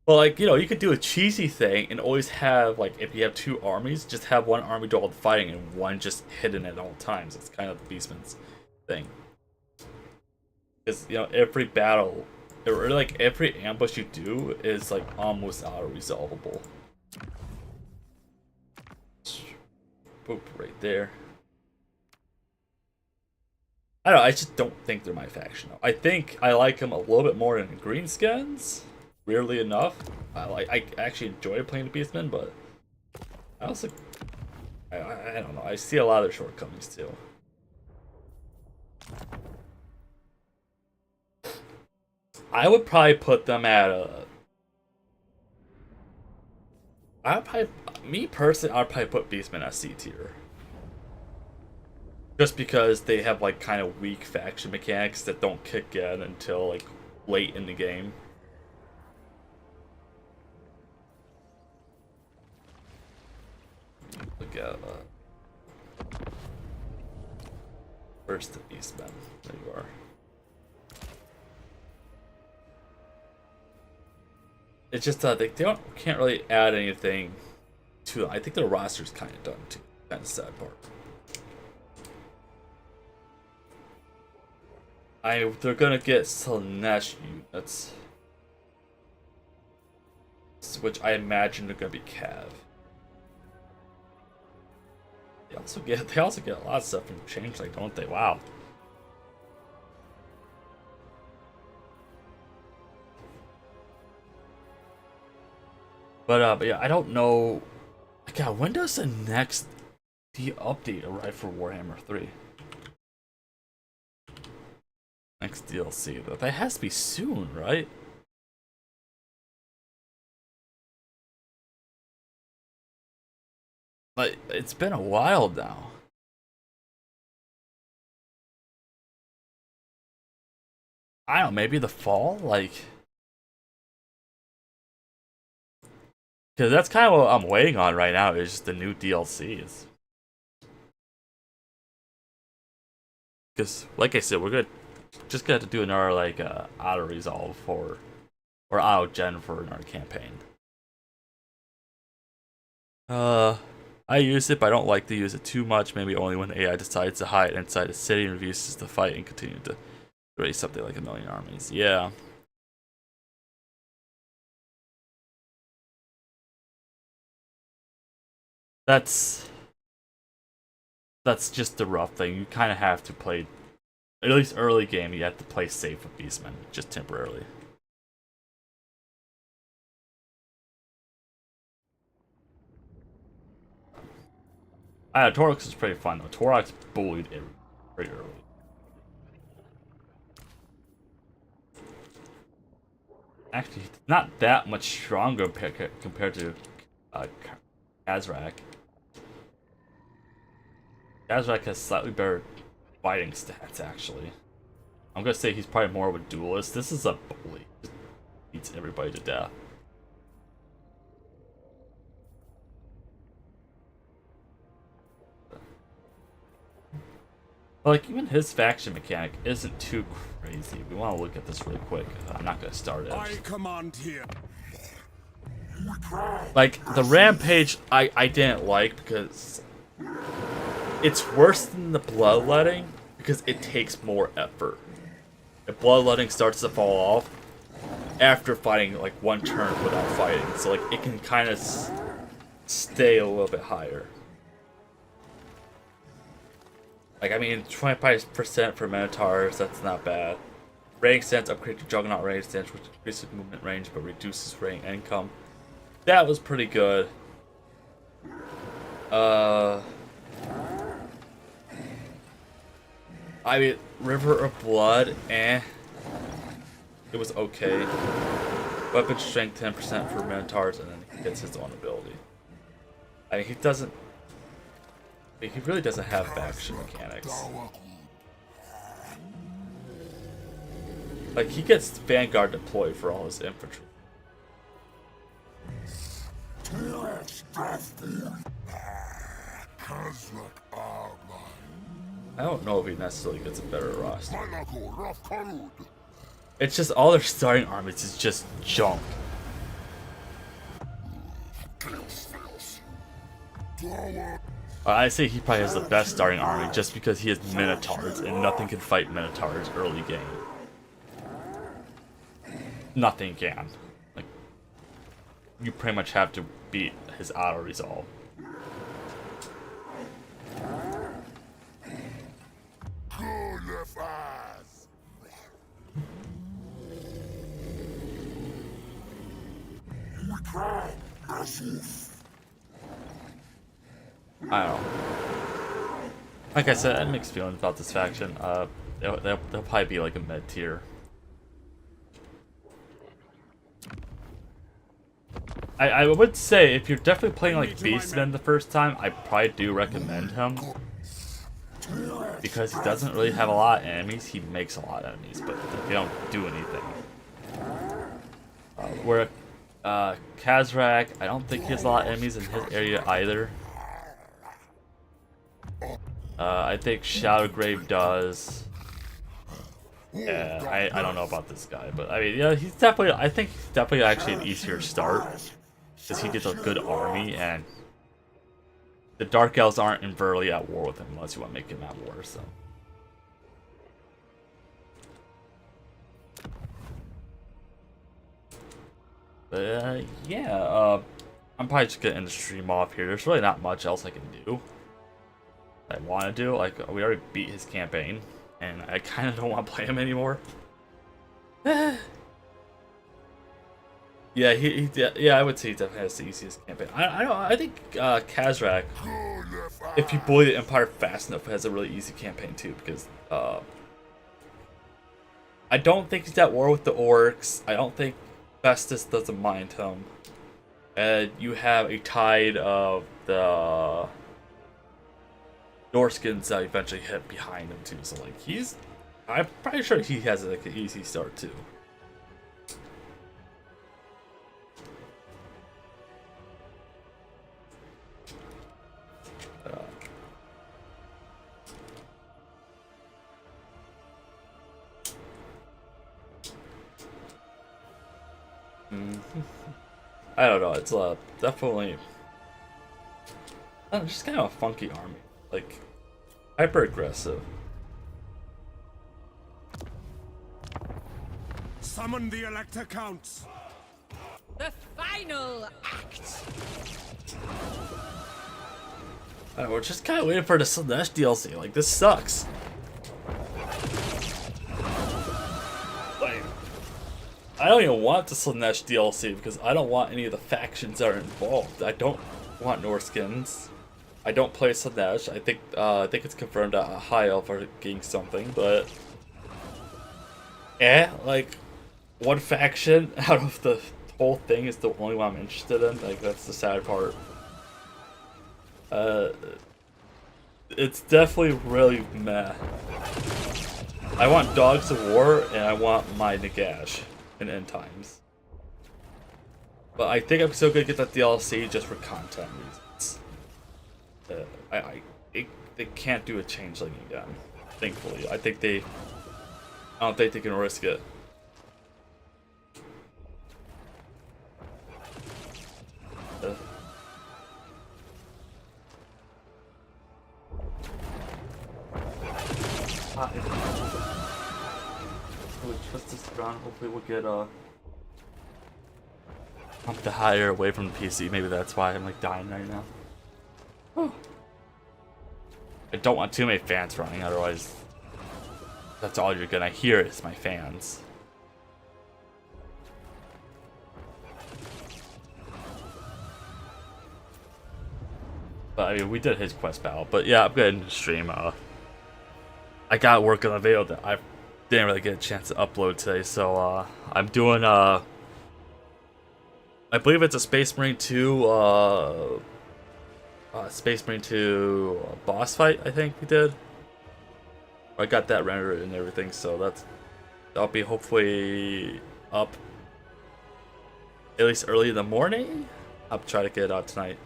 Well, like, you know, you could do a cheesy thing and always have, like, if you have 2 armies, just have one army do all the fighting and one just hidden at all times. It's kind of the Beastman's thing. Because, you know, every battle, or like every ambush you do is like almost auto-resolvable. Boop, right there. I don't know, I just don't think they're my faction. I think I like them a little bit more than Greenskins. Weirdly enough, I actually enjoy playing the Beastmen, but I also I don't know. I see a lot of their shortcomings too. I would probably put them at a. Me personally, I'd probably put Beastmen at C tier. Just because they have like kind of weak faction mechanics that don't kick in until like late in the game. Look at where's the Beastmen? There you are. It's just they can't really add anything to it. I think their roster's kind of done too. That's the sad part. They're gonna get Slanesh units, which I imagine are gonna be Cav. They also get a lot of stuff from Changeling, don't they? Wow. But yeah, I don't know. God, when does the next update arrive for Warhammer 3? Next DLC, but that has to be soon, right? But it's been a while now. I don't know, maybe the fall, like. Because that's kind of what I'm waiting on right now, is just the new DLCs. Because, like I said, we're just gonna have to do another, like, auto-resolve or auto-gen for another campaign. I use it, but I don't like to use it too much. Maybe only when AI decides to hide inside a city and refuses to fight and continue to raise something like 1,000,000 armies. Yeah. That's just the rough thing. You kind of have to play, at least early game, you have to play safe with Beastmen, just temporarily. Taurox is pretty fun though. Taurox bullied it pretty early. Actually, not that much stronger compared to Kazrak. Kazrak has slightly better fighting stats, actually. I'm gonna say he's probably more of a duelist. This is a bully. Just beats everybody to death. Like, even his faction mechanic isn't too crazy. We want to look at this really quick. I'm not gonna start it. I command here. Like, the rampage I didn't like because it's worse than the bloodletting because it takes more effort. The bloodletting starts to fall off after fighting like one turn without fighting, so like it can kind of stay a little bit higher. Like, I mean, 25% for Minotaurs, that's not bad. Range stance upgrade to Juggernaut range stance, which increases movement range but reduces range income. That was pretty good. I mean, River of Blood, eh. It was okay. Weapon strength 10% for Minotaurs, and then he gets his own ability. I mean, he really doesn't have faction mechanics. Like, he gets Vanguard deployed for all his infantry. I don't know if he necessarily gets a better roster. It's just all their starting armies is just junk. I say he probably has the best starting army just because he has Minotaurs and nothing can fight Minotaurs early game. Nothing can. Like, you pretty much have to beat his auto resolve. I don't know. Like I said, I have mixed feelings about this faction. They'll probably be like a mid tier. I would say if you're definitely playing like Beastmen the first time, I probably do recommend him. Because he doesn't really have a lot of enemies. He makes a lot of enemies, but they don't do anything. Where Kazrak, I don't think he has a lot of enemies in his area either. I think Shadowgrave does. Yeah, I don't know about this guy, but I mean, yeah, he's definitely. I think he's definitely actually an easier start because he gets a good army, and the Dark Elves aren't inversely at war with him unless you want to make him at war. So. But yeah, I'm probably just gonna end the stream off here. There's really not much else I can do. I want to do. Like, we already beat his campaign, and I kind of don't want to play him anymore. Yeah, yeah, I would say he definitely has the easiest campaign. I think Kazrak, if you bully the Empire fast enough, has a really easy campaign too, because I don't think he's at war with the Orcs. I don't think Festus doesn't mind him. And you have a tide of the Norskins that eventually hit behind him too, so like I'm pretty sure he has like an easy start too. I don't know. It's definitely Just kind of a funky army, like hyper aggressive. Summon the Elector Counts. The final act. We're just kind of waiting for the Slaanesh DLC. Like, this sucks. Like, I don't even want the Slaanesh DLC because I don't want any of the factions that are involved. I don't want Norskins. I don't play Slaanesh. I think it's confirmed that High Elf are getting something, but like one faction out of the whole thing is the only one I'm interested in. Like, that's the sad part. It's definitely really meh. I want Dogs of War and I want my Nagash in End Times. But I think I'm still gonna get that DLC just for content reasons. They can't do a changeling again. Thankfully, I don't think they can risk it. We'll trust this round. Hopefully we'll get up the higher away from the PC. Maybe that's why I'm like dying right now. Whew. I don't want too many fans running, otherwise that's all you're gonna hear is my fans. But I mean, we did his quest battle. But yeah, I'm going to stream. I got work on a video that I didn't really get a chance to upload today, so I'm doing I believe it's a Space Marine 2 Space Marine 2 boss fight. I think we did. I got that rendered and everything, so that'll be hopefully up at least early in the morning. I'll try to get it out tonight.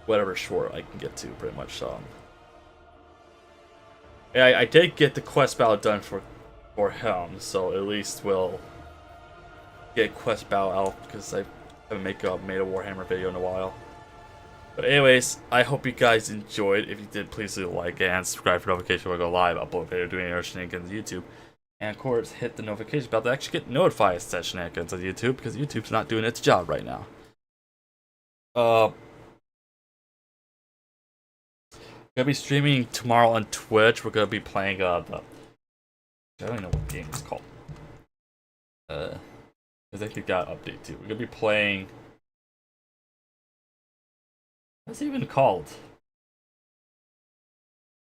Whatever short I can get to, pretty much. So. Yeah, I did get the quest battle done for him, so at least we'll get quest battle out because I haven't made a Warhammer video in a while. But anyways, I hope you guys enjoyed. If you did, please leave a like and subscribe for notifications when I go live, upload video, doing any shenanigans on YouTube. And of course, hit the notification bell to actually get notified of such shenanigans on YouTube because YouTube's not doing its job right now. Gonna be streaming tomorrow on Twitch. We're gonna be playing I don't even know what game it's called. Because I think it got updated too. We're gonna be playing. What's it even called?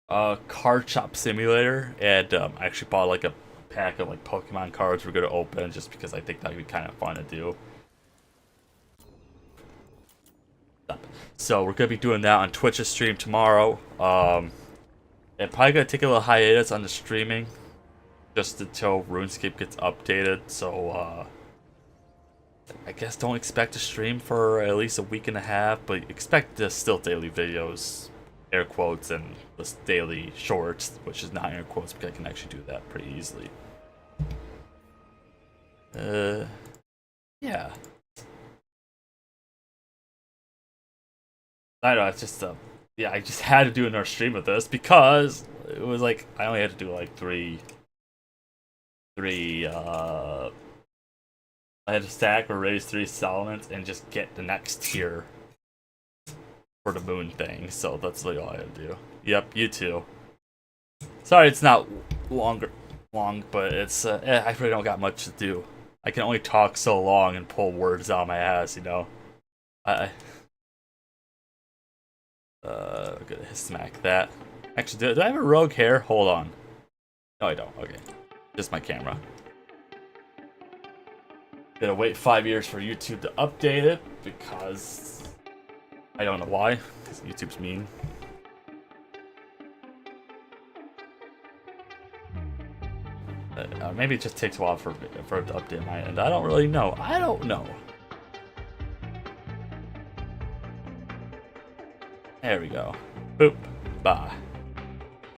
Card Shop Simulator, and I actually bought like a pack of like Pokemon cards we're gonna open just because I think that'd be kind of fun to do. So we're gonna be doing that on Twitch's stream tomorrow. And probably gonna take a little hiatus on the streaming just until RuneScape gets updated. So I guess don't expect to stream for at least a week and a half, but expect the still daily videos, air quotes, and this daily shorts, which is not air quotes because I can actually do that pretty easily. Yeah. I know, it's just yeah, I just had to do another stream of this because it was like I only had to do like three I had to stack or raise 3 settlements and just get the next tier for the moon thing, so that's really all I had to do. Yep, you too. Sorry it's not long, but it's I really don't got much to do. I can only talk so long and pull words out of my ass, you know. I'm gonna smack that. Actually, do I have a rogue hair? Hold on. No, I don't. Okay. Just my camera. Gonna wait 5 years for YouTube to update it because I don't know why. Because YouTube's mean. Maybe it just takes a while for it to update my end. I don't really know. I don't know. There we go. Boop. Bye.